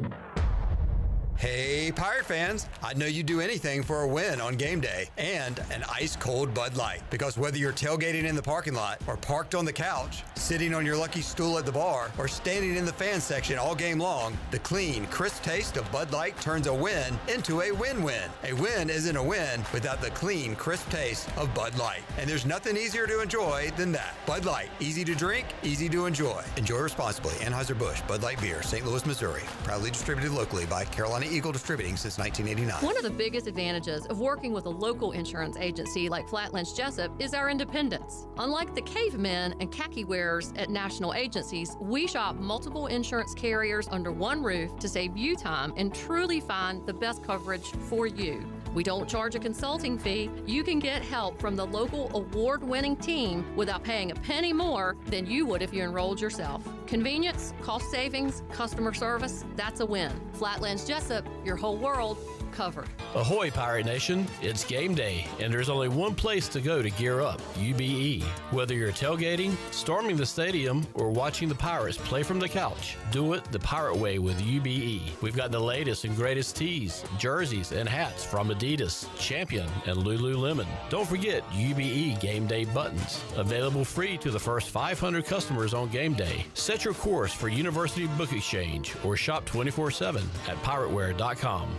Hey, Pirate fans, I know you'd do anything for a win on game day and an ice-cold Bud Light. Because whether you're tailgating in the parking lot or parked on the couch, sitting on your lucky stool at the bar, or standing in the fan section all game long, the clean, crisp taste of Bud Light turns a win into a win-win. A win isn't a win without the clean, crisp taste of Bud Light. And there's nothing easier to enjoy than that. Bud Light, easy to drink, easy to enjoy. Enjoy responsibly. Anheuser-Busch, Bud Light Beer, St. Louis, Missouri. Proudly distributed locally by Carolina Eagle Distributing since 1989. One of the biggest advantages of working with a local insurance agency like Flatlands Jessup is our independence. Unlike the cavemen and khaki wearers at national agencies, we shop multiple insurance carriers under one roof to save you time and truly find the best coverage for you. We don't charge a consulting fee. You can get help from the local award-winning team without paying a penny more than you would if you enrolled yourself. Convenience, cost savings, customer service, that's a win. Flatlands Jessup, your whole world. covered. Ahoy, Pirate Nation. It's game day, and there's only one place to go to gear up, UBE. Whether you're tailgating, storming the stadium, or watching the Pirates play from the couch, do it the Pirate way with UBE. We've got the latest and greatest tees, jerseys, and hats from Adidas, Champion, and Lululemon. Don't forget UBE game day buttons, available free to the first 500 customers on game day. Set your course for University Book Exchange or shop 24/7 at pirateware.com.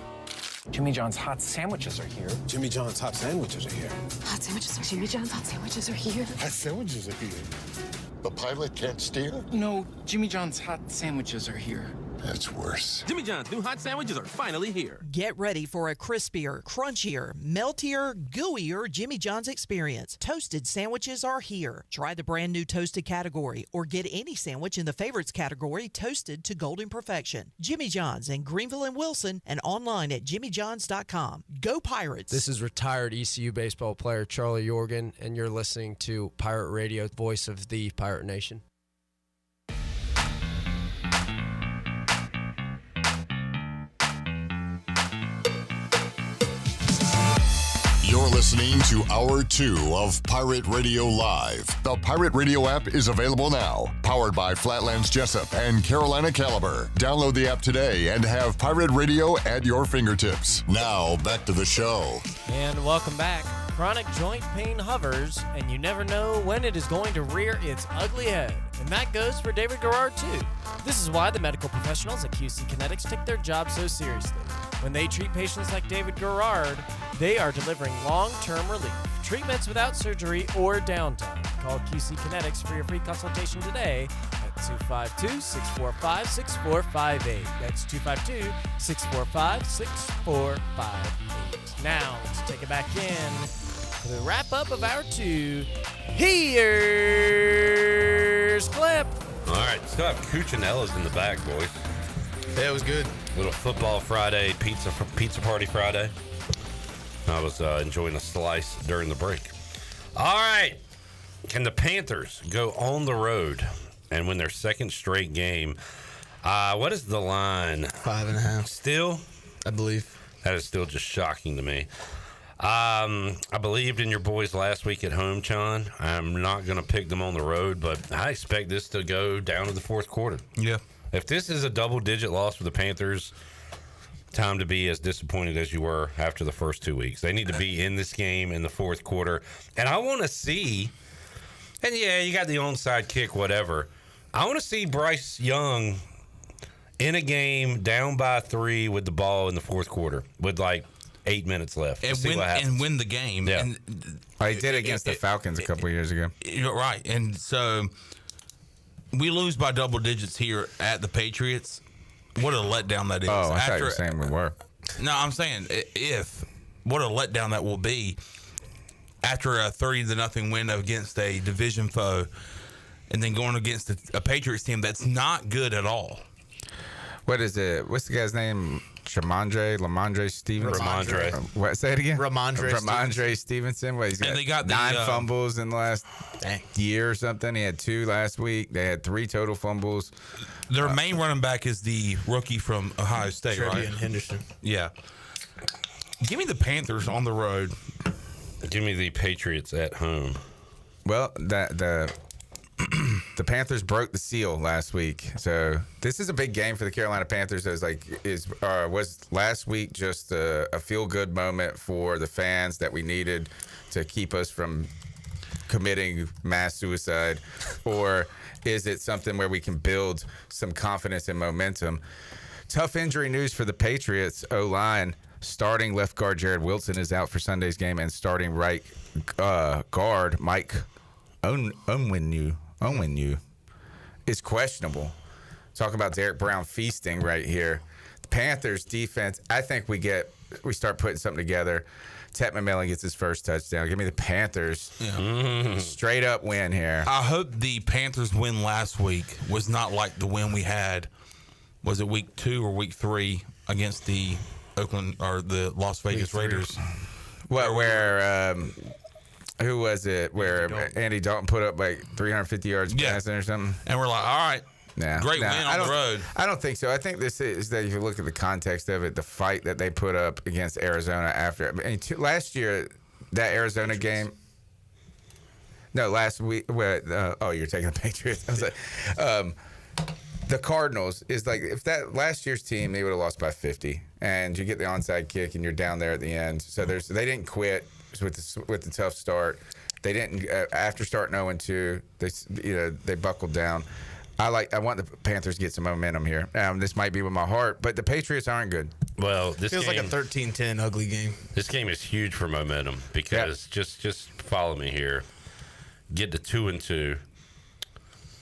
Jimmy John's hot sandwiches are here. Jimmy John's hot sandwiches are here. Hot sandwiches are Jimmy John's hot sandwiches are here. Hot sandwiches are here. The pilot can't steer? No, Jimmy John's hot sandwiches are here. That's worse. Jimmy John's new hot sandwiches are finally here. Get ready for a crispier, crunchier, meltier, gooier Jimmy John's experience. Toasted sandwiches are here. Try the brand new toasted category or get any sandwich in the favorites category toasted to golden perfection. Jimmy John's in Greenville and Wilson and online at jimmyjohns.com. Go Pirates! This is retired ECU baseball player Charlie Yorgan, and you're listening to Pirate Radio, voice of the Pirate Nation. You're listening to Hour 2 of Pirate Radio Live. The Pirate Radio app is available now. Powered by Flatlands Jessup and Carolina Caliber. Download the app today and have Pirate Radio at your fingertips. Now, back to the show. And welcome back. Chronic joint pain hovers, and you never know when it is going to rear its ugly head. And that goes for David Garrard, too. This is why the medical professionals at QC Kinetics take their job so seriously. When they treat patients like David Garrard, they are delivering long-term relief. Treatments without surgery or downtime. Call QC Kinetics for your free consultation today at 252-645-6458. That's 252-645-6458. Now, let's take it back in for the wrap-up of Hour 2. Here's Clip. All right, still have Cucinella's in the back, boys. Yeah, it was good. Little football Friday, pizza party Friday. I was enjoying a slice during the break. All right, can the Panthers go on the road and win their second straight game? What is the line? 5.5. Still? I believe. That is still just shocking to me. I believed in your boys last week at home, John. I'm not going to pick them on the road, but I expect this to go down to the fourth quarter. Yeah. If this is a double-digit loss for the Panthers, time to be as disappointed as you were after the first 2 weeks. They need to be in this game in the fourth quarter. And I want to see, and yeah, you got the onside kick, whatever. I want to see Bryce Young in a game down by 3 with the ball in the fourth quarter with like 8 minutes left. And win the game. Yeah. And he did against the Falcons a couple of years ago. You're right. And so we lose by double digits here at the Patriots. What a letdown that is. Oh, I thought you were saying we were. No, I'm saying what a letdown that will be after a 30-0 win against a division foe and then going against a Patriots team that's not good at all. What is it? What's the guy's name? Lamondre Stevenson. What? Say it again. Ramondre Stevenson. What, he's got, they got 9 fumbles in the last year or something. He had 2 last week. They had 3 total fumbles. Their main running back is the rookie from Ohio State, right? Henderson. Yeah. Give me the Panthers on the road. Give me the Patriots at home. Well, the Panthers broke the seal last week, so this is a big game for the Carolina Panthers. Was last week just a feel-good moment for the fans that we needed to keep us from committing mass suicide, or is it something where we can build some confidence and momentum? Tough injury news for the Patriots O-line. Starting left guard Jared Wilson is out for Sunday's game, and starting right guard Mike Onwenu is questionable. Talk about Derek Brown feasting right here. The Panthers defense, I think we start putting something together. Tet McMillan gets his first touchdown. Give me the Panthers. Yeah. Straight up win here. I hope the Panthers win last week was not like the win we had. Was it week 2 or week 3 against the Oakland or the Las Vegas Raiders? Who was it? Where Andy Dalton put up like 350 yards passing or something? And we're like, all right, Great win on the road. I don't think so. I think this is that if you look at the context of it, the fight that they put up against Arizona after. I mean, last year, that Arizona game. No, last week. You're taking the Patriots. I was like, the Cardinals is like, if that last year's team, they would have lost by 50, and you get the onside kick, and you're down there at the end. So they didn't quit with the tough start. They didn't after starting 0-2. They buckled down. I want the Panthers to get some momentum here. This might be with my heart, but the Patriots aren't good. Well, this feels like a 13-10 ugly game. This game is huge for momentum because just follow me here. Get to 2-2.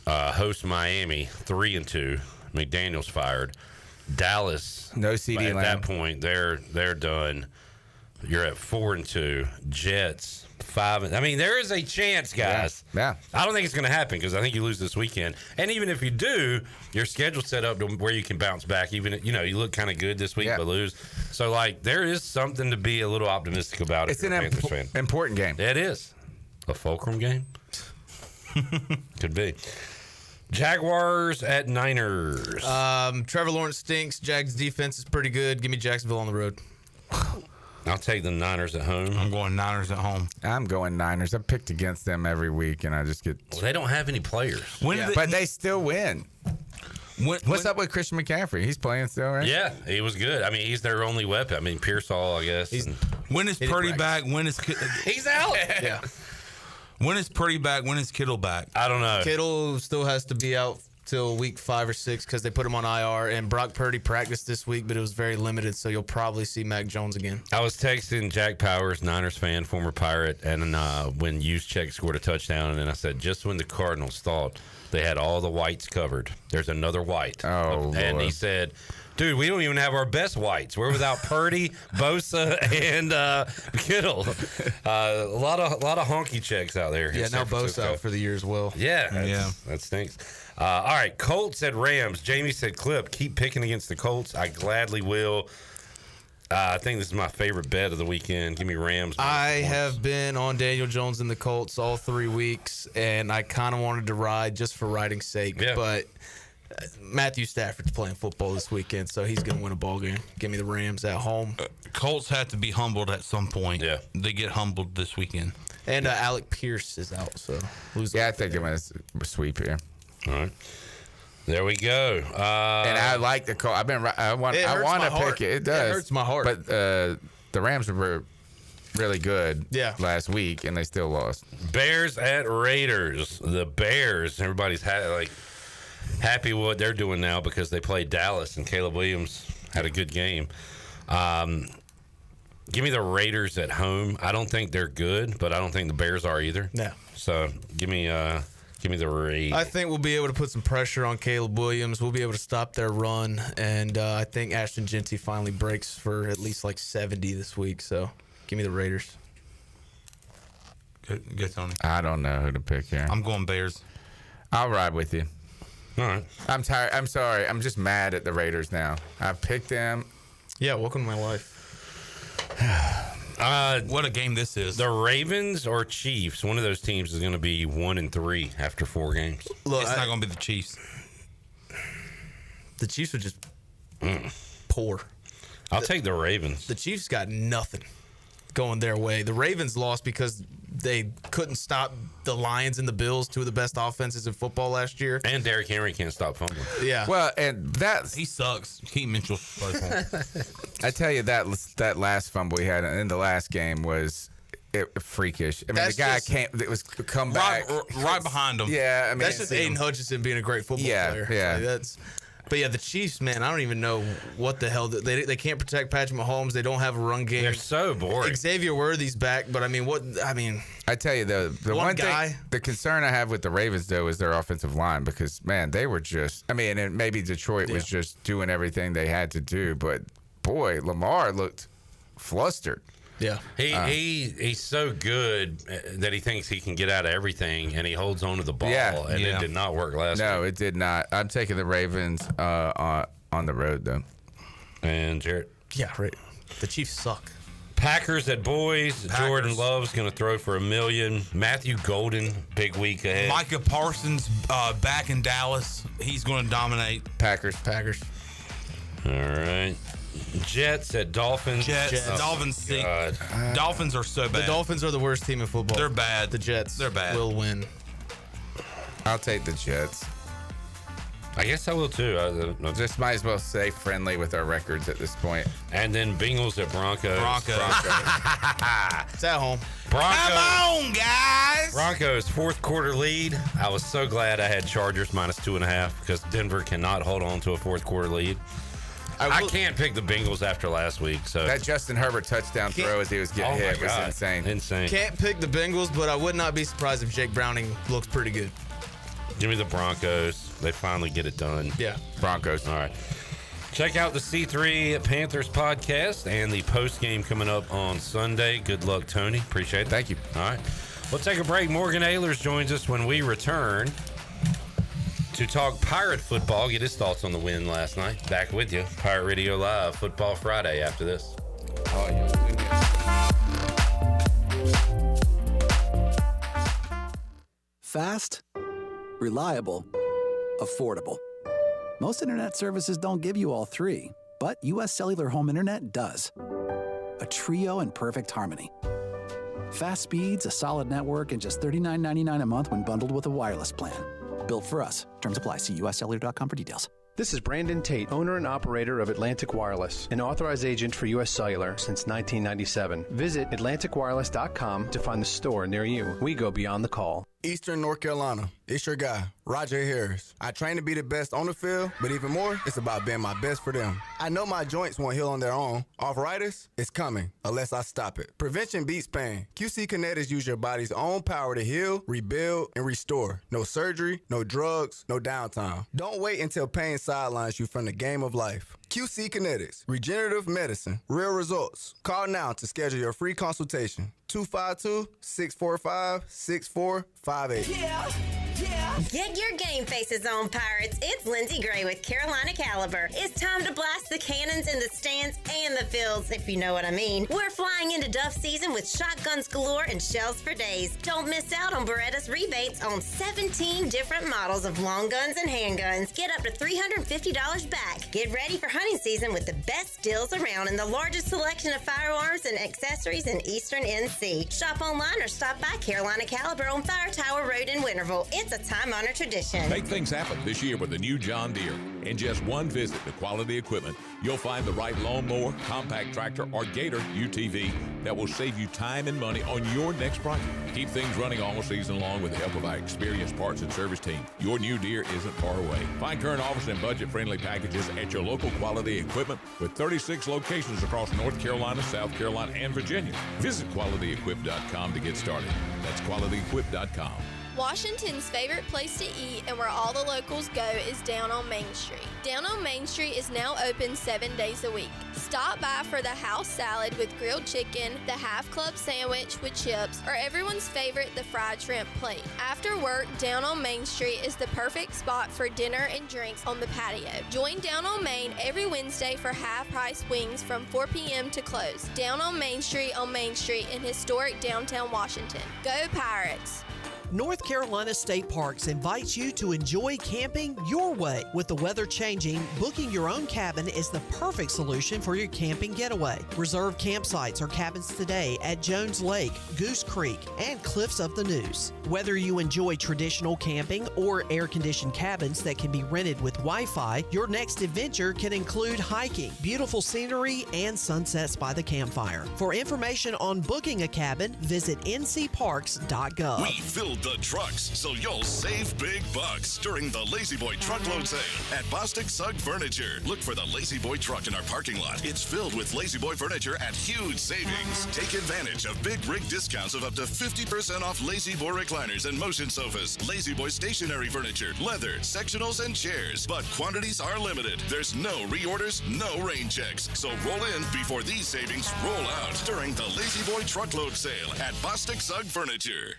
Host Miami 3-2. McDaniel's fired. Dallas, no CD at that point they're done. You're at 4-2. Jets 5. I mean, there is a chance, guys. Yeah. I don't think it's going to happen because I think you lose this weekend. And even if you do, your schedule's set up to where you can bounce back. Even you look kind of good this week, but lose. So there is something to be a little optimistic about. It's an important game. It is a fulcrum game. Could be. Jaguars at Niners. Trevor Lawrence stinks. Jags defense is pretty good. Give me Jacksonville on the road. I'll take the Niners at home. I'm going Niners at home. I'm going Niners. I've picked against them every week, and I just get. Well, they don't have any players. But they still win. What's up with Christian McCaffrey? He's playing still, right? Yeah, he was good. I mean, he's their only weapon. I mean, Pearsall, I guess. When is Purdy back? When is he's out? Yeah. When is Purdy back? When is Kittle back? I don't know. Kittle still has to be out till week 5 or 6 because they put him on IR. And Brock Purdy practiced this week, but it was very limited, so you'll probably see Mac Jones again. I was texting Jack Powers, Niners fan, former Pirate, and when Juszczyk scored a touchdown, and I said, just when the Cardinals thought they had all the whites covered, there's another white. Oh, and Lord. he said, dude, we don't even have our best whites. We're without Purdy, Bosa, and Kittle. A lot of honky checks out there. Yeah, now Bosa out for the year as well. Yeah, that stinks. All right, Colts at Rams. Jamie said, Clip, keep picking against the Colts. I gladly will. I think this is my favorite bet of the weekend. Give me Rams. I have been on Daniel Jones and the Colts all 3 weeks, and I kind of wanted to ride just for riding's sake. Yeah. But Matthew Stafford's playing football this weekend, so he's going to win a ball game. Give me the Rams at home. Colts have to be humbled at some point. Yeah. They get humbled this weekend. And Alec Pierce is out, so I think I'm going to sweep here. All right. There we go. And I like the call. I want to pick it. It does. It hurts my heart. But the Rams were really good last week, and they still lost. Bears at Raiders. The Bears. Everybody's happy with what they're doing now because they played Dallas, and Caleb Williams had a good game. Give me the Raiders at home. I don't think they're good, but I don't think the Bears are either. No. So give me the Raiders. I think we'll be able to put some pressure on Caleb Williams. We'll be able to stop their run, and I think Ashton Genty finally breaks for at least 70 this week. So give me the Raiders. Get Tony. I don't know who to pick here. I'm going Bears. I'll ride with you. All right. I'm tired. I'm sorry. I'm just mad at the Raiders now. I picked them. Yeah, welcome to my life. What a game this is. The Ravens or Chiefs, one of those teams is going to be 1-3 after 4 games. Look, it's not going to be the Chiefs. The Chiefs are just poor. I'll take the Ravens. The Chiefs got nothing going their way. The Ravens lost because they couldn't stop the Lions and the Bills, 2 of the best offenses in football last year. And Derrick Henry can't stop fumbling. Yeah. Well, and he sucks. Keaton Mitchell. I tell you that last fumble he had in the last game was freakish. I mean, the guy it was come back right behind him. Yeah, I mean, that's just Aiden Hutchinson being a great football player. Yeah. But yeah, the Chiefs, man, I don't even know what the hell they can't protect Patrick Mahomes. They don't have a run game. They're so boring. Xavier Worthy's back, but I tell you the one guy. thing, the concern I have with the Ravens though is their offensive line because man, they were just. I mean, and maybe Detroit was just doing everything they had to do, but boy, Lamar looked flustered. Yeah, he's so good that he thinks he can get out of everything, and he holds on to the ball. And it did not work last No, week. it did not. I'm taking the Ravens on the road though. And Jarrett, yeah, right. The Chiefs suck. Packers at Boys. Jordan Love's going to throw for $1 million. Matthew Golden, big week ahead. Micah Parsons back in Dallas. He's going to dominate. Packers. All right. Jets at Dolphins. Dolphins sick. Dolphins are so bad. The Dolphins are the worst team in football. They're bad. The Jets. They're bad. Will win. I'll take the Jets. I guess I will too. Just might as well stay friendly with our records at this point. And then Bengals at Broncos. It's at home. Broncos. Come on, guys. Broncos, fourth quarter lead. I was so glad I had Chargers -2.5 because Denver cannot hold on to a fourth quarter lead. I can't pick the Bengals after last week. So that Justin Herbert touchdown throw as he was getting hit was insane. Insane. Can't pick the Bengals, but I would not be surprised if Jake Browning looks pretty good. Give me the Broncos. They finally get it done. Yeah. Broncos. All right. Check out the C3 Panthers podcast and the post game coming up on Sunday. Good luck, Tony. Appreciate it. Thank you. All right. We'll take a break. Morgan Aaylor joins us when we return to talk Pirate football. Get his thoughts on the win last night. Back with you. Pirate Radio Live, Football Friday after this. Oh, yeah. Fast, reliable, affordable. Most internet services don't give you all three, but U.S. Cellular Home Internet does. A trio in perfect harmony. Fast speeds, a solid network, and just $39.99 a month when bundled with a wireless plan. Built for us. Terms apply. See uscellular.com for details. This is Brandon Tate, owner and operator of Atlantic Wireless, an authorized agent for U.S. Cellular since 1997. Visit AtlanticWireless.com to find the store near you. We go beyond the call. Eastern North Carolina, it's your guy, Roger Harris. I train to be the best on the field, but even more, it's about being my best for them. I know my joints won't heal on their own. Arthritis, it's coming, unless I stop it. Prevention beats pain. QC Kinetics use your body's own power to heal, rebuild, and restore. No surgery, no drugs, no downtime. Don't wait until pain sidelines you from the game of life. QC Kinetics, regenerative medicine, real results. Call now to schedule your free consultation. 252-645-6458. Get your game faces on, Pirates. It's Lindsey Gray with Carolina Caliber. It's time to blast the cannons in the stands and the fields, if you know what I mean. We're flying into Duff season with shotguns galore and shells for days. Don't miss out on Beretta's rebates on 17 different models of long guns and handguns. Get up to $350 back. Get ready for hunting season with the best deals around and the largest selection of firearms and accessories in Eastern NC. Shop online or stop by Carolina Caliber on Fire Tower Road in Winterville. It's a time-honored tradition. Make things happen this year with the new John Deere. In just one visit to Quality Equipment, you'll find the right lawnmower, compact tractor, or Gator UTV that will save you time and money on your next project. Keep things running all season long with the help of our experienced parts and service team. Your new Deere isn't far away. Find current offers and budget-friendly packages at your local Quality Equipment with 36 locations across North Carolina, South Carolina, and Virginia. Visit QualityEquip.com to get started. That's QualityEquip.com. Washington's favorite place to eat and where all the locals go is Down on Main Street. Down on Main Street is now open 7 days a week. Stop by for the house salad with grilled chicken, the half club sandwich with chips, or everyone's favorite, the fried shrimp plate. After work, Down on Main Street is the perfect spot for dinner and drinks on the patio. Join Down on Main every Wednesday for half-price wings from 4 p.m. to close. Down on Main Street in historic downtown Washington. Go Pirates! North Carolina State Parks invites you to enjoy camping your way. With the weather changing, booking your own cabin is the perfect solution for your camping getaway. Reserve campsites or cabins today at Jones Lake, Goose Creek, and Cliffs of the Neuse. Whether you enjoy traditional camping or air-conditioned cabins that can be rented with Wi-Fi, your next adventure can include hiking, beautiful scenery, and sunsets by the campfire. For information on booking a cabin, visit ncparks.gov. We filled the trucks so you'll save big bucks during the Lazy Boy truckload sale at Bostic Sugg Furniture. Look for the Lazy Boy truck in our parking lot. It's filled with Lazy Boy furniture at huge savings. Take advantage of big rig discounts of up to 50% off Lazy Boy recliners and motion sofas, Lazy Boy stationary furniture, leather, sectionals, and chairs. But quantities are limited. There's no reorders, no rain checks. So roll in before these savings roll out during the Lazy Boy truckload sale at Bostic Sugg Furniture.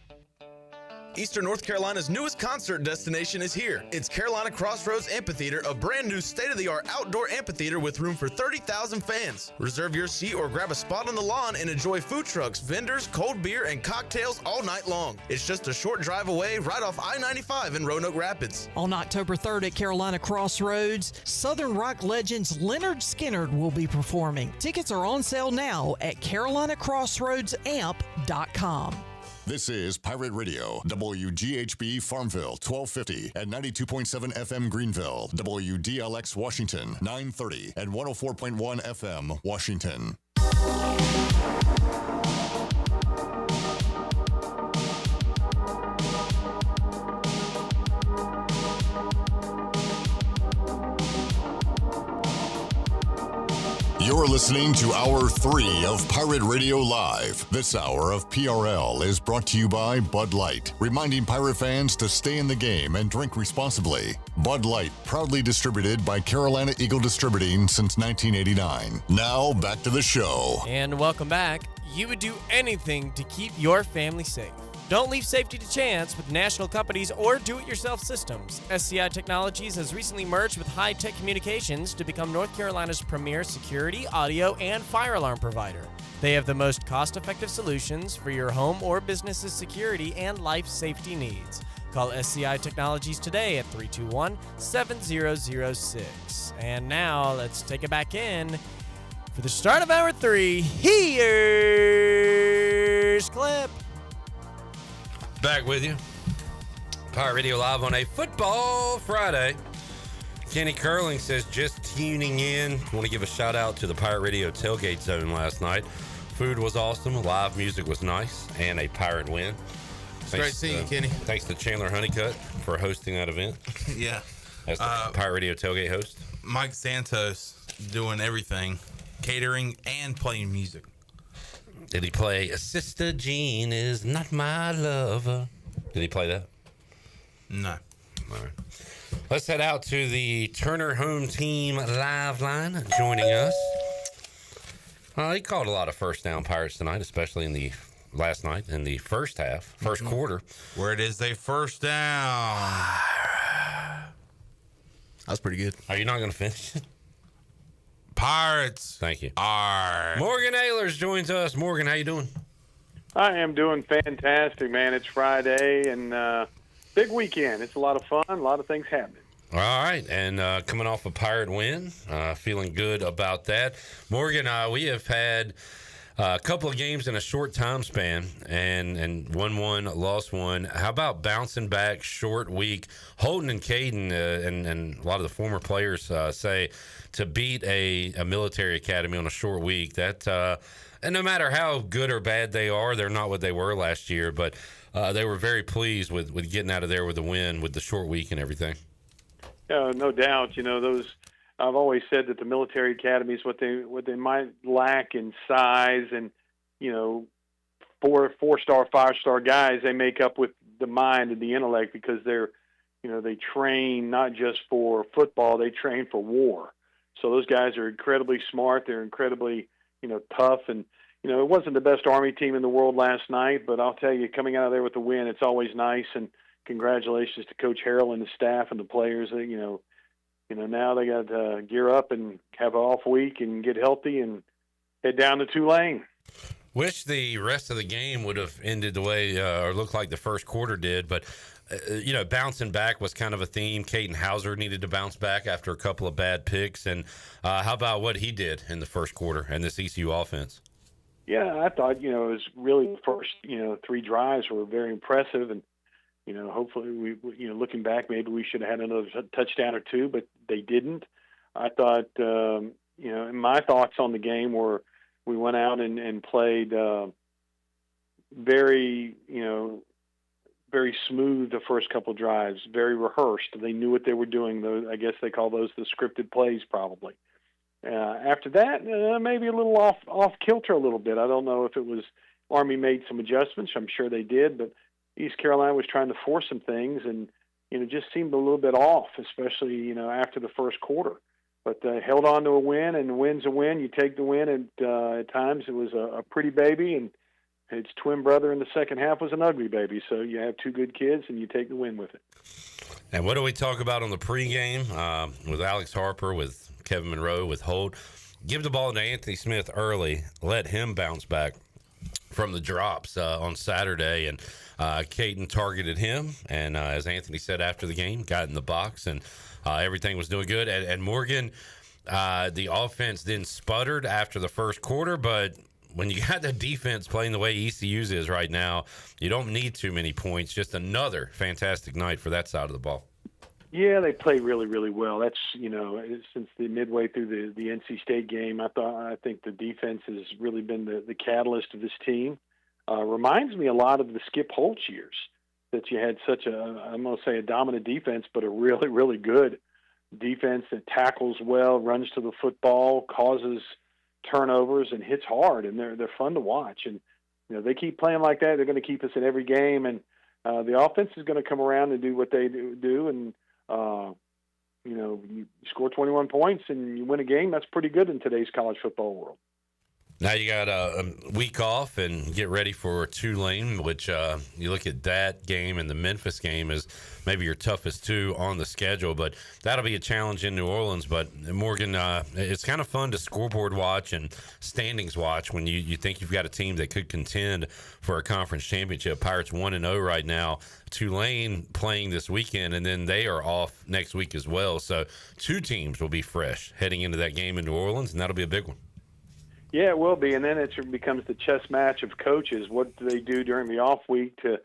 Eastern North Carolina's newest concert destination is here. It's Carolina Crossroads Amphitheater, a brand new state-of-the-art outdoor amphitheater with room for 30,000 fans. Reserve your seat or grab a spot on the lawn and enjoy food trucks, vendors, cold beer, and cocktails all night long. It's just a short drive away right off I-95 in Roanoke Rapids. On October 3rd at Carolina Crossroads, Southern rock legends Leonard Skinner will be performing. Tickets are on sale now at carolinacrossroadsamp.com. This is Pirate Radio, WGHB Farmville, 1250 and 92.7 FM Greenville, WDLX Washington, 930 and 104.1 FM Washington. You're listening to Hour 3 of Pirate Radio Live. This hour of PRL is brought to you by Bud Light, reminding Pirate fans to stay in the game and drink responsibly. Bud Light, proudly distributed by Carolina Eagle Distributing since 1989. Now, back to the show. And welcome back. You would do anything to keep your family safe. Don't leave safety to chance with national companies or do-it-yourself systems. SCI Technologies has recently merged with High Tech Communications to become North Carolina's premier security, audio, and fire alarm provider. They have the most cost-effective solutions for your home or business's security and life safety needs. Call SCI Technologies today at 321-7006. And now, let's take it back in for the start of Hour 3. Here's Clip. Back with you. Pirate Radio Live on a Football Friday. Kenny Curling says, just tuning in. Want to give a shout out to the Pirate Radio Tailgate Zone last night. Food was awesome. Live music was nice. And a Pirate win. It's great seeing you, Kenny. Thanks to Chandler Honeycutt for hosting that event. Yeah. As the Pirate Radio Tailgate host. Mike Santos doing everything. Catering and playing music. Did he play Sister Jean is not my lover? Did he play that? No. All right. Let's head out to the Turner Home Team live line. Joining us. He called a lot of first down Pirates tonight, especially in the last night in the first half, first quarter. Where it is a first down. That's pretty good. Are you not going to finish it? Pirates. Thank you. Are. Morgan Aaylor joins us. Morgan, how you doing? I am doing fantastic, man. It's Friday and big weekend. It's a lot of fun, a lot of things happening. All right, and coming off a Pirate win, feeling good about that. Morgan, we have had a couple of games in a short time span, and won one, lost one. How about bouncing back, short week? Holden and Caden and a lot of the former players say to beat a military academy on a short week, that and no matter how good or bad they are, they're not what they were last year, but they were very pleased with getting out of there with a win with the short week and everything. No doubt. You know, those. I've always said that the military academies, what they might lack in size and, you know, 4-star, 5-star guys, they make up with the mind and the intellect because they're, you know, they train not just for football, they train for war. So those guys are incredibly smart. They're incredibly, you know, tough. And, you know, it wasn't the best Army team in the world last night, but I'll tell you, coming out of there with a win, it's always nice. And congratulations to Coach Herrell and the staff and the players. You know, now they got to gear up and have an off week and get healthy and head down to Tulane. Wish the rest of the game would have ended the way or looked like the first quarter did, but you know, bouncing back was kind of a theme. Caden Hauser needed to bounce back after a couple of bad picks, and how about what he did in the first quarter and this ECU offense? Yeah, I thought, you know, it was really the first, you know, 3 drives were very impressive, and you know, hopefully we, you know, looking back, maybe we should have had another touchdown or 2, but they didn't. I thought, you know, and my thoughts on the game were we went out and played very, you know, very smooth the first couple drives, very rehearsed. They knew what they were doing. I guess they call those the scripted plays probably. After that, maybe a little off kilter a little bit. I don't know if it was Army made some adjustments. I'm sure they did, but East Carolina was trying to force some things and, you know, just seemed a little bit off, especially, you know, after the first quarter. But held on to a win, and a win's a win. You take the win, and at times it was a pretty baby, and His twin brother in the second half was an ugly baby. So you have two good kids, and you take the win with it. And what do we talk about on the pregame with Alex Harper, with Kevin Monroe, with Holt? Give the ball to Anthony Smith early. Let him bounce back from the drops on Saturday. And Caden targeted him. And as Anthony said after the game, got in the box, and everything was doing good. And Morgan, the offense then sputtered after the first quarter, but when you got the defense playing the way ECU's is right now, you don't need too many points. Just another fantastic night for that side of the ball. Yeah, they play really, really well. That's, since the midway through the NC State game, I think the defense has really been the catalyst of this team. Reminds me a lot of the Skip Holtz years, that you had such I'm going to say a dominant defense, but a really, really good defense that tackles well, runs to the football, causes turnovers, and hits hard, and they're fun to watch. And they keep playing like that, they're going to keep us in every game, and the offense is going to come around and do what they do. And you score 21 points and you win a game. That's pretty good in today's college football world. Now you got a week off and get ready for Tulane, which you look at that game, and the Memphis game is maybe your toughest two on the schedule, but that'll be a challenge in New Orleans. But Morgan, it's kind of fun to scoreboard watch and standings watch when you think you've got a team that could contend for a conference championship. Pirates 1-0 right now. Tulane playing this weekend, and then they are off next week as well. So two teams will be fresh heading into that game in New Orleans, and that'll be a big one. Yeah, it will be, and then it becomes the chess match of coaches. What do they do during the off week to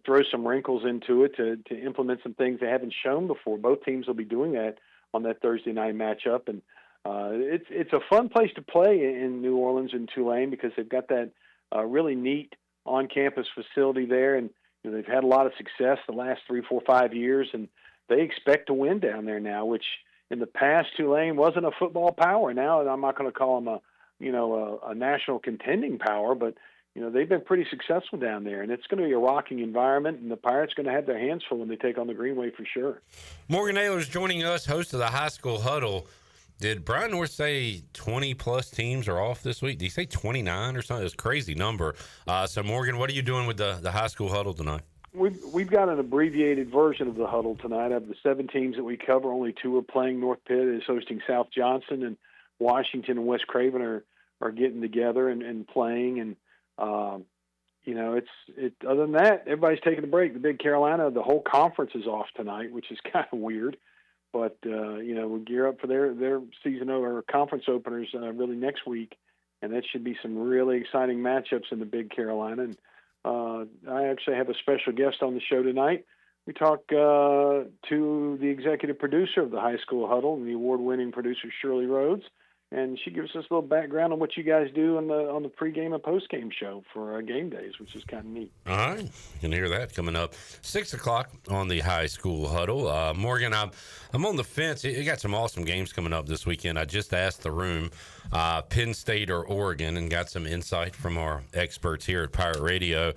throw some wrinkles into it, to implement some things they haven't shown before? Both teams will be doing that on that Thursday night matchup, and it's a fun place to play in New Orleans and Tulane, because they've got that really neat on-campus facility there, and they've had a lot of success the last 3, 4, 5 years, and they expect to win down there now, which in the past Tulane wasn't a football power. Now I'm not going to call them a national contending power, but they've been pretty successful down there, and it's going to be a rocking environment, and the Pirates are going to have their hands full when they take on the Greenway for sure. Morgan Aaylor is joining us, host of the High School Huddle. Did Brian North say 20-plus teams are off this week? Did he say 29 or something? It was a crazy number. So, Morgan, what are you doing with the High School Huddle tonight? We've got an abbreviated version of the huddle tonight. Of the 7 teams that we cover, only 2 are playing. North Pitt is hosting South Johnson, and Washington and West Craven are getting together and playing. And, other than that, everybody's taking a break. The Big Carolina, the whole conference is off tonight, which is kind of weird. But, we'll gear up for their season or conference openers really next week. And that should be some really exciting matchups in the Big Carolina. And I actually have a special guest on the show tonight. We talk to the executive producer of the High School Huddle, and the award-winning producer Shirley Rhodes, and she gives us a little background on what you guys do on the pregame and postgame show for game days, which is kind of neat. All right, you can hear that coming up 6 o'clock on the High School Huddle. Morgan, I'm on the fence. You got some awesome games coming up this weekend. I just asked the room, Penn State or Oregon, and got some insight from our experts here at Pirate Radio.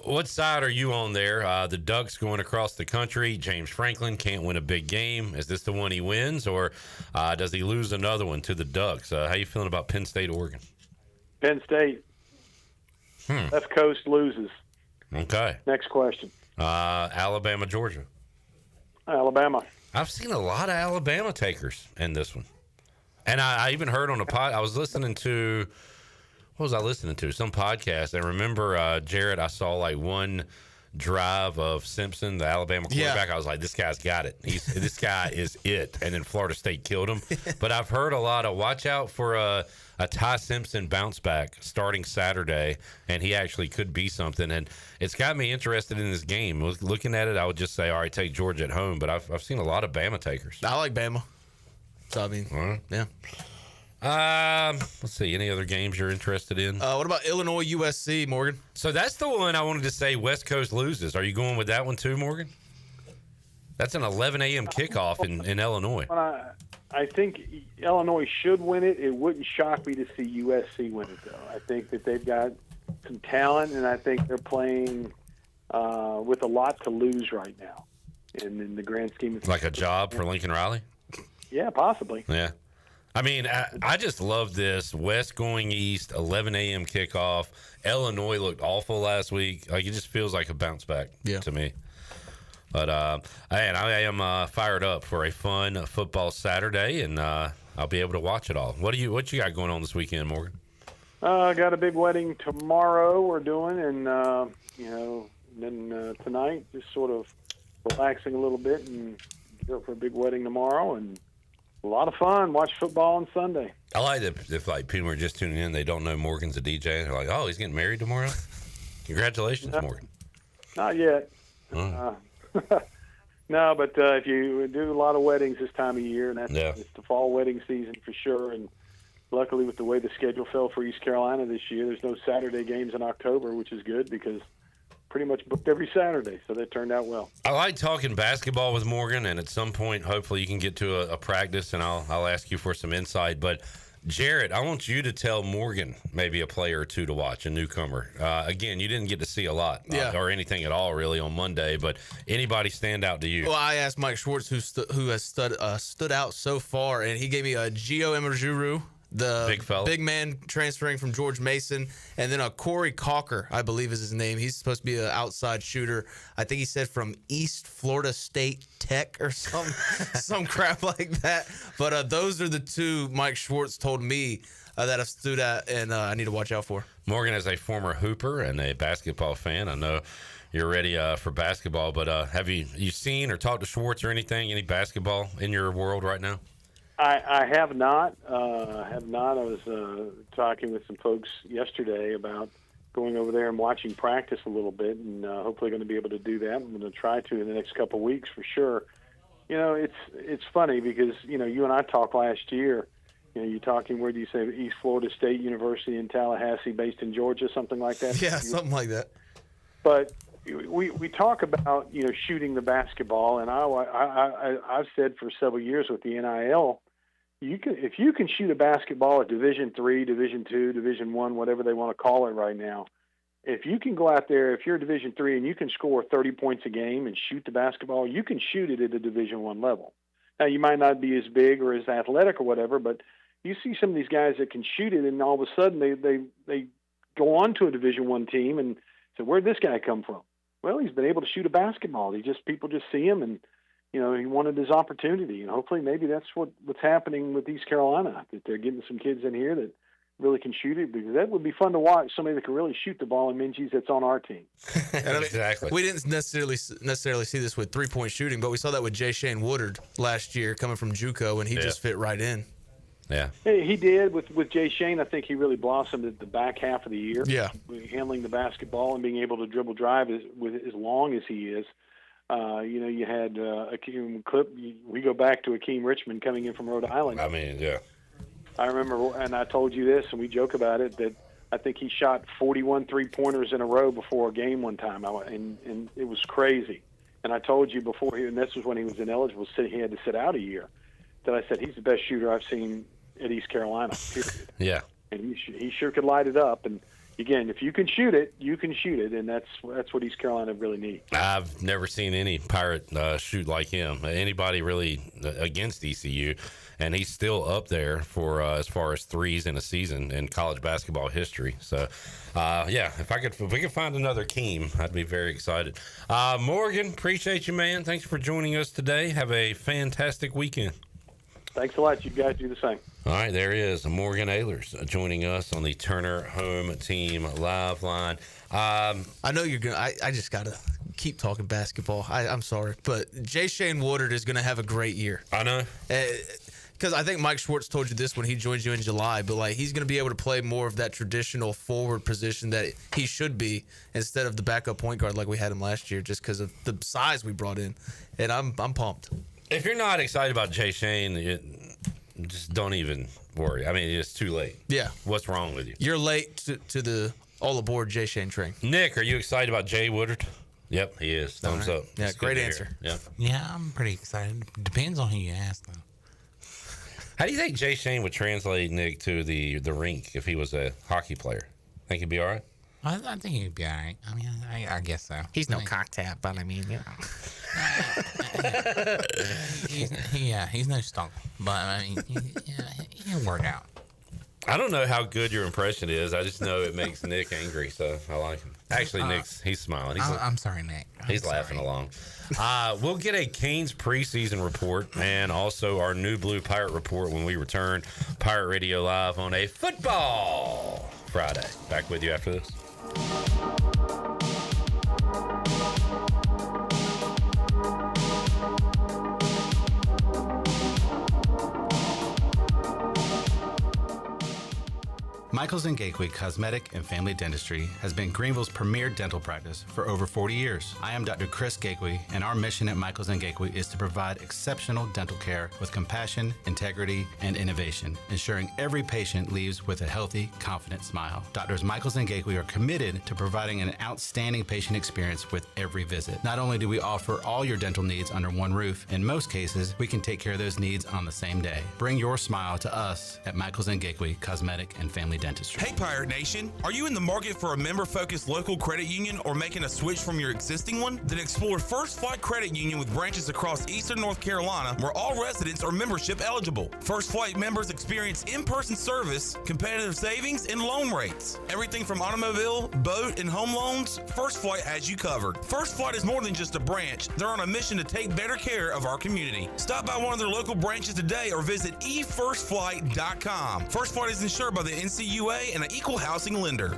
What side are you on there? The Ducks going across the country. James Franklin can't win a big game. Is this the one he wins, or does he lose another one to the Ducks? How you feeling about Penn State, Oregon? Penn State. Left Coast loses. Okay. Next question. Alabama, Georgia. Alabama. I've seen a lot of Alabama takers in this one. And I even heard on a pod, I was listening to, what was I listening to? Some podcast. And remember, Jared, I saw like one drive of Simpson, the Alabama quarterback. Yeah. I was like, this guy's got it. This guy is it. And then Florida State killed him. But I've heard a lot of watch out for a Ty Simpson bounce back starting Saturday, and he actually could be something. And it's got me interested in this game. Looking at it, I would just say, all right, take Georgia at home. But I've seen a lot of Bama takers. I like Bama. So, I mean, yeah. Let's see. Any other games you're interested in? What about Illinois USC, Morgan? So that's the one I wanted to say West Coast loses. Are you going with that one too, Morgan? That's an 11 a.m. kickoff in Illinois. I think Illinois should win it. It wouldn't shock me to see USC win it, though. I think that they've got some talent, and I think they're playing with a lot to lose right now. And in the grand scheme of like a job for Lincoln Riley? Yeah, possibly. Yeah. I mean, I just love this. West going east, 11 a.m. kickoff. Illinois looked awful last week. Like, it just feels like a bounce back to me. But I am fired up for a fun football Saturday, and I'll be able to watch it all. What you got going on this weekend, Morgan? I got a big wedding tomorrow we're doing, and then tonight just sort of relaxing a little bit and go for a big wedding tomorrow, and a lot of fun. Watch football on Sunday. I like that if like people are just tuning in, they don't know Morgan's a DJ. They're like, oh, he's getting married tomorrow. Congratulations, Morgan. Not yet. No, but if you do a lot of weddings this time of year, and it's the fall wedding season for sure. And luckily, with the way the schedule fell for East Carolina this year, there's no Saturday games in October, which is good because pretty much booked every Saturday, so that turned out well. I like talking basketball with Morgan, and at some point, hopefully, you can get to a practice, and I'll ask you for some insight. But Jarrett, I want you to tell Morgan maybe a player or two to watch, a newcomer. Again, you didn't get to see a lot or anything at all really on Monday, but anybody stand out to you? Well, I asked Mike Schwartz, who has stood out so far, and he gave me a Gio Emajuru, the big man transferring from George Mason, and then a Corey Cocker, I believe is his name. He's supposed to be an outside shooter. I think he said from East Florida State Tech or some crap like that. But those are the two Mike Schwartz told me that have stood out, and I need to watch out for. Morgan is a former hooper and a basketball fan. I know you're ready for basketball, but have you seen or talked to Schwartz or anything? Any basketball in your world right now? I have not. I was talking with some folks yesterday about going over there and watching practice a little bit, and hopefully going to be able to do that. I'm going to try to in the next couple of weeks for sure. You know, it's funny because, you know, you and I talked last year. You know, you're talking, where do you say, East Florida State University in Tallahassee, based in Georgia, something like that? Yeah, something like that. But we talk about, you know, shooting the basketball, and I've said for several years with the NIL, if you can shoot a basketball at Division III, Division II, Division I, whatever they want to call it right now, if you can go out there, if you're a Division III and you can score 30 points a game and shoot the basketball, you can shoot it at a Division I level. Now, you might not be as big or as athletic or whatever, but you see some of these guys that can shoot it, and all of a sudden they go on to a Division I team and say, where'd this guy come from? Well, he's been able to shoot a basketball. People just see him, and you know, he wanted his opportunity, and hopefully maybe that's what's happening with East Carolina, that they're getting some kids in here that really can shoot it, because that would be fun to watch, somebody that can really shoot the ball in Minji's that's on our team. Exactly. We didn't necessarily see this with three-point shooting, but we saw that with Jay Shane Woodard last year coming from JUCO, and he just fit right in. Yeah. He did. With Jay Shane, I think he really blossomed at the back half of the year. Yeah. Handling the basketball and being able to dribble drive as long as he is. You know, you had Akeem Clip. We go back to Akeem Richmond coming in from Rhode Island. I mean, yeah. I remember, and I told you this, and we joke about it, that I think he shot 41 three-pointers in a row before a game one time, and it was crazy. And I told you before, and this was when he was ineligible, he had to sit out a year, that I said he's the best shooter I've seen at East Carolina, period. Yeah. And he sure could light it up. And again, if you can shoot it, you can shoot it, and that's what East Carolina really needs. I've never seen any Pirate shoot like him. Anybody really against ECU, and he's still up there for as far as threes in a season in college basketball history. So, yeah, if we could find another Keem, I'd be very excited. Morgan, appreciate you, man. Thanks for joining us today. Have a fantastic weekend. Thanks a lot. You guys do the same. All right, there he is, Morgan Aaylor, joining us on the Turner Home Team Live Line. I know you're going to – I just got to keep talking basketball. I'm sorry, but Jay Shane Woodard is going to have a great year. I know. Because I think Mike Schwartz told you this when he joined you in July, but like he's going to be able to play more of that traditional forward position that he should be instead of the backup point guard like we had him last year, just because of the size we brought in. And I'm pumped. If you're not excited about Jay Shane, just don't even worry. I mean, it's too late. Yeah. What's wrong with you? You're late to the all aboard Jay Shane train. Nick, are you excited about Jay Woodard? Yep, he is. Thumbs up. Yeah, That's great answer. Yeah, I'm pretty excited. Depends on who you ask, though. How do you think Jay Shane would translate, Nick, to the rink if he was a hockey player? Think he'd be all right? I think he'd be all right. I mean, I guess so. He's no cock tap, but I mean, you know. he's no stunk, but I mean, he'll work out. I don't know how good your impression is. I just know it makes Nick angry, so I like him. Actually, he's smiling. I'm sorry, Nick. He's laughing along. We'll get a Canes preseason report and also our New Blue Pirate report when we return. Pirate Radio Live on a Football Friday. Back with you after this. Michaels & Gateway Cosmetic and Family Dentistry has been Greenville's premier dental practice for over 40 years. I am Dr. Chris Gateway, and our mission at Michaels & Gateway is to provide exceptional dental care with compassion, integrity, and innovation, ensuring every patient leaves with a healthy, confident smile. Doctors Michaels & Gateway are committed to providing an outstanding patient experience with every visit. Not only do we offer all your dental needs under one roof, in most cases, we can take care of those needs on the same day. Bring your smile to us at Michaels & Gateway Cosmetic and Family Dentistry. Hey Pirate Nation, are you in the market for a member-focused local credit union or making a switch from your existing one? Then explore First Flight Credit Union with branches across eastern North Carolina where all residents are membership eligible. First Flight members experience in-person service, competitive savings, and loan rates. Everything from automobile, boat, and home loans, First Flight has you covered. First Flight is more than just a branch. They're on a mission to take better care of our community. Stop by one of their local branches today or visit efirstflight.com. First Flight is insured by the ECU and an equal housing lender.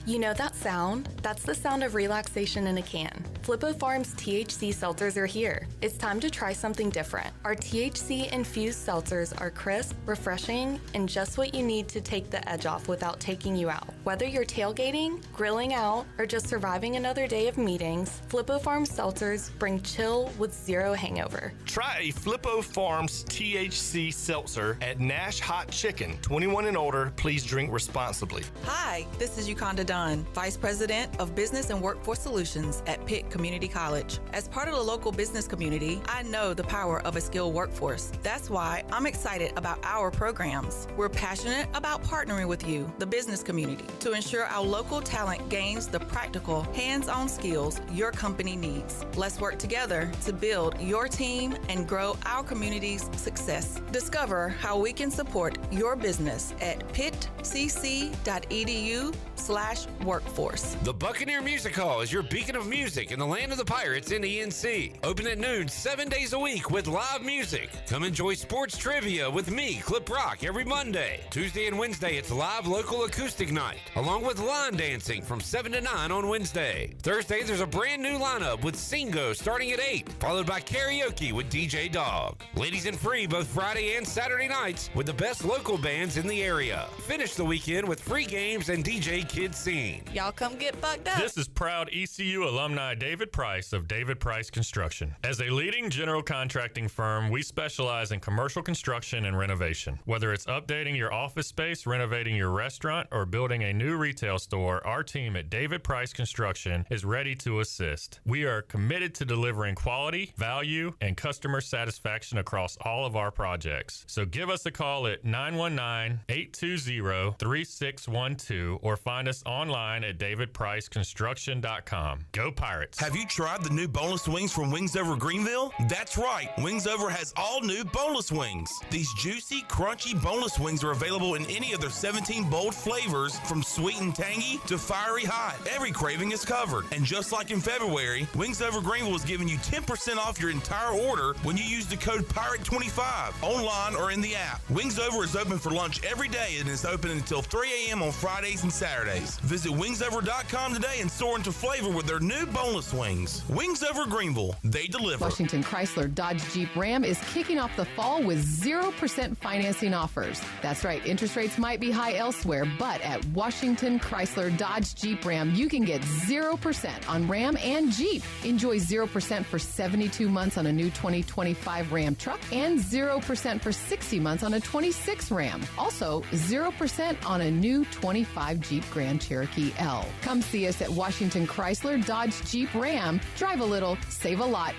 You know that sound? That's the sound of relaxation in a can. Flippo Farms THC seltzers are here. It's time to try something different. Our THC-infused seltzers are crisp, refreshing, and just what you need to take the edge off without taking you out. Whether you're tailgating, grilling out, or just surviving another day of meetings, Flippo Farms seltzers bring chill with zero hangover. Try a Flippo Farms THC seltzer at Nash Hot Chicken. 21 and older, please drink responsibly. Hi, this is Yukanda Dunn, Vice President of Business and Workforce Solutions at Pitt Community College. As part of the local business community, I know the power of a skilled workforce. That's why I'm excited about our programs. We're passionate about partnering with you, the business community, to ensure our local talent gains the practical, hands-on skills your company needs. Let's work together to build your team and grow our community's success. Discover how we can support your business at pittcc.edu/workforce. The Buccaneer Music Hall is your beacon of music in the land of the Pirates in the NC. Open at noon 7 days a week with live music. Come enjoy sports trivia with me, Clip Rock, every Monday. Tuesday and Wednesday, it's live local acoustic night, along with line dancing from 7 to 9 on Wednesday. Thursday, there's a brand new lineup with Singo starting at 8, followed by karaoke with DJ Dog. Ladies and free both Friday and Saturday nights with the best local bands in the area. Finish the weekend with free games and DJ Kids Scene. Y'all come get bugged up. This is proud ECU alumni David Price of David Price Construction. As a leading general contracting firm, we specialize in commercial construction and renovation. Whether it's updating your office space, renovating your restaurant, or building a new retail store, our team at David Price Construction is ready to assist. We are committed to delivering quality, value, and customer satisfaction across all of our projects. So give us a call at 919-820-3612 or find us online at davidpriceconstruction.com. Go Pirates! Have you tried the new boneless wings from Wings Over Greenville? That's right, Wings Over has all new boneless wings. These juicy, crunchy boneless wings are available in any of their 17 bold flavors, from sweet and tangy to fiery hot. Every craving is covered. And just like in February, Wings Over Greenville is giving you 10% off your entire order when you use the code PIRATE25 online or in the app. Wings Over is open for lunch every day and is open until 3 a.m. on Fridays and Saturdays. Visit wingsover.com today and soar into flavor with their new boneless wings. Wings Over Greenville, they deliver. Washington Chrysler Dodge Jeep Ram is kicking off the fall with 0% financing offers. That's right, interest rates might be high elsewhere, but at Washington Chrysler Dodge Jeep Ram, you can get 0% on Ram and Jeep. Enjoy 0% for 72 months on a new 2025 Ram truck and 0% for 60 months on a 26 Ram. Also, 0% on a new 25 Jeep Grand Cherokee L. Come see us at Washington Chrysler Dodge Jeep Ram. Drive a little, save a lot.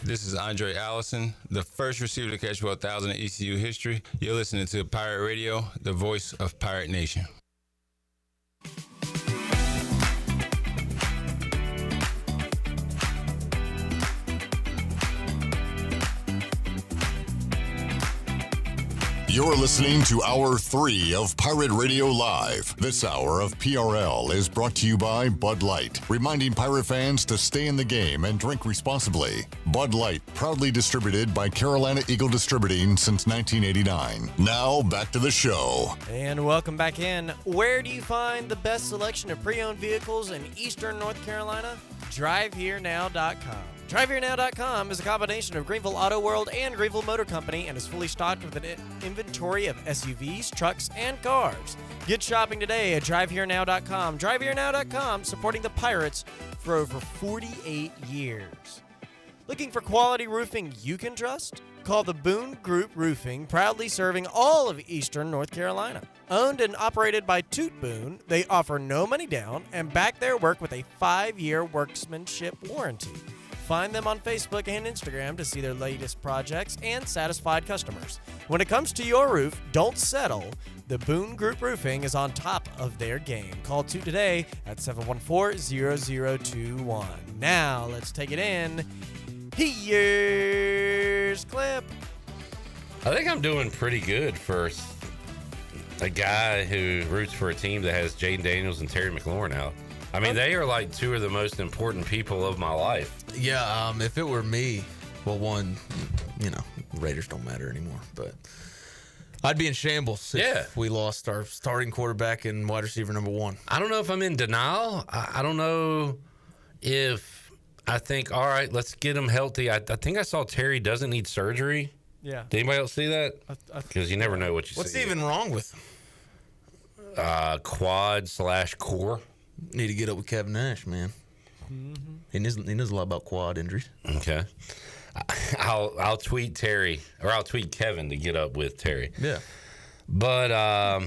This is Andre Allison, the first receiver to catch 1,000 in ECU history. You're listening to Pirate Radio, the voice of Pirate Nation. You're listening to Hour 3 of Pirate Radio Live. This hour of PRL is brought to you by Bud Light, reminding Pirate fans to stay in the game and drink responsibly. Bud Light, proudly distributed by Carolina Eagle Distributing since 1989. Now, back to the show. And welcome back in. Where do you find the best selection of pre-owned vehicles in Eastern North Carolina? DriveHereNow.com. DriveHereNow.com is a combination of Greenville Auto World and Greenville Motor Company and is fully stocked with an inventory of SUVs, trucks, and cars. Get shopping today at DriveHereNow.com. DriveHereNow.com, supporting the Pirates for over 48 years. Looking for quality roofing you can trust? Call the Boone Group Roofing, proudly serving all of Eastern North Carolina. Owned and operated by Toot Boone, they offer no money down and back their work with a 5-year workmanship warranty. Find them on Facebook and Instagram to see their latest projects and satisfied customers. When it comes to your roof, don't settle. The Boone Group Roofing is on top of their game. Call Toot today at 714-0021. Now, let's take it in. Here's Clip. I think I'm doing pretty good for a guy who roots for a team that has Jaden Daniels and Terry McLaurin out. I mean, they are like two of the most important people of my life. Yeah, if it were me, well, one, Raiders don't matter anymore, but I'd be in shambles if we lost our starting quarterback and wide receiver number one. I don't know if I'm in denial. I don't know if I think, all right, let's get him healthy. I think I saw Terry doesn't need surgery. Yeah. Did anybody else see that? Because you never know what you see. What's even wrong with him? Quad/core. Need to get up with Kevin Nash, man. Mm-hmm. He knows a lot about quad injuries. Okay. I'll tweet Terry, or I'll tweet Kevin to get up with Terry. Yeah. But I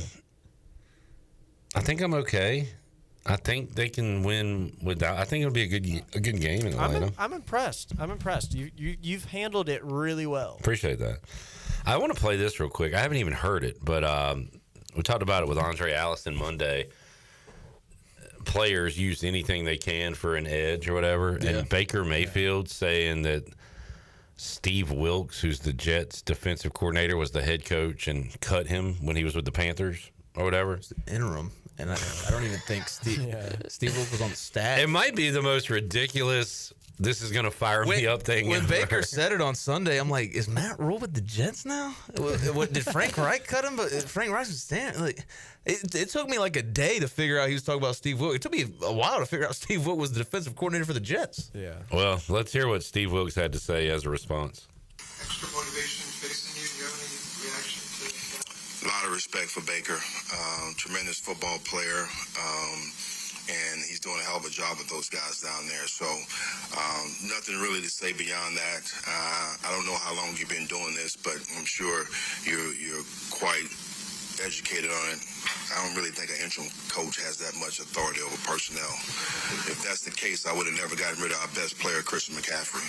think I'm okay. I think they can win without. I think it'll be a good game in Atlanta. I'm impressed. You've handled it really well. Appreciate that. I want to play this real quick. I haven't even heard it, but we talked about it with Andre Allison Monday. Players use anything they can for an edge or whatever. Yeah. And Baker Mayfield saying that Steve Wilks, who's the Jets defensive coordinator, was the head coach and cut him when he was with the Panthers or whatever. It's the interim. And I don't even think Steve Wilks was on the staff. It might be the most ridiculous, this is going to fire me up thing. When Baker said it on Sunday, I'm like, is Matt Rule with the Jets now? Did Frank Reich cut him? But Frank Reich was standing. Like, it took me like a day to figure out he was talking about Steve Wilks. It took me a while to figure out Steve Wilks was the defensive coordinator for the Jets. Yeah. Well, let's hear what Steve Wilks had to say as a response. Extra motivation facing you. Do you have any reaction to that? A lot of respect for Baker. Tremendous football player. And he's doing a hell of a job with those guys down there. So nothing really to say beyond that. I don't know how long you've been doing this, but I'm sure you're quite educated on it. I don't really think an interim coach has that much authority over personnel. If that's the case, I would have never gotten rid of our best player, Christian McCaffrey.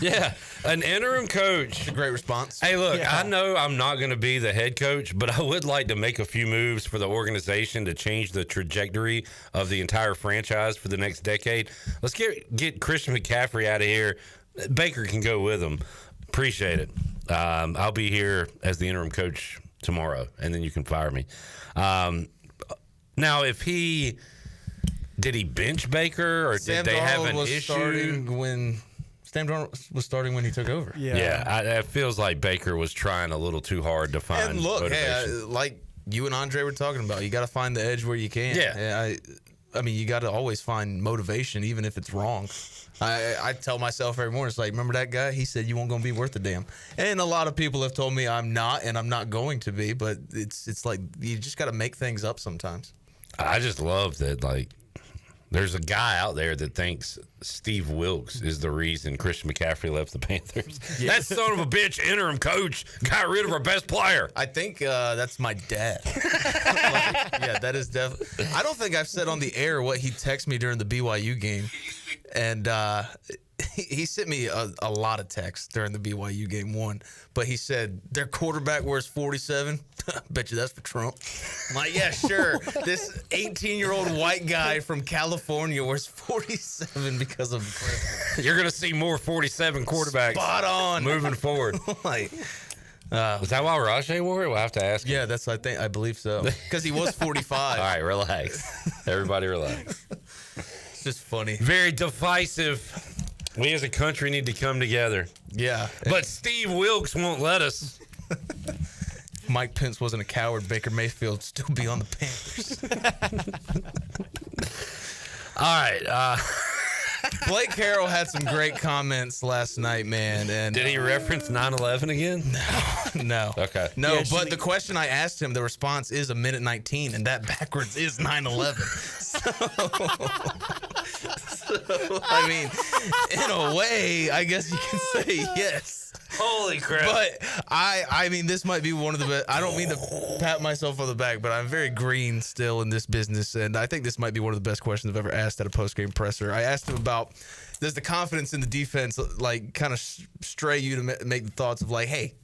Yeah, an interim coach. That's a great response. Hey, look, I know I'm not going to be the head coach, but I would like to make a few moves for the organization to change the trajectory of the entire franchise for the next decade. Let's get Christian McCaffrey out of here. Baker can go with him. Appreciate it. I'll be here as the interim coach tomorrow, and then you can fire me. Now, if did he bench Baker, or did they have an issue? Sam Darnold was starting when he took over. Yeah, it feels like Baker was trying a little too hard to find. And look, motivation. hey, like you and Andre were talking about, you got to find the edge where you can. Yeah. I mean, you got to always find motivation, even if it's wrong. I tell myself every morning, it's like, remember that guy? He said you weren't going to be worth a damn. And a lot of people have told me I'm not, and I'm not going to be. But it's like you just got to make things up sometimes. I just love that, like, there's a guy out there that thinks Steve Wilks is the reason Christian McCaffrey left the Panthers. Yeah. That son of a bitch interim coach got rid of our best player. I think that's my dad. That is definitely. I don't think I've said on the air what he texted me during the BYU game. And he sent me a lot of texts during the BYU game one. But he said, their quarterback wears 47. Bet you that's for Trump. I'm like, yeah, sure. This 18-year-old white guy from California wears 47 because of the president. You're going to see more 47 quarterbacks. Spot on. Moving forward. Like, Was that why Rajay wore it? We'll have to ask him. Yeah, I believe so. Because he was 45. All right, relax. Everybody relax. It's just funny. Very divisive. We as a country need to come together. Yeah. But Steve Wilkes won't let us. Mike Pence wasn't a coward, Baker Mayfield would still be on the Panthers. All right. Blake Herrell had some great comments last night, man. And did he reference 9/11 again? No. Okay. No, but the question I asked him, the response is 1:19, and that backwards is 9/11. So, I mean, in a way, I guess you can say yes. Holy crap. But I mean, this might be one of the best. I don't mean to pat myself on the back, but I'm very green still in this business, and I think this might be one of the best questions I've ever asked at a post-game presser. I asked him about, does the confidence in the defense like kind of stray you to make the thoughts of like, hey,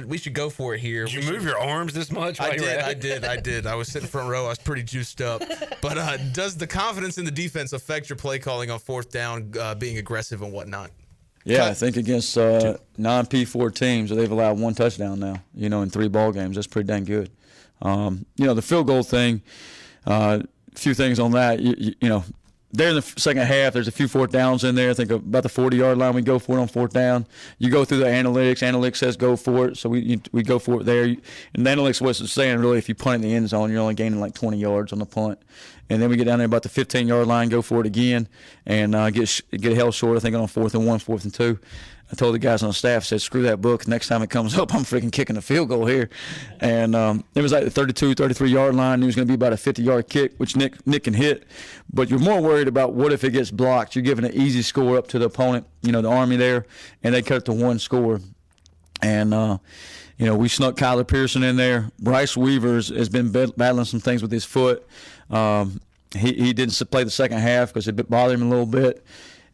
we should go for it here. Did you move your arms this much? I did. I was sitting front row. I was pretty juiced up. But does the confidence in the defense affect your play calling on fourth down, being aggressive and whatnot? Yeah, I think against non-P4 teams, they've allowed one touchdown now, in 3 ball games. That's pretty dang good. The field goal thing, a few things on that. There in the second half, there's a few fourth downs in there. I think about the 40-yard line, we go for it on fourth down. You go through the analytics. Analytics says go for it, so we go for it there. And the analytics was saying, really, if you punt in the end zone, you're only gaining like 20 yards on the punt. And then we get down there about the 15-yard line, go for it again, and get held short, I think, on 4th and 1, 4th and 2. I told the guys on the staff, I said, screw that book. Next time it comes up, I'm freaking kicking a field goal here. And it was like the 32, 33-yard line. It was going to be about a 50-yard kick, which Nick can hit. But you're more worried about what if it gets blocked. You're giving an easy score up to the opponent, the Army there, and they cut it to 1 score. And, we snuck Kyler Pearson in there. Bryce Weavers has been battling some things with his foot. He didn't play the second half because it bothered him a little bit.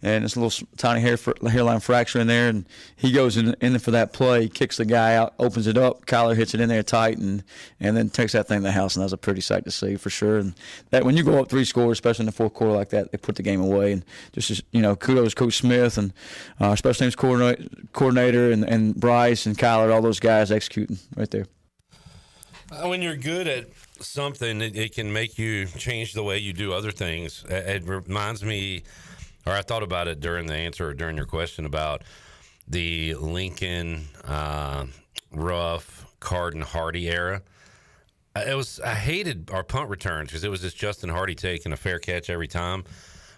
And it's a little tiny hairline fracture in there, and he goes in for that play, kicks the guy out, opens it up. Kyler hits it in there tight, and then takes that thing to the house, and that was a pretty sight to see for sure. And that when you go up 3 scores, especially in the fourth quarter like that, they put the game away. And just kudos Coach Smith and our special teams coordinator and Bryce and Kyler, all those guys executing right there. When you're good at something, it can make you change the way you do other things. It reminds me. Or I thought about it during the answer or during your question about the Lincoln, Ruff, Carden, Hardy era. I hated our punt returns because it was just Justin Hardy taking a fair catch every time.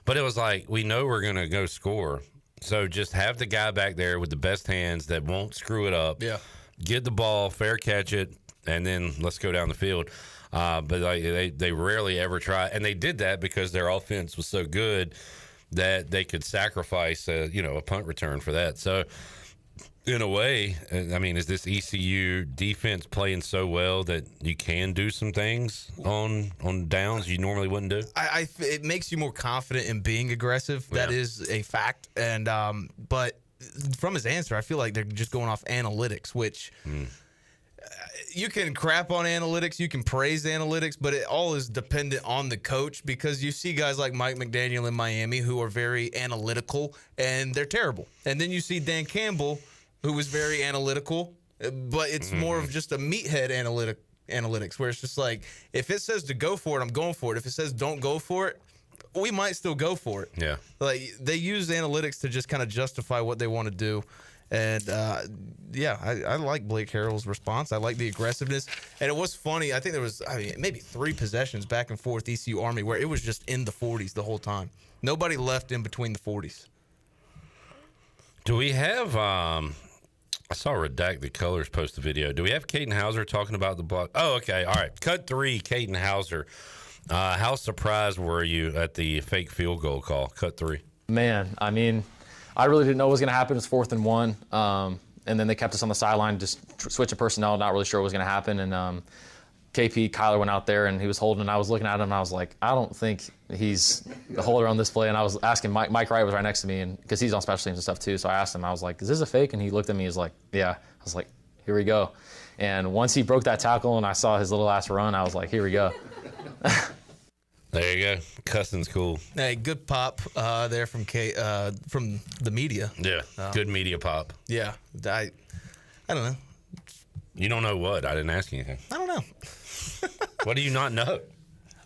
But it was like, we know we're going to go score. So just have the guy back there with the best hands that won't screw it up. Yeah. Get the ball, fair catch it, and then let's go down the field. But they rarely ever try. And they did that because their offense was so good that they could sacrifice, a punt return for that. So, in a way, I mean, is this ECU defense playing so well that you can do some things on downs you normally wouldn't do? It makes you more confident in being aggressive. Yeah. That is a fact. And but from his answer, I feel like they're just going off analytics, which you can crap on analytics, you can praise analytics, but it all is dependent on the coach, because you see guys like Mike McDaniel in Miami who are very analytical and they're terrible. And then you see Dan Campbell, who was very analytical, but it's more of just a meathead analytics, where it's just like, if it says to go for it, I'm going for it. If it says don't go for it, we might still go for it. Yeah. Like, they use analytics to just kind of justify what they want to do. And, I like Blake Herrell's response. I like the aggressiveness. And it was funny. I think there was, maybe 3 possessions back and forth ECU Army where it was just in the 40s the whole time. Nobody left in between the 40s. Do we have, I saw Redact the Colors post a video. Do we have Caden Hauser talking about the block? Oh, okay. All right. Cut 3, Caden Hauser. How surprised were you at the fake field goal call? Cut 3. Man, I really didn't know what was going to happen. It was 4th and 1. And then they kept us on the sideline, just switching personnel, not really sure what was going to happen. And Kyler went out there and he was holding, and I was looking at him and I was like, I don't think he's a holder on this play. And I was asking Mike Wright was right next to me, and because he's on special teams and stuff too. So I asked him, I was like, is this a fake? And he looked at me, he was like, yeah. I was like, here we go. And once he broke that tackle and I saw his little ass run, I was like, here we go. There you go. Cussing's cool. Hey, good pop there from the media. Yeah, good media pop. Yeah, I don't know. You don't know what? I didn't ask you anything. I don't know. What do you not know?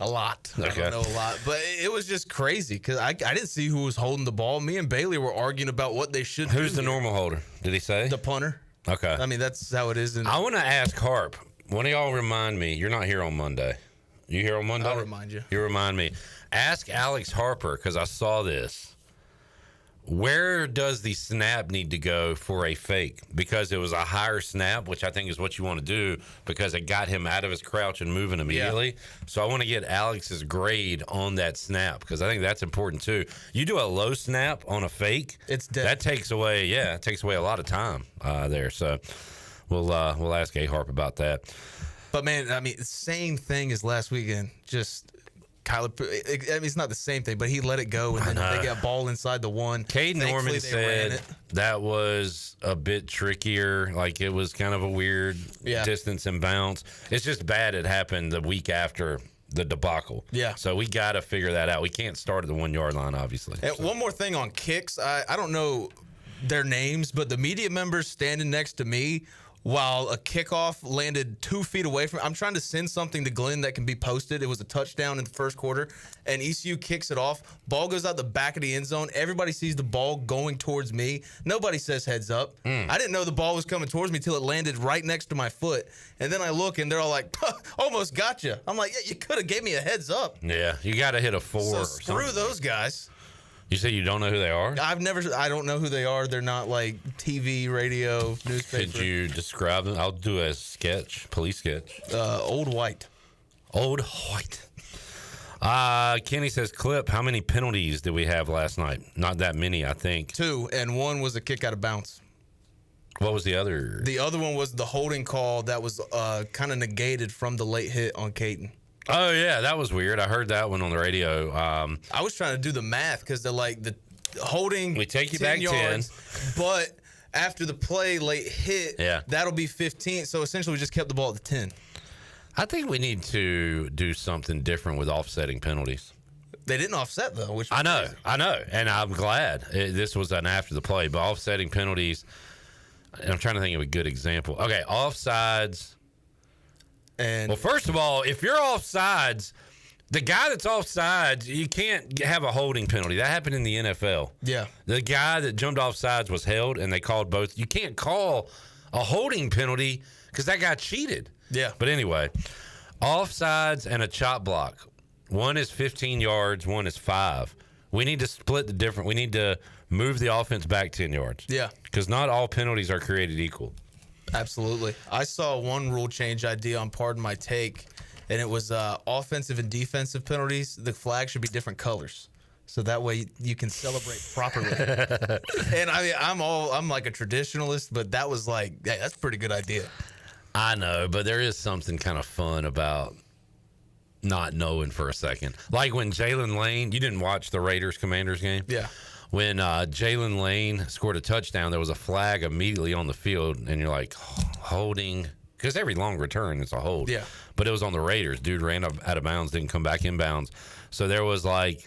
A lot. Okay. I don't know a lot. But it was just crazy because I didn't see who was holding the ball. Me and Bailey were arguing about what they should do. Who's the normal holder? Did he say? The punter. Okay. I mean, that's how it is. I want to ask Harp. One of y'all remind me. You're not here on Monday. You here on Monday? I'll remind you. You remind me. Ask Alex Harper, because I saw this. Where does the snap need to go for a fake? Because it was a higher snap, which I think is what you want to do, because it got him out of his crouch and moving immediately. Yeah. So I want to get Alex's grade on that snap, because I think that's important too. You do a low snap on a fake, it's dead. That takes away, it takes away a lot of time there. So we'll ask A Harp about that. But man, I mean, same thing as last weekend. Just Kyler, I mean, it's not the same thing, but he let it go, and then they got ball inside the one. Cade Norman said that was a bit trickier. Like, it was kind of a weird distance and bounce. It's just bad it happened the week after the debacle. Yeah. So we got to figure that out. We can't start at the 1 yard line, obviously. And one more thing on kicks. I don't know their names, but the media members standing next to me while a kickoff landed 2 feet away from. I'm trying to send something to Glenn that can be posted. It was a touchdown in the first quarter, and ECU kicks it off. Ball goes out the back of the end zone. Everybody sees the ball going towards me. Nobody says heads up. I didn't know the ball was coming towards me till it landed right next to my foot. And then I look, and they're all like, almost got you. I'm like, yeah, you could have gave me a heads up. Yeah, you got to hit a 4 so or screw something. those guys. You say you don't know who they are? I don't know who they are. They're not like TV, radio, newspaper. Could you describe them? I'll do a sketch, police sketch. Old White. Old White. Kenny says, Clip, how many penalties did we have last night? Not that many, I think. 2, and 1 was a kick out of bounds. What was the other? The other one was the holding call that was kind of negated from the late hit on Caton. Oh, yeah, that was weird. I heard that one on the radio. I was trying to do the math because they're like the holding. We take you 10 back yards, 10. But after the play late hit, that'll be 15. So essentially, we just kept the ball at the 10. I think we need to do something different with offsetting penalties. They didn't offset, though. Which I know. And I'm glad this was an after the play. But offsetting penalties, and I'm trying to think of a good example. Okay, offsides. Well, first of all, if you're offsides, the guy that's offsides, you can't have a holding penalty. That happened in the NFL. Yeah. The guy that jumped offsides was held, and they called both. You can't call a holding penalty because that guy cheated. Yeah. But anyway, offsides and a chop block. One is 15 yards, one is 5. We need to split the difference. We need to move the offense back 10 yards. Yeah. Because not all penalties are created equal. Absolutely. I saw one rule change idea on Pardon My Take, and it was offensive and defensive penalties. The flag should be different colors, so that way you can celebrate properly. And I mean, I'm like a traditionalist, but that was like, hey, that's a pretty good idea. I know, but there is something kind of fun about not knowing for a second. Like when Jalen Lane, you didn't watch the Raiders-Commanders game? Yeah. When Jalen Lane scored a touchdown, there was a flag immediately on the field, and you're like, holding, because every long return is a hold. Yeah. But it was on the Raiders. Dude ran out of bounds, didn't come back inbounds. So there was like,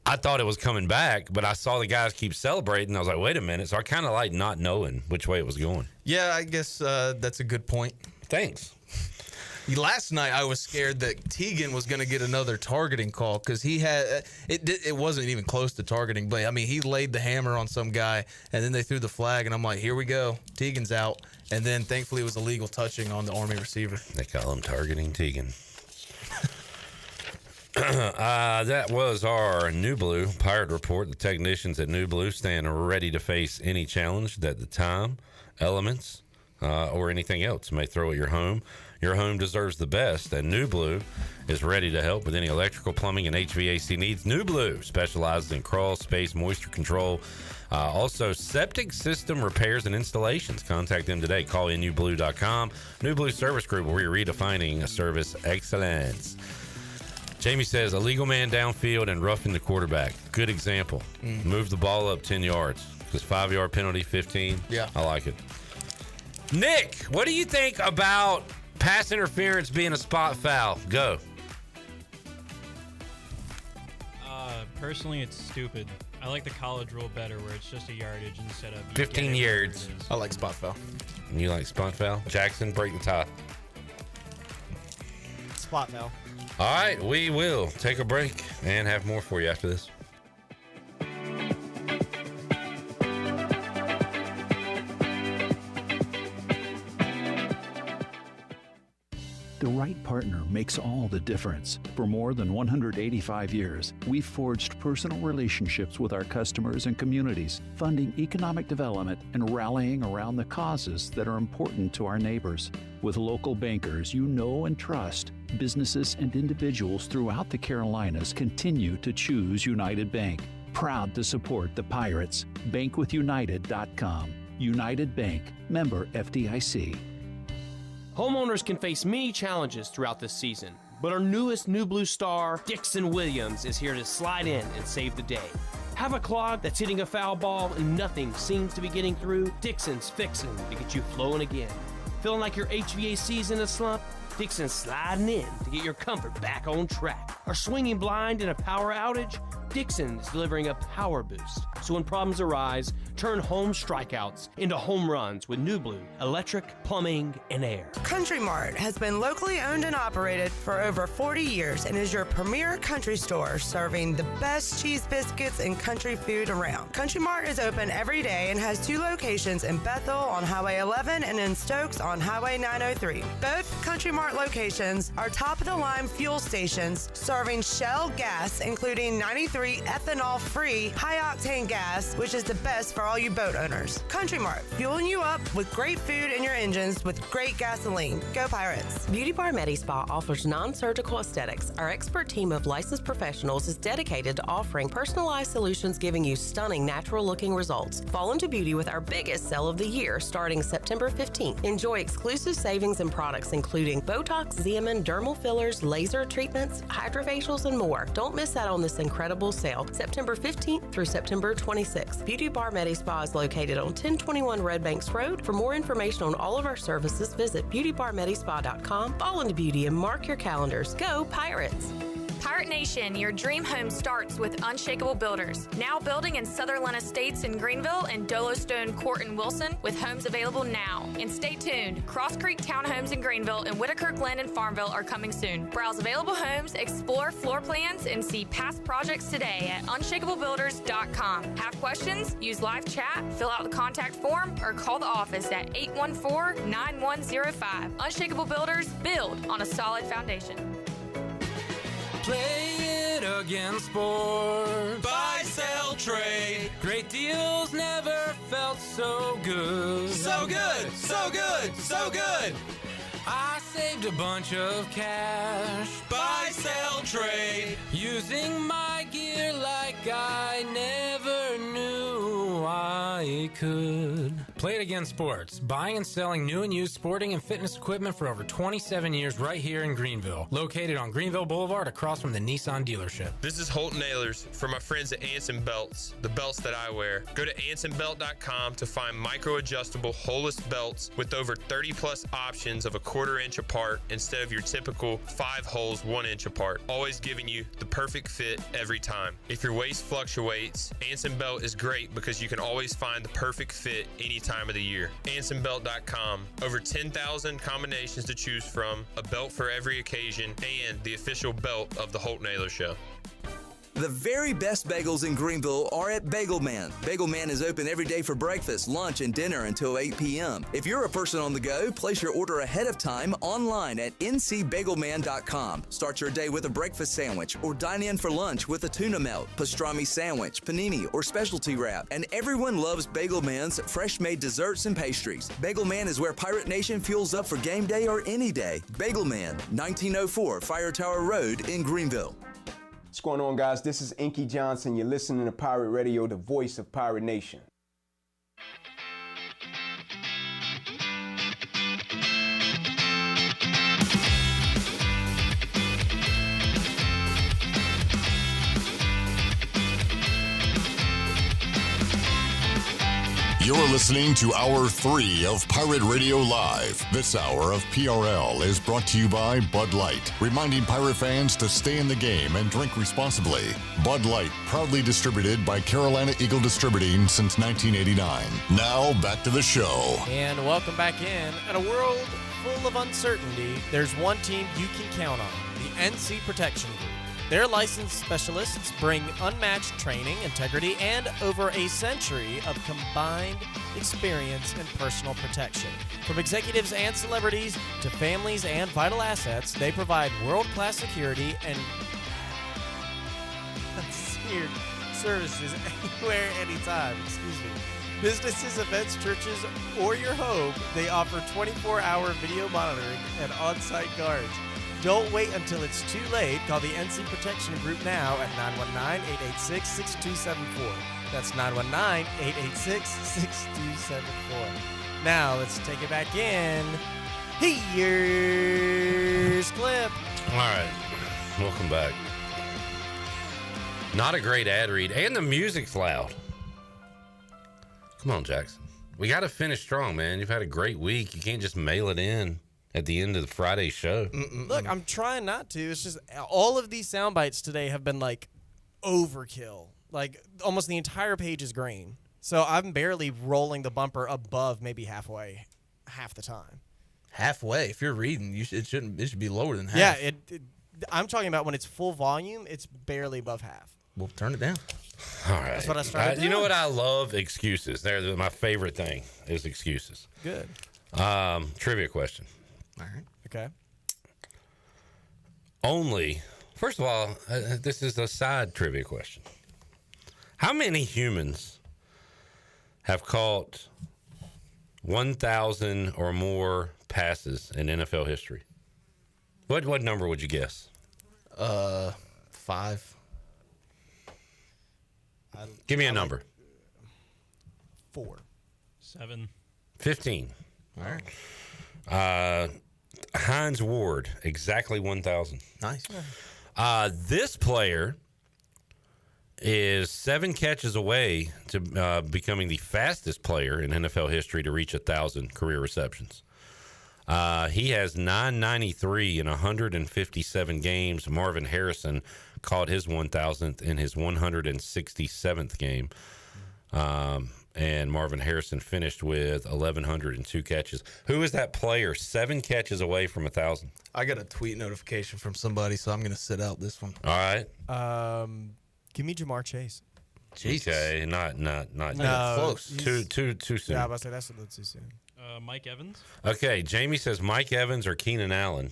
I thought it was coming back, but I saw the guys keep celebrating. I was like, wait a minute. So I kind of like not knowing which way it was going. Yeah, I guess that's a good point. Thanks. Last night, I was scared that Teagan was going to get another targeting call because he had it wasn't even close to targeting, but I mean, he laid the hammer on some guy, and then they threw the flag, and I'm like, here we go, Teagan's out, and then thankfully it was illegal touching on the Army receiver. They call him targeting Teagan. That was our New Blue Pirate Report. The technicians at New Blue stand ready to face any challenge that the time, elements, or anything else may throw at your home. Your home deserves the best, and New Blue is ready to help with any electrical, plumbing, and HVAC needs. New Blue specializes in crawl space, moisture control, also septic system repairs and installations. Contact them today. Call newblue.com. New Blue Service Group, where you're redefining service excellence. Jamie says, illegal man downfield and roughing the quarterback. Good example. Move the ball up 10 yards. This 5-yard penalty, 15. Yeah. I like it. Nick, what do you think about pass interference being a spot foul? Go. Personally, it's stupid. I like the college rule better where it's just a yardage instead of 15 yards. I like spot foul. And you like spot foul? Jackson, break the tie. Spot foul. All right, we will take a break and have more for you after this. The right partner makes all the difference. For more than 185 years, we've forged personal relationships with our customers and communities, funding economic development and rallying around the causes that are important to our neighbors. With local bankers you know and trust, businesses and individuals throughout the Carolinas continue to choose United Bank. Proud to support the Pirates. Bankwithunited.com. United Bank. Member FDIC. Homeowners can face many challenges throughout this season, but our newest New Blue star, Dixon Williams, is here to slide in and save the day. Have a clog that's hitting a foul ball and nothing seems to be getting through? Dixon's fixing to get you flowing again. Feeling like your HVAC's in a slump? Dixon's sliding in to get your comfort back on track. Are swinging blind in a power outage? Dixon is delivering a power boost. So when problems arise, turn home strikeouts into home runs with New Blue, electric, plumbing, and air. Country Mart has been locally owned and operated for over 40 years and is your premier country store serving the best cheese biscuits and country food around. Country Mart is open every day and has 2 locations in Bethel on Highway 11 and in Stokes on Highway 903. Both Country Mart locations are top-of-the-line fuel stations serving Shell gas, including 93 ethanol-free high-octane gas, which is the best for all you boat owners. Country Mart, fueling you up with great food in your engines with great gasoline. Go Pirates! Beauty Bar MediSpa offers non-surgical aesthetics. Our expert team of licensed professionals is dedicated to offering personalized solutions giving you stunning natural-looking results. Fall into beauty with our biggest sale of the year starting September 15th. Enjoy exclusive savings and products including Botox, Xeomin, dermal fillers, laser treatments, hydrofacials, and more. Don't miss out on this incredible sale, September 15th through September 26th. Beauty Bar MediSpa is located on 1021 Red Banks Road. For more information on all of our services, visit beautybarmedispa.com. Fall into beauty and mark your calendars. Go Pirates! Pirate Nation, your dream home starts with Unshakable Builders. Now building in Sutherland Estates in Greenville and Dolostone Court in Wilson with homes available now. And stay tuned, Cross Creek Townhomes in Greenville and Whitaker Glen in Farmville are coming soon. Browse available homes, explore floor plans, and see past projects today at unshakablebuilders.com. Have questions? Use live chat, fill out the contact form, or call the office at 814-9105. Unshakable Builders, build on a solid foundation. Play it again, sport. Buy, sell, trade. Great deals never felt so good. So good, so good, so good. I saved a bunch of cash. Buy, sell, trade. Using my gear like I never knew I could. Play it again, sports. Buying and selling new and used sporting and fitness equipment for over 27 years right here in Greenville. Located on Greenville Boulevard across from the Nissan dealership. This is Holton Ahlers for my friends at Anson Belts, the belts that I wear. Go to ansonbelt.com to find micro-adjustable holeless belts with over 30 plus options of a 1/4 inch apart instead of your typical 5 holes 1 inch apart, always giving you the perfect fit every time. If your waist fluctuates, Anson Belt is great because you can always find the perfect fit any time of the year. AnsonBelt.com. Over 10,000 combinations to choose from, a belt for every occasion, and the official belt of the Holton Aaylor Show. The very best bagels in Greenville are at Bagel Man. Bagel Man is open every day for breakfast, lunch, and dinner until 8 p.m. If you're a person on the go, place your order ahead of time online at ncbagelman.com. Start your day with a breakfast sandwich or dine in for lunch with a tuna melt, pastrami sandwich, panini, or specialty wrap. And everyone loves Bagel Man's fresh-made desserts and pastries. Bagel Man is where Pirate Nation fuels up for game day or any day. Bagel Man, 1904 Fire Tower Road in Greenville. What's going on, guys? This is Inky Johnson. You're listening to Pirate Radio, the voice of Pirate Nation. You're listening to Hour 3 of Pirate Radio Live. This hour of PRL is brought to you by Bud Light, reminding Pirate fans to stay in the game and drink responsibly. Bud Light, proudly distributed by Carolina Eagle Distributing since 1989. Now, back to the show. And welcome back in. In a world full of uncertainty, there's one team you can count on, the NC Protection Group. Their licensed specialists bring unmatched training, integrity, and over a century of combined experience in personal protection. From executives and celebrities to families and vital assets, they provide world-class security and secured services anywhere, anytime. Excuse me. Businesses, events, churches, or your home, they offer 24-hour video monitoring and on-site guards. Don't wait until it's too late. Call the NC Protection Group now at 919-886-6274. That's 919-886-6274. Now, let's take it back in. Here's Clip. All right. Welcome back. Not a great ad read, and the music's loud. Come on, Jackson. We got to finish strong, man. You've had a great week. You can't just mail it in at the end of the Friday show. Look, I'm trying not to. It's just all of these sound bites today have been like overkill. Like almost the entire page is green. So I'm barely rolling the bumper above maybe halfway, half the time. Halfway. If you're reading, it should be lower than half. Yeah, I'm talking about when it's full volume, it's barely above half. Well, turn it down. All right. That's what I started doing. You know what? I love excuses. They're my favorite thing is excuses. Good. Trivia question. All right. Okay. First of all, this is a side trivia question. How many humans have caught 1,000 or more passes in NFL history? What number would you guess? 5. Give me a number. 4. 7. 15. All right. Hines Ward, exactly 1,000. Nice. This player is 7 catches away to becoming the fastest player in NFL history to reach 1,000 career receptions. He has 993 in 157 games. Marvin Harrison caught his 1,000th in his 167th game. And Marvin Harrison finished with 1,102 catches. Who is that player 7 catches away from 1,000? I got a tweet notification from somebody, so I'm going to sit out this one. All right. Give me Jamar Chase. Jesus. Okay, not No, close. Too soon. Yeah, I was about to say that's a little too soon. Mike Evans. Okay, Jamie says Mike Evans or Keenan Allen.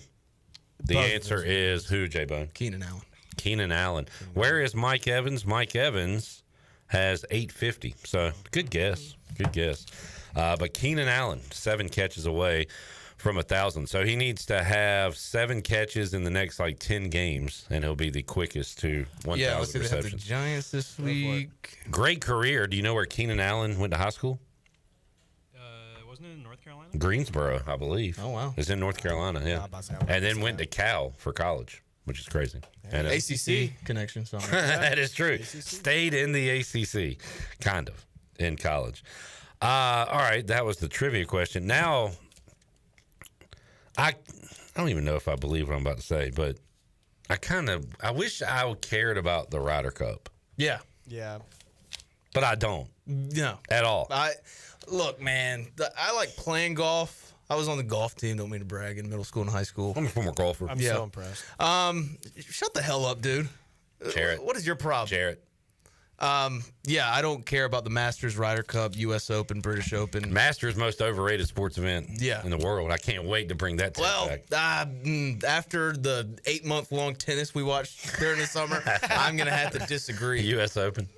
The Both answer is who, J-Bone? Keenan Allen. Keenan Allen. Where is Mike Evans? Mike Evans has 850. So good guess. Good guess. But Keenan Allen, 7 catches away from 1,000. So he needs to have 7 catches in the next 10 games, and he'll be the quickest to 1,000 Yeah, let's see. They have the receptions. Giants this week. Great career. Do you know where Keenan Allen went to high school? Wasn't it in North Carolina? Greensboro, I believe. Oh, wow. It's in North Carolina, yeah. And then went to Cal for college, which is crazy. And ACC connection. So that is true. Stayed in the ACC, kind of, in college. All right, that was the trivia question. Now, I don't even know if I believe what I'm about to say, but I wish I cared about the Ryder Cup. Yeah. Yeah. But I don't. No. At all. Look, man, I like playing golf. I was on the golf team, don't mean to brag, in middle school and high school. I'm a former golfer. I'm so impressed. Shut the hell up, dude. Jarrett. What is your problem? Jarrett. Yeah, I don't care about the Masters, Ryder Cup, U.S. Open, British Open. Masters, most overrated sports event in the world. I can't wait to bring that back. After the 8-month-long tennis we watched during the summer, I'm going to have to disagree. U.S. Open.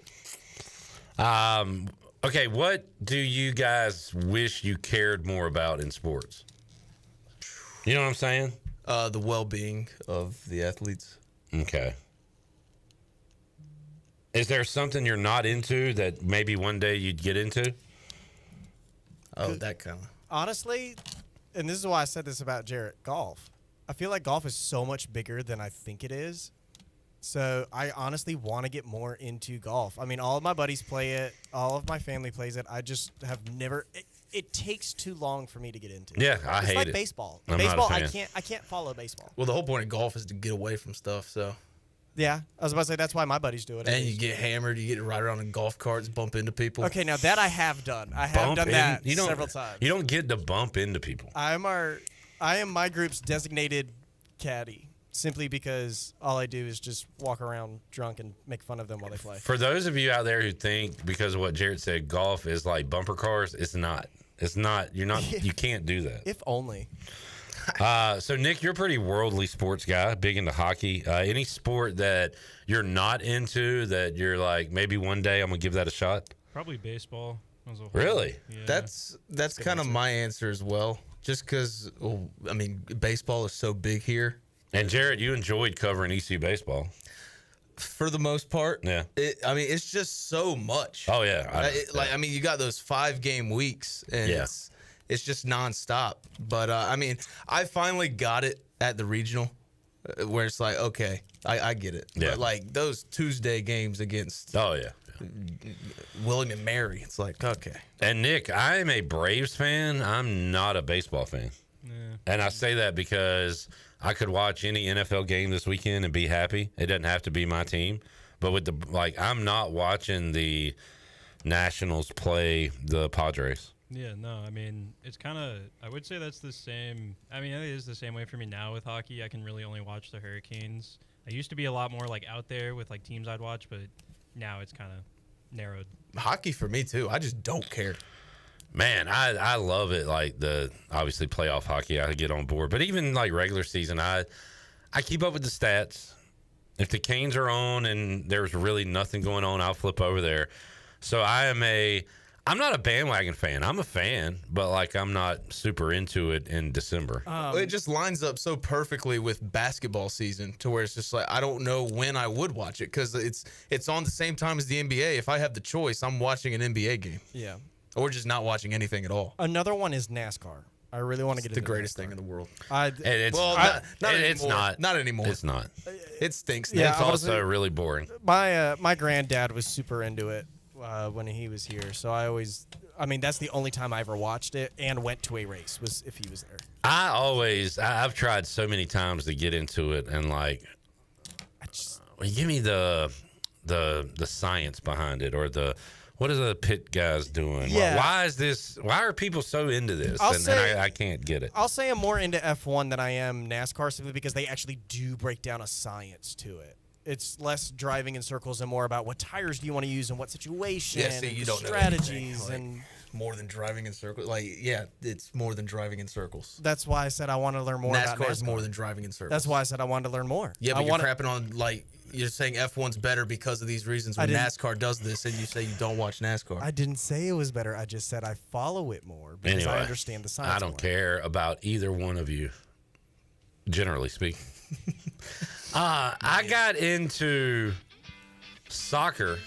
Okay, what do you guys wish you cared more about in sports? You know what I'm saying? The well-being of the athletes. Okay. Is there something you're not into that maybe one day you'd get into? Oh, that kind of. Honestly, and this is why I said this about Jarrett, golf. I feel like golf is so much bigger than I think it is. So I honestly want to get more into golf. I mean, all of my buddies play it. All of my family plays it. I just have never. It takes too long for me to get into. Yeah, I it's hate like it. baseball. I'm not a Baseball, fan. I can't follow baseball. Well, the whole point of golf is to get away from stuff. So. Yeah, I was about to say that's why my buddies do it. And you get hammered. You get to ride around in golf carts, bump into people. Okay, now that I have done. I have done that several times. You don't get to bump into people. I am my group's designated caddy, simply because all I do is just walk around drunk and make fun of them while they play. For those of you out there who think, because of what Jared said, golf is like bumper cars, it's not. It's not. You're not. You can't do that. If only. So, Nick, you're a pretty worldly sports guy, big into hockey. Any sport that you're not into that you're like, maybe one day I'm going to give that a shot? Probably baseball. As a whole. Really? Yeah. That's kind of my answer as well. Just because, I mean, baseball is so big here. And, Jared, you enjoyed covering ECU baseball. For the most part. Yeah. I mean, it's just so much. Oh, yeah. I mean, you got those 5-game weeks, and it's just nonstop. But, I mean, I finally got it at the regional where it's like, okay, I get it. Yeah. But, like, those Tuesday games against William and Mary, it's like, okay. And, Nick, I am a Braves fan. I'm not a baseball fan. Yeah. And I say that because I could watch any NFL game this weekend and be happy. It doesn't have to be my team. But with I'm not watching the Nationals play the Padres. Yeah, no, I mean, it's kind of, I would say that's the same. I mean, it is the same way for me now with hockey. I can really only watch the Hurricanes. I used to be a lot more like out there with like teams I'd watch, but now it's kind of narrowed. Hockey for me too. I just don't care. Man, I love it. Like obviously playoff hockey, I get on board. But even like regular season, I keep up with the stats. If the Canes are on and there's really nothing going on, I'll flip over there. So I'm not a bandwagon fan. I'm a fan, but like I'm not super into it in December. It just lines up so perfectly with basketball season to where it's just like I don't know when I would watch it because it's on the same time as the NBA. If I have the choice, I'm watching an NBA game. Yeah. Or just not watching anything at all. Another one is NASCAR. I really want to get into the greatest NASCAR. thing in the world. It's not. Not anymore. It's not. It stinks. Yeah, it's also really boring. My granddad was super into it when he was here, so that's the only time I ever watched it and went to a race was if he was there. I've tried so many times to get into it, and like, give me the science behind it, or what are the pit guys doing? Yeah. Why are people so into this? And I can't get it. I'll say I'm more into F1 than I am NASCAR simply because they actually do break down a science to it. It's less driving in circles and more about what tires do you want to use in what situation, Yeah, see, you don't know strategies, anything. and more than driving in circles. It's more than driving in circles. that's why I said I want to learn more about NASCAR is NASCAR. more than driving in circles. That's why I said I wanted to learn more. Yeah, but I you're wanna- crapping on you're saying F1's better because of these reasons I when didn't- NASCAR does this, and you say you don't watch NASCAR. I didn't say it was better. I just said I follow it more because I Anyway, understand the science. I don't care about either one of you, generally speaking. I got into soccer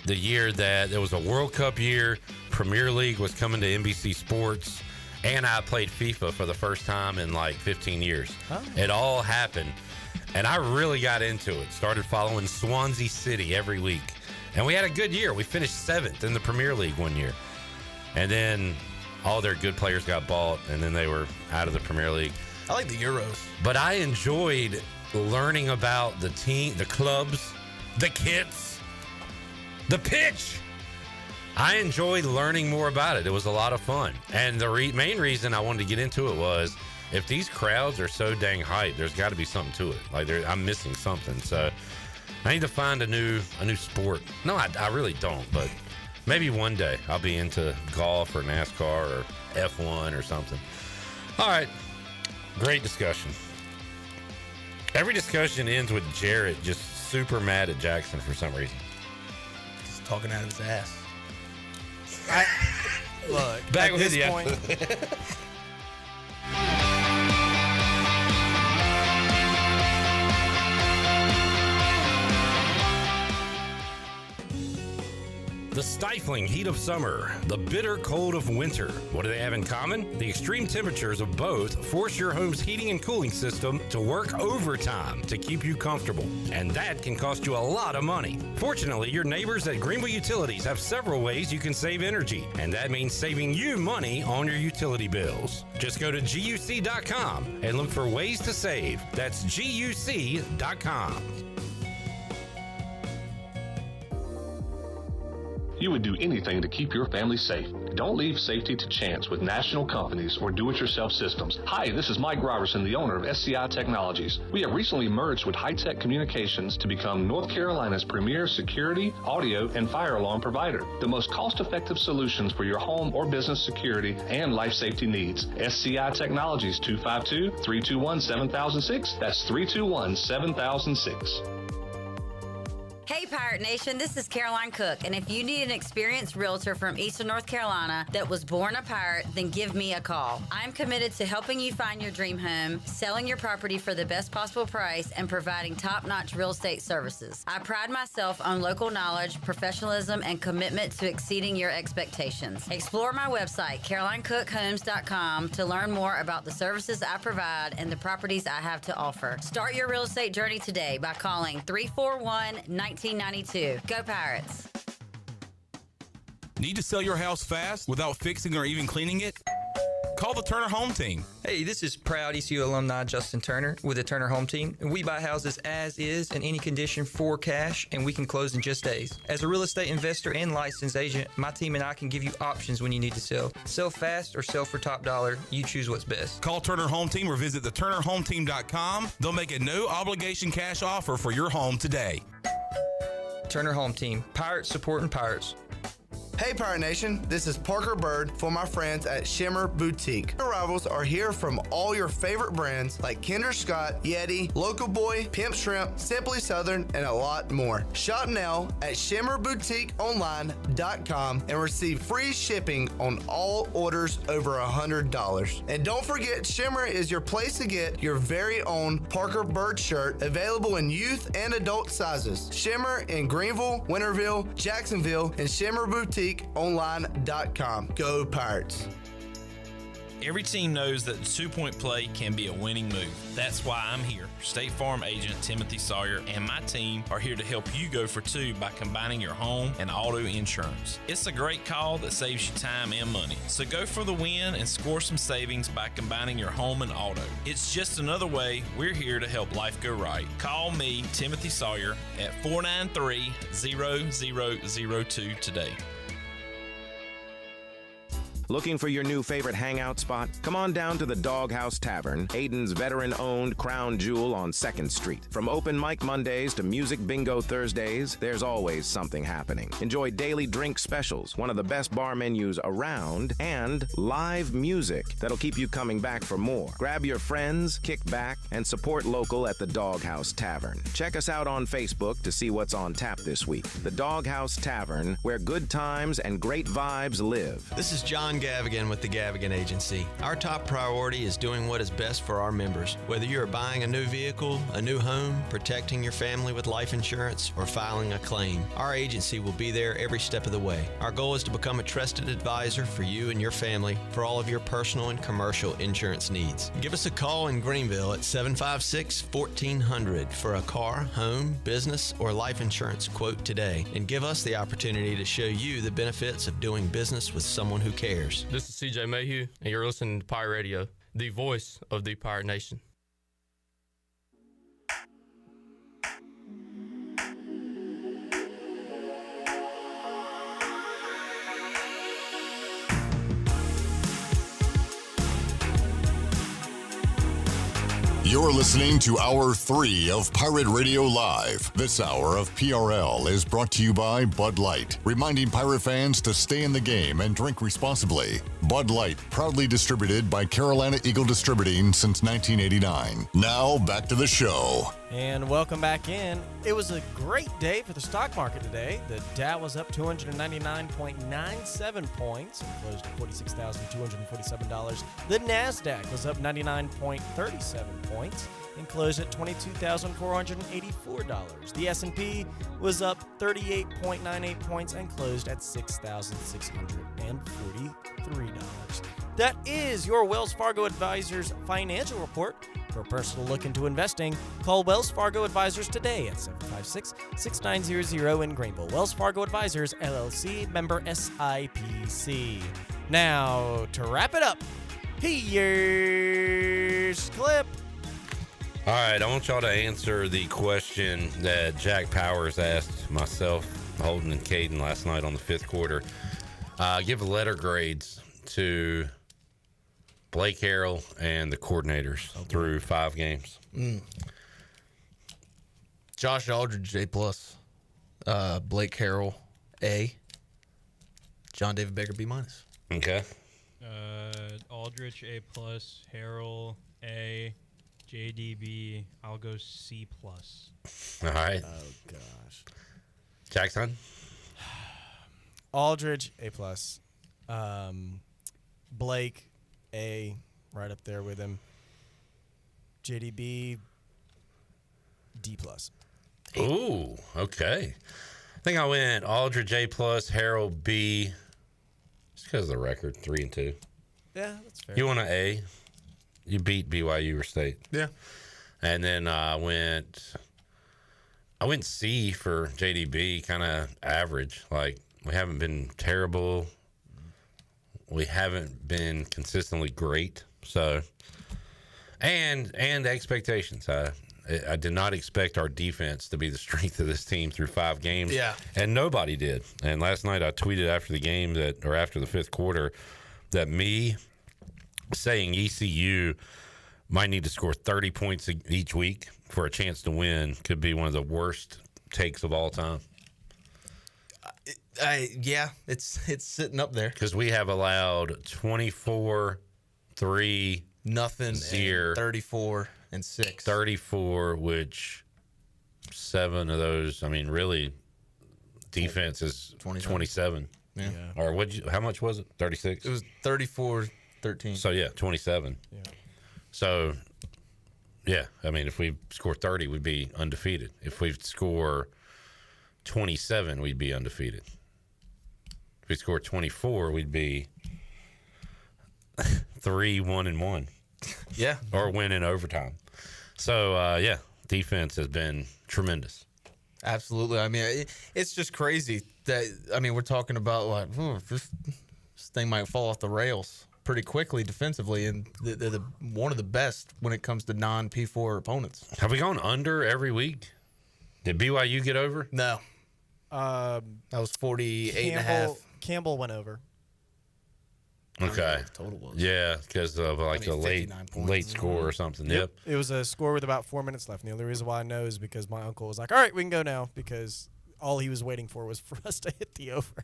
the year that there was a World Cup year, Premier League was coming to NBC Sports, and I played FIFA for the first time in like 15 years. Oh. It all happened, and I really got into it. Started following Swansea City every week, and we had a good year. We finished 7th in the Premier League one year, and then all their good players got bought, and then they were out of the Premier League. I like the Euros. But I enjoyed learning about the team, the clubs, the kits, the pitch. I enjoyed learning more about it. It was a lot of fun. And the main reason I wanted to get into it was if these crowds are so dang hyped, there's got to be something to it. Like I'm missing something. So I need to find a new sport. No, I really don't. But maybe one day I'll be into golf or NASCAR or F1 or something. All right. Great discussion. Every discussion ends with Jarrett just super mad at Jackson for some reason. Just talking out of his ass. Look, Back at with this you. point, The stifling heat of summer, the bitter cold of winter. What do they have in common? The extreme temperatures of both force your home's heating and cooling system to work overtime to keep you comfortable. And that can cost you a lot of money. Fortunately, your neighbors at Greenville Utilities have several ways you can save energy, and that means saving you money on your utility bills. Just go to GUC.com and look for ways to save. That's GUC.com. You would do anything to keep your family safe. Don't leave safety to chance with national companies or do-it-yourself systems. Hi, this is Mike Robertson, the owner of SCI Technologies. We have recently merged with High-Tech Communications to become North Carolina's premier security, audio, and fire alarm provider. The most cost-effective solutions for your home or business security and life safety needs. SCI Technologies, 252-321-7006. That's 321-7006. Hey Pirate Nation, this is Caroline Cook, and if you need an experienced realtor from Eastern North Carolina that was born a pirate, then give me a call. I'm committed to helping you find your dream home, selling your property for the best possible price, and providing top-notch real estate services. I pride myself on local knowledge, professionalism, and commitment to exceeding your expectations. Explore my website, CarolineCookHomes.com, to learn more about the services I provide and the properties I have to offer. Start your real estate journey today by calling 341-1992. Go Pirates. Need to sell your house fast without fixing or even cleaning it? Call the Turner Home Team. Hey, this is proud ECU alumni Justin Turner with the Turner Home Team. We buy houses as is in any condition for cash, and we can close in just days. As a real estate investor and licensed agent, my team and I can give you options when you need to sell. Sell fast or sell for top dollar. You choose what's best. Call Turner Home Team or visit theturnerhometeam.com. They'll make a no-obligation cash offer for your home today. Turner Home Team. Pirates supporting Pirates. Hey Pirate Nation, this is Parker Bird for my friends at Shimmer Boutique. Arrivals are here from all your favorite brands like Kinder Scott, Yeti, Local Boy, Pimp Shrimp, Simply Southern, and a lot more. Shop now at shimmerboutiqueonline.com and receive free shipping on all orders over $100. And don't forget, Shimmer is your place to get your very own Parker Bird shirt, available in youth and adult sizes. Shimmer in Greenville, Winterville, Jacksonville, and Shimmer Boutique online.com. Go Pirates. Every team knows that the two-point play can be a winning move. That's why I'm here. State Farm agent Timothy Sawyer and my team are here to help you go for two by combining your home and auto insurance. It's a great call that saves you time and money. So go for the win and score some savings by combining your home and auto. It's just another way we're here to help life go right. Call me, Timothy Sawyer, at 493-0002 today. Looking for your new favorite hangout spot? Come on down to the Doghouse Tavern, Aiden's veteran-owned crown jewel on 2nd Street. From open mic Mondays to music bingo Thursdays, there's always something happening. Enjoy daily drink specials, one of the best bar menus around, and live music that'll keep you coming back for more. Grab your friends, kick back, and support local at the Doghouse Tavern. Check us out on Facebook to see what's on tap this week. The Doghouse Tavern, where good times and great vibes live. This is John Gavigan with the Gavigan Agency. Our top priority is doing what is best for our members. Whether you are buying a new vehicle, a new home, protecting your family with life insurance, or filing a claim, our agency will be there every step of the way. Our goal is to become a trusted advisor for you and your family for all of your personal and commercial insurance needs. Give us a call in Greenville at 756-1400 for a car, home, business, or life insurance quote today, and give us the opportunity to show you the benefits of doing business with someone who cares. This is CJ Mayhew, and you're listening to Pirate Radio, the voice of the Pirate Nation. You're listening to Hour 3 of Pirate Radio Live. This hour of PRL is brought to you by Bud Light, reminding Pirate fans to stay in the game and drink responsibly. Bud Light, proudly distributed by Carolina Eagle Distributing since 1989. Now, back to the show. And welcome back in. It was a great day for the stock market today. The Dow was up 299.97 points and closed at $46,247. The NASDAQ was up 99.37 points and closed at $22,484. The S&P was up 38.98 points and closed at $6,643. That is your Wells Fargo Advisors financial report. For a personal look into investing, call Wells Fargo Advisors today at 756-6900 in Greenville. Wells Fargo Advisors, LLC, member SIPC. Now, to wrap it up, here's Clip. All right, I want y'all to answer the question that Jack Powers asked myself, Holden, and Caden last night on the fifth quarter. Give letter grades to Blake Herrell and the coordinators through 5 games. Josh Aldridge, A+. Blake Herrell, A. John David Baker, B-. Okay. Aldrich, A+, Herrell, A, JDB, I'll go C+. All right. Oh, gosh. Jackson? Aldridge, A+. Blake, A, right up there with him. JDB, D+. Ooh, okay. I think I went Aldridge, A+, Herrell, B. Just because of the record, 3-2. Yeah, that's fair. You want an A? You beat BYU or State. Yeah. And then I went C for JDB, kind of average. Like, we haven't been terrible. We haven't been consistently great. So, and expectations. I did not expect our defense to be the strength of this team through 5 games. Yeah. And nobody did. And last night I tweeted after the game after the fifth quarter that me saying ECU might need to score 30 points each week for a chance to win could be one of the worst takes of all time. Yeah, it's sitting up there. Because we have allowed 24, 3, nothing, 0, 34, and 6. 34, which 7 of those, I mean, really, defense is 27. Yeah. Or how much was it? 36? It was 34, 13. So, yeah, 27. Yeah. So, yeah, I mean, if we score 30, we'd be undefeated. If we score 27, we'd be undefeated. If we score 24, we'd be 3-1-1. Yeah. Or win in overtime. So, yeah, defense has been tremendous. Absolutely. I mean, it's just crazy that, I mean, we're talking about, like, this thing might fall off the rails pretty quickly defensively, and they're one of the best when it comes to non-P4 opponents. Have we gone under every week? Did BYU get over? No. That was 48.5. Campbell went over. Okay. Total was. Yeah, because of like the late score or something. Yep. It was a score with about 4 minutes left. And the only reason why I know is because my uncle was like, all right, we can go now, because all he was waiting for was for us to hit the over.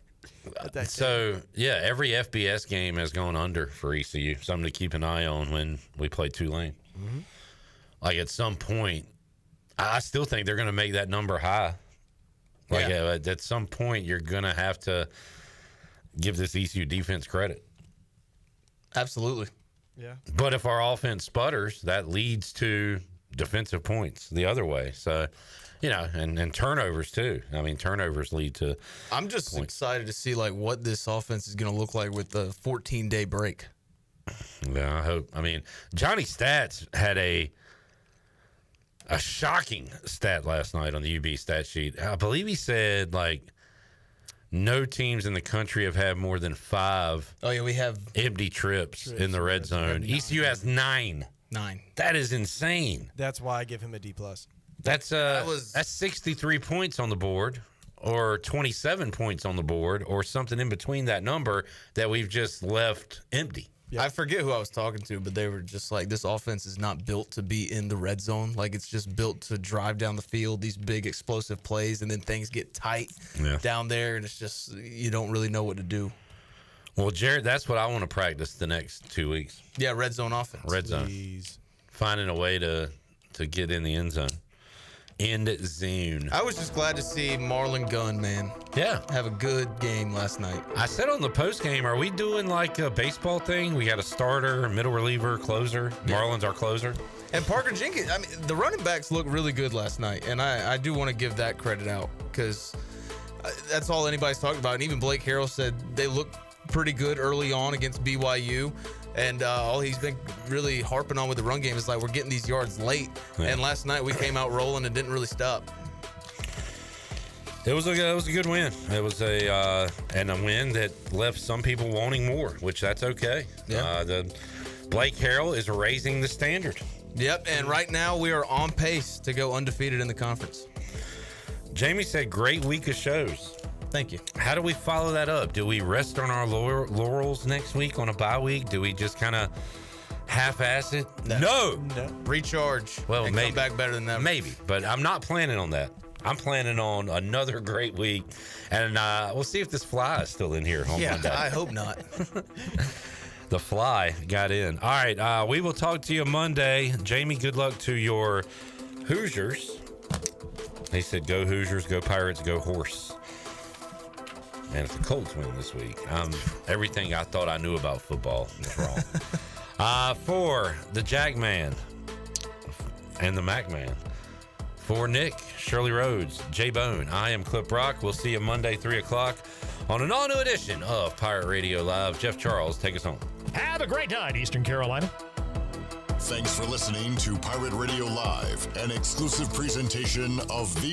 So, yeah, every FBS game has gone under for ECU. Something to keep an eye on when we play Tulane. Mm-hmm. Like, at some point, I still think they're going to make that number high. Like, at some point, you're going to have to give this ECU defense credit. Absolutely. Yeah. But if our offense sputters, that leads to defensive points the other way. So, you know, and turnovers too. I mean, turnovers lead to I'm just excited to see, like, what this offense is going to look like with the 14-day break. Yeah, I hope. I mean, Johnny Stats had a shocking stat last night on the UB stat sheet. I believe he said, like, no teams in the country have had more than 5 we have empty trips in the red zone. ECU has 9. 9. That is insane. That's why I give him a D+. That's 63 points on the board, or 27 points on the board, or something in between that number that we've just left empty. I forget who I was talking to, but they were just like, this offense is not built to be in the red zone. Like, it's just built to drive down the field, these big explosive plays, and then things get tight down there, and it's just, you don't really know what to do. Well, Jared, that's what I want to practice the next 2 weeks. Yeah, red zone offense. Red zone. Finding a way to get in the end zone. End zone. I was just glad to see Marlon Gunn, man. Yeah. Have a good game last night. I said on the post game, are we doing like a baseball thing? We got a starter, middle reliever, closer. Yeah. Marlon's our closer. And Parker Jenkins, I mean, the running backs looked really good last night, and I do want to give that credit out because that's all anybody's talking about. And even Blake Herrell said they looked pretty good early on against BYU. And all he's been really harping on with the run game is like we're getting these yards late. Yeah. And last night we came out rolling and didn't really stop. It was a good win. It was a win that left some people wanting more, which that's okay. Yeah. The Blake Herrell is raising the standard. Yep, and right now we are on pace to go undefeated in the conference. Jamie said, great week of shows. Thank you. How do we follow that up? Do we rest on our laurels next week on a bye week? Do we just kind of half-ass it? No. Recharge. Well, and maybe. Come back better than that. Maybe, but I'm not planning on that. I'm planning on another great week, and we'll see if this fly is still in here. Yeah, I hope not. The fly got in. All right, we will talk to you Monday. Jamie, good luck to your Hoosiers. They said, go Hoosiers, go Pirates, go Horse. Man, if the Colts win this week, everything I thought I knew about football was wrong. For the Jack Man and the Mac Man. For Nick, Shirley Rhodes, Jay Bone, I am Clip Rock. We'll see you Monday, 3 o'clock on an all-new edition of Pirate Radio Live. Jeff Charles, take us home. Have a great night, Eastern Carolina. Thanks for listening to Pirate Radio Live, an exclusive presentation of the